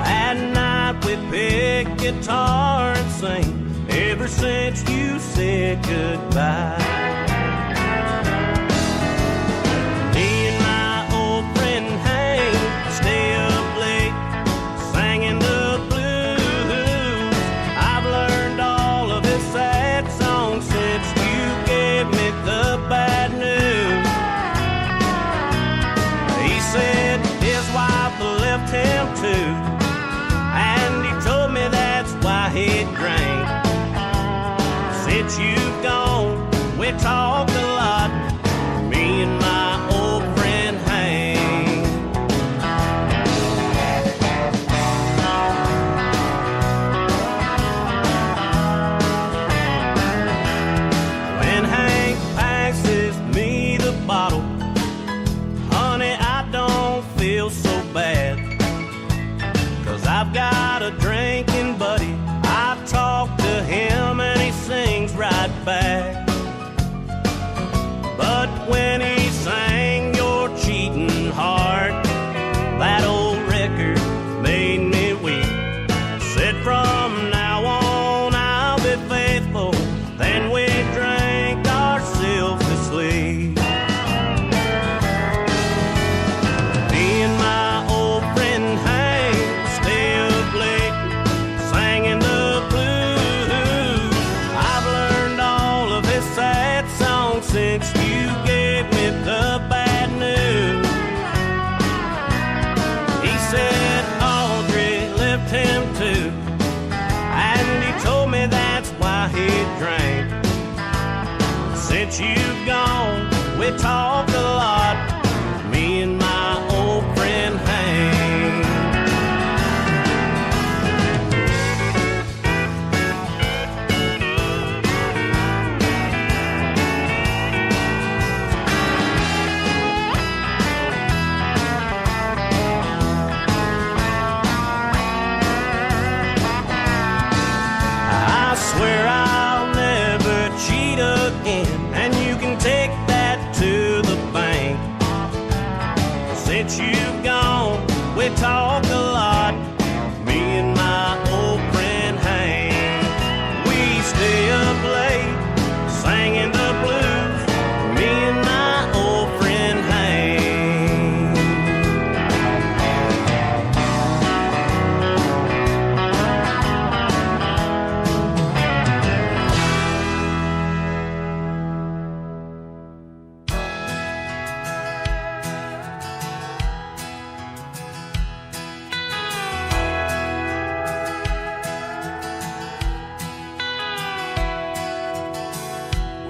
At night we'd pick guitar and sing ever since you said goodbye. Me and my old friend Hank stay up late singing the blues. I've learned all of his sad songs since you gave me the bad news. He said his wife left him too, and he told me that's why he drank. Since you've gone, we talk a lot, me and my old friend Hank. When Hank passes me the bottle, honey, I don't feel so bad, 'cause I've got a drinking buddy. I talk to him and he sings right back. But when he sang Your Cheating Heart, that old record made me weep. Said from now on I'll be faithful. Then we drank ourselves to sleep. Me and my old friend Hank stay up late singing the blues. I've learned all of his sad songs since you gave me the bad news. He said Audrey left him too, and he told me that's why he drank. Since you've gone, we talk a lot, me and my old friend Hank. I swear I'll never cheat again, and you can take that to the bank. Since you've gone, we talk a lot, me and my old friend Hank. We stay up late singing the blues, me and my old friend Hank.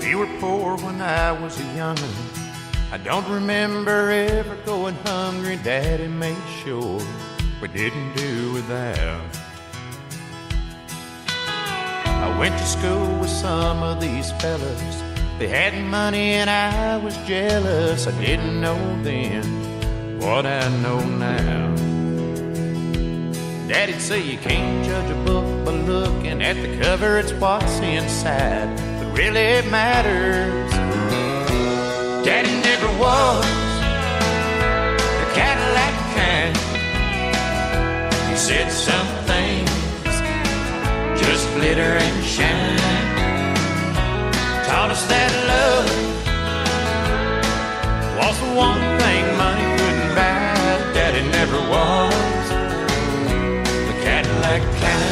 We were poor when I was a young'un. I don't remember ever going hungry. Daddy made sure we didn't do without. I went to school with some of these fellas. They had money and I was jealous. I didn't know then what I know now. Daddy'd say you can't judge a book by looking at the cover. It's what's inside that really matters. Daddy never was the Cadillac kind. He said some things just glitter and shine. Taught us that love was the one thing money couldn't buy. Daddy never was the Cadillac kind.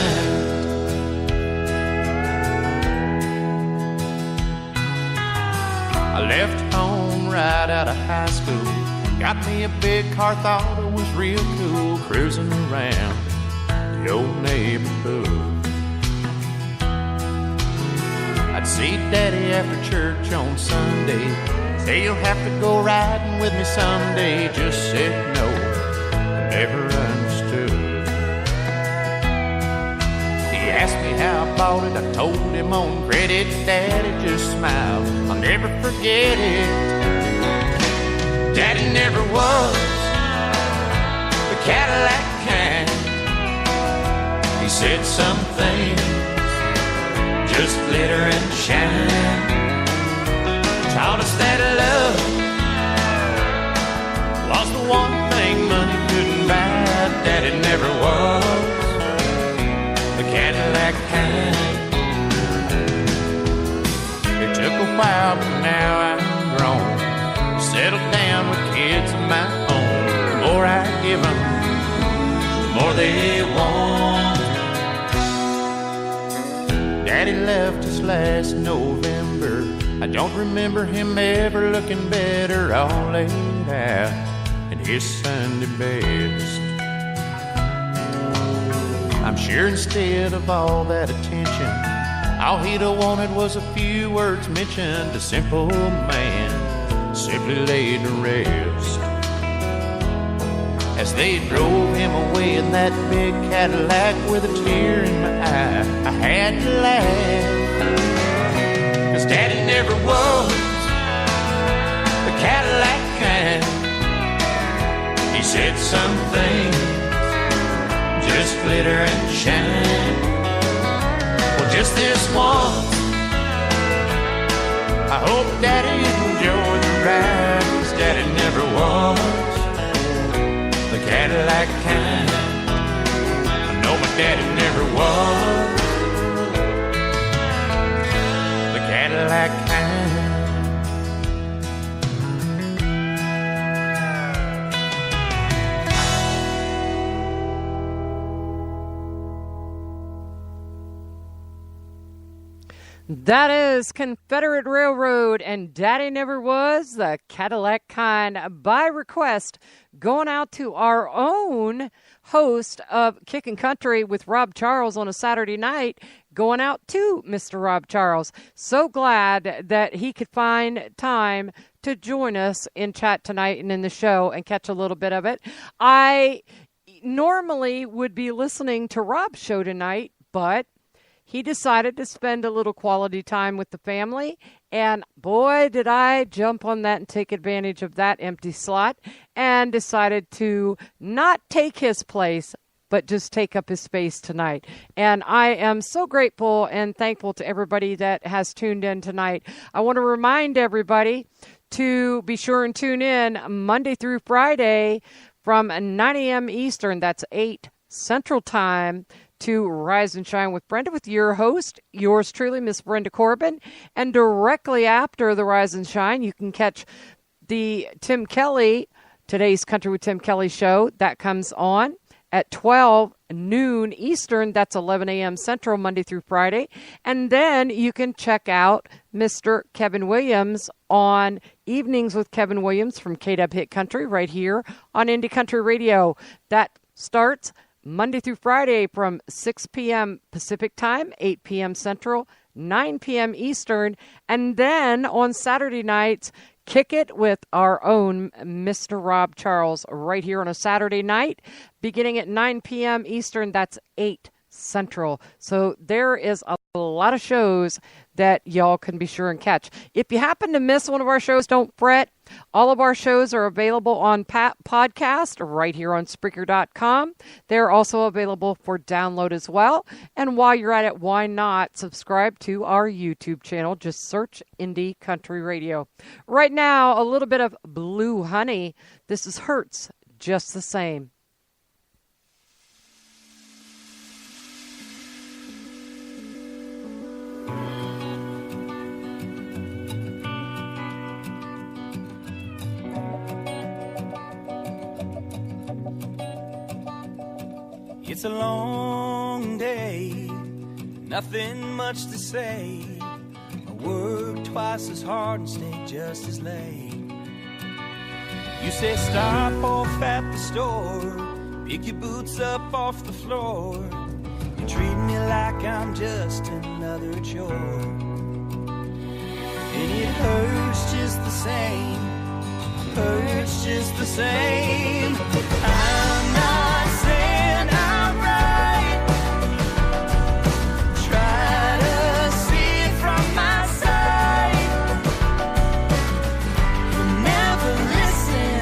I left home right out of high school. Got me a big car, thought it was real cool. Cruising around the old neighborhood. I'd see Daddy after church on Sunday. Say you'll have to go riding with me someday. Just said no, I never understood. He asked me how I bought it, I told him on credit. Daddy just smiled, I'll never forget it. Daddy never was the Cadillac kind. He said some things just glitter and shine. Taught us that love was the one thing money couldn't buy. while, but now I'm grown. Settled down with kids of my own. The more I give them, the more they want. Daddy left us last November. I don't remember him ever looking better, all laid out in his Sunday best. I'm sure instead of all that attention, all he'd have wanted was a few words mentioned. A simple man simply laid to rest. As they drove him away in that big Cadillac with a tear in my eye, I had to laugh, 'cause Daddy never was the Cadillac kind. He said some things just glitter and shine. Well, just this once, I hope Daddy enjoyed the ride, 'cause Daddy never was the Cadillac kind. I know my daddy never was the Cadillac kind. That is Confederate Railroad and Daddy Never Was the Cadillac Kind, by request, going out to our own host of Kickin' Country with Rob Charles on a Saturday night, going out to Mr. Rob Charles. So glad that he could find time to join us in chat tonight and in the show and catch a little bit of it. I normally would be listening to Rob's show tonight, but he decided to spend a little quality time with the family, and boy, did I jump on that and take advantage of that empty slot, and decided to not take his place, but just take up his space tonight. And I am so grateful and thankful to everybody that has tuned in tonight. I want to remind everybody to be sure and tune in Monday through Friday from 9 a.m. Eastern, that's 8 Central Time, to Rise and Shine with Brenda, with your host, yours truly, Miss Brenda Corbin. And directly after the Rise and Shine, you can catch the Tim Kelly, Today's Country with Tim Kelly show. That comes on at 12 noon Eastern. That's 11 a.m. Central, Monday through Friday. And then you can check out Mr. Kevin Williams on Evenings with Kevin Williams from KW Hit Country right here on Indie Country Radio. That starts Monday through Friday from 6 p.m. Pacific Time, 8 p.m. Central, 9 p.m. Eastern. And then on Saturday nights, kick it with our own Mr. Rob Charles right here on a Saturday night, beginning at 9 p.m. Eastern. That's 8 Central. So there is a lot of shows that y'all can be sure and catch. If you happen to miss one of our shows, don't fret. All of our shows are available on podcast right here on Spreaker.com. They're also available for download as well. And while you're at it, why not subscribe to our YouTube channel? Just search Indie Country Radio. Right now, a little bit of Blue Honey. This is Hurts Just the Same. It's a long day, nothing much to say. I work twice as hard and stay just as late. You say stop off at the store, pick your boots up off the floor. You treat me like I'm just another chore. And it hurts just the same, hurts just the same. I'm not saying I'm right. Try to see it from my side. You never listen,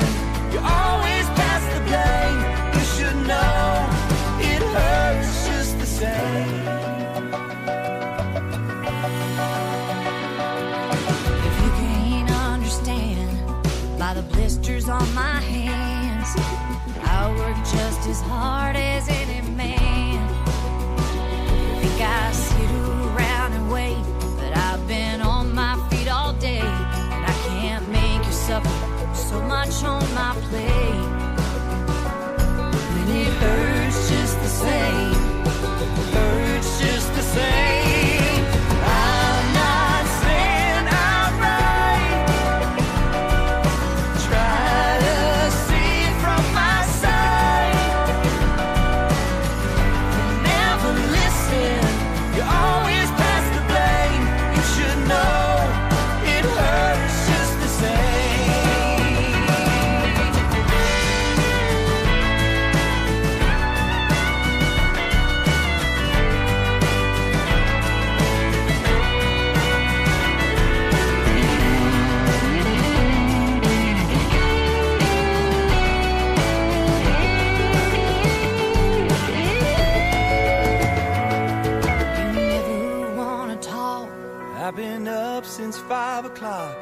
you always pass the blame. You should know it hurts just the same. If you can't understand by the blisters on my hands, I work just as hard as any man. Think I sit around and wait, but I've been on my feet all I've been up since 5 o'clock.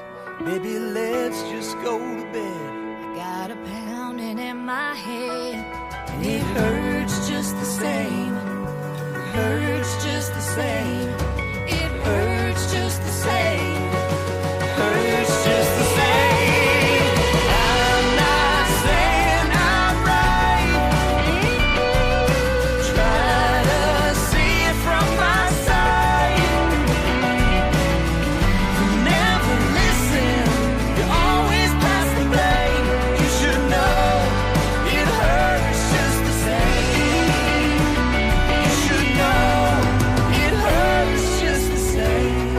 Baby, let's just go to bed. I got a pounding in my head, And it hurts just the same. Hurts just the same. it hurts just the same. Hurts just the same. I'm not saying I'm right. Try to see it from my side. You never listen. You always pass the blame. You should know it hurts just the same. You should know it hurts just the same.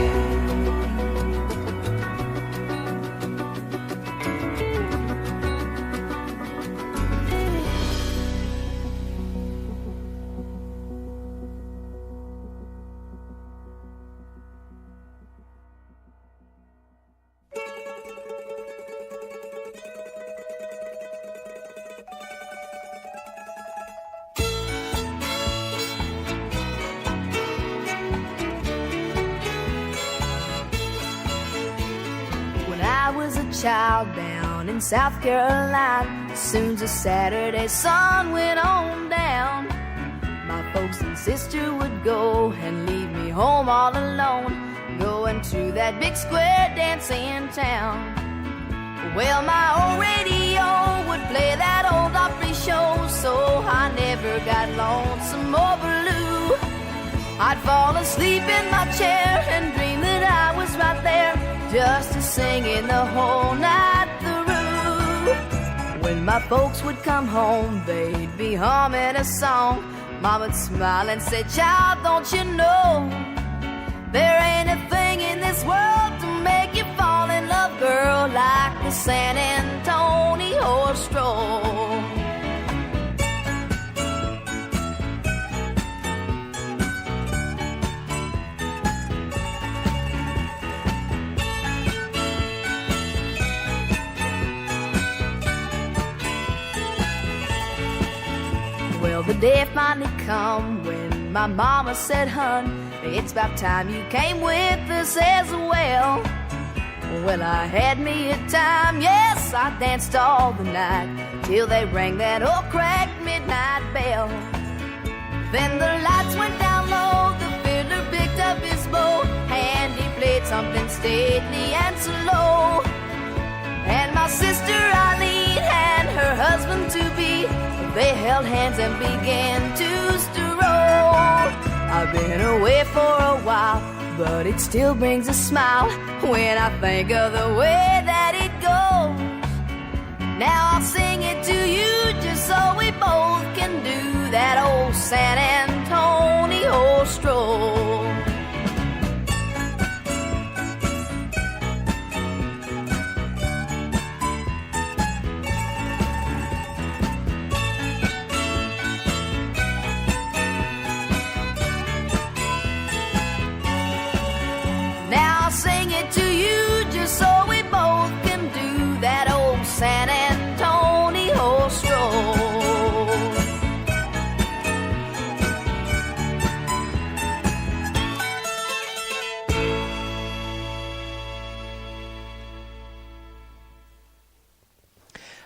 When I was a child down in South Carolina, as soon as the Saturday sun went on down, my folks and sister would go and leave me home all alone, going to that big square dance in town. Well, my old radio would play that old Opry show, so I never got lonesome or blue. I'd fall asleep in my chair and dream that I was right there, just singing the whole night through. When my folks would come home, they'd be humming a song. Mom would smile and say, "Child, don't you know there ain't a thing in this world to make you fall in love, girl, like the San Antonio horse stroll." Well, the day finally come when my mama said, "Hun, it's about time you came with us as well." Well, I had me a time, yes, I danced all the night till they rang that old cracked midnight bell. Then the lights went down low, the fiddler picked up his bow, and he played something stately and slow. And my sister Eileen and her husband to be, they held hands and began to stroll. I've been away for a while, but it still brings a smile when I think of the way that it goes. Now I'll sing it to you just so we both can do that old San Antonio stroll. Now I'll sing it to you just so we both can do that old San Antonio stroll.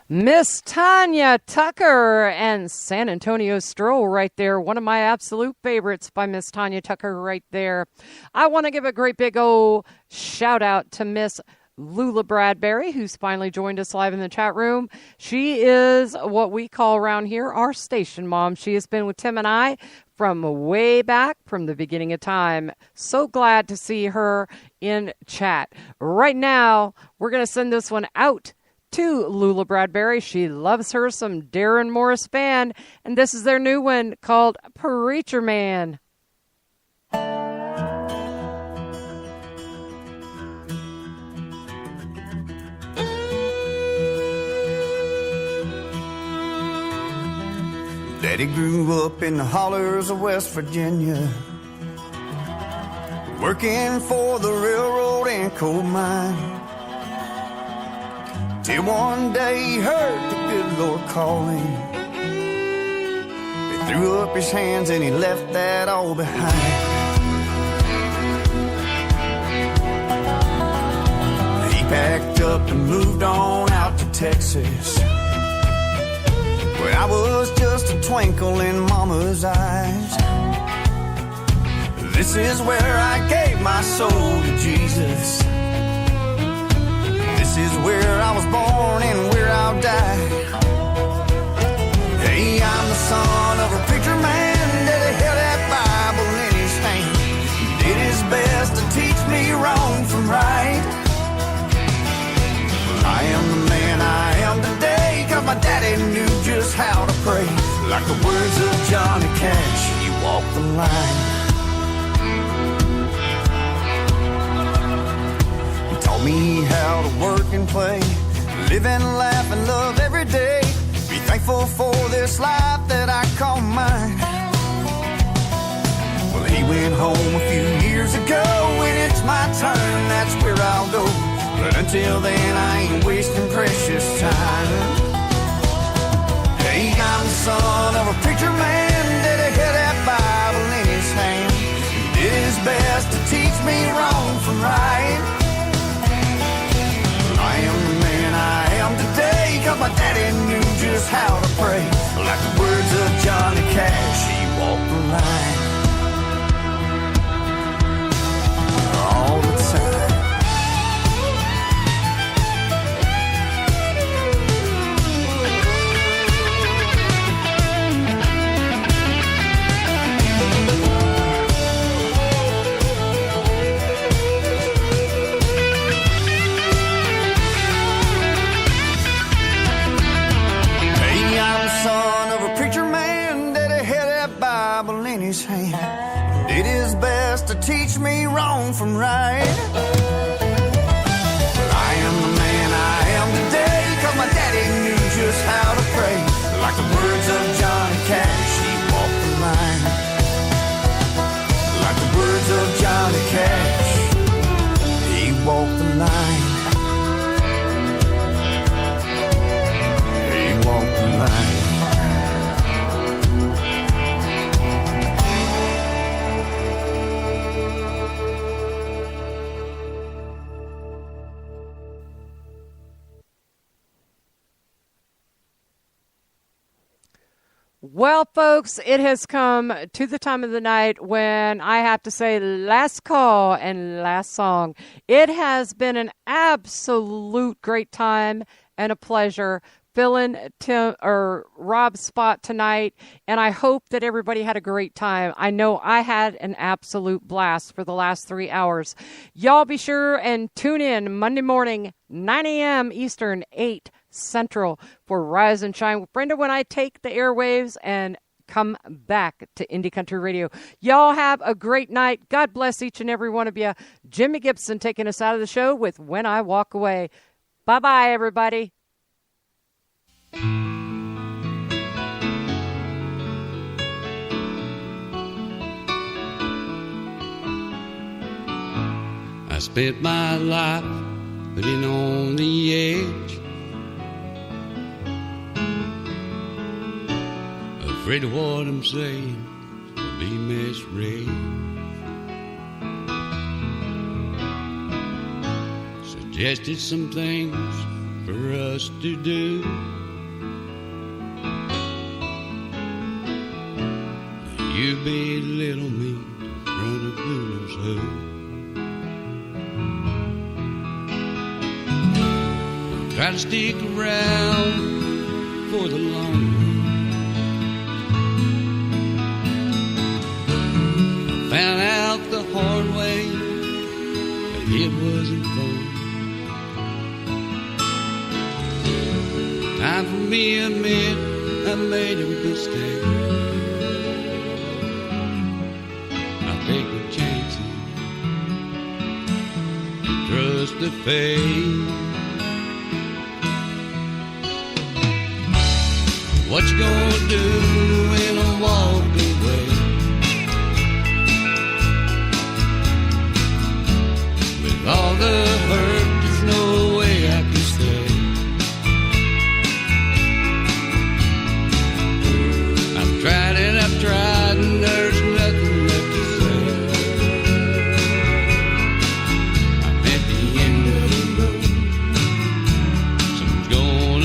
Miss Tanya Tucker and San Antonio Stroll right there. One of my absolute favorites by Miss Tanya Tucker right there. I want to give a great big old shout out to Miss Lula Bradbury, who's finally joined us live in the chat room. She is what we call around here our station mom. She has been with Tim and I from way back, from the beginning of time. So glad to see her in chat. Right now, we're going to send this one out to Lula Bradbury. She loves her some Darren Morris Band, and this is their new one called Preacher Man. Daddy grew up in the hollers of West Virginia, working for the railroad and coal mine. Till one day he heard the good Lord calling. He threw up his hands and he left that all behind. Texas, when I was just a twinkle in Mama's eyes. This is where I gave my soul to Jesus. This is where I was born and where I'll die. Hey, I'm the son of a preacher man that held that Bible in his hand. He did his best to teach me wrong from right. I am the man I am today, 'cause my daddy knew just how to pray. Like the words of Johnny Cash, he walked the line. He taught me how to work and play, live and laugh and love every day. Be thankful for this life that I call mine. Well, he went home a few years ago, and it's my turn, that's where I'll go. But until then, I ain't wasting precious time. Hey, I'm the son of a preacher man that had that Bible in his hand. He did his best to teach me wrong from right. I am the man I am today, 'cause my daddy knew just how to pray. Like the words of Johnny Cash, he walked the line. All the time. Son of a preacher man that had that Bible in his hand, did his best to teach me wrong from right. But I am the man I am today, 'cause my daddy knew just how to pray. Like the words of Johnny Cash, he walked the line. Like the words of Johnny Cash, he walked the line. He walked the line. Well, folks, it has come to the time of the night when I have to say last call and last song. It has been an absolute great time and a pleasure filling Rob's spot tonight, and I hope that everybody had a great time. I know I had an absolute blast for the last 3 hours. Y'all be sure and tune in Monday morning, 9 a.m. Eastern, 8 Central, for Rise and Shine with Brenda when I take the airwaves and come back to Indie Country Radio. Y'all have a great night. God bless each and every one of you. Jimmy Gibson taking us out of the show with When I Walk Away. Bye-bye, everybody. I spent my life living on the edge, afraid of what I'm saying will be misread. Suggested some things for us to do. You belittle me in front of who knows who. Try to stick around for the long run. Found out the hard way that it wasn't fun. Time for me to admit I made a mistake. I'll take my chances, trust the fate. What you gonna do when I walk away? With all the hurt, there's no way I can stay. I've tried and I've tried and there's nothing left to say. I'm at the end of the road. Something's going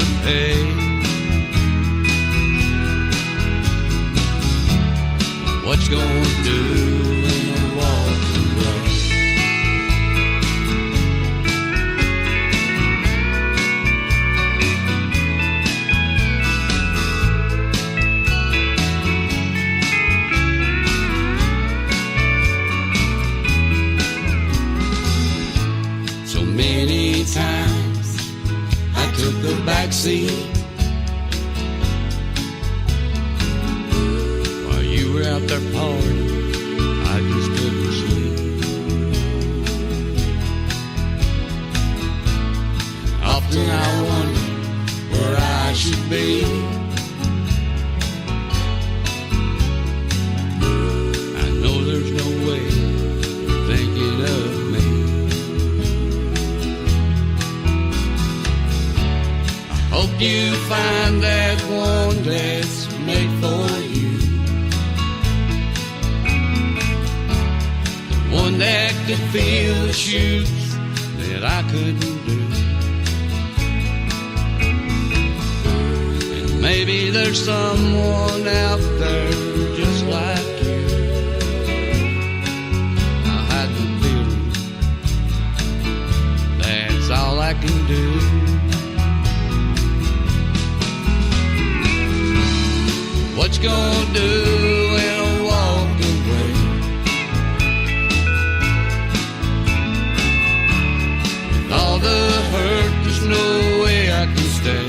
seat while you were out there partying. I just couldn't sleep. Often I wonder where I should be. I know there's no way you're thinking of me. I hope you find that one that's made for you, the one that could feel the shoes that I couldn't do. And maybe there's someone out there just like you. I hide the feeling, that's all I can do. What you gonna do when I walk away? With all the hurt, there's no way I can stay.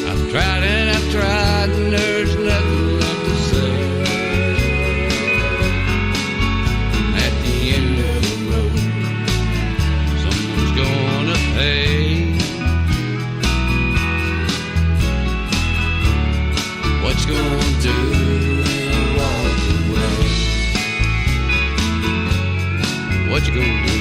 I've tried and I've tried and there's nothing left to say. At the end of the road, someone's gonna pay. What you gonna do when I walk away? What you gonna do?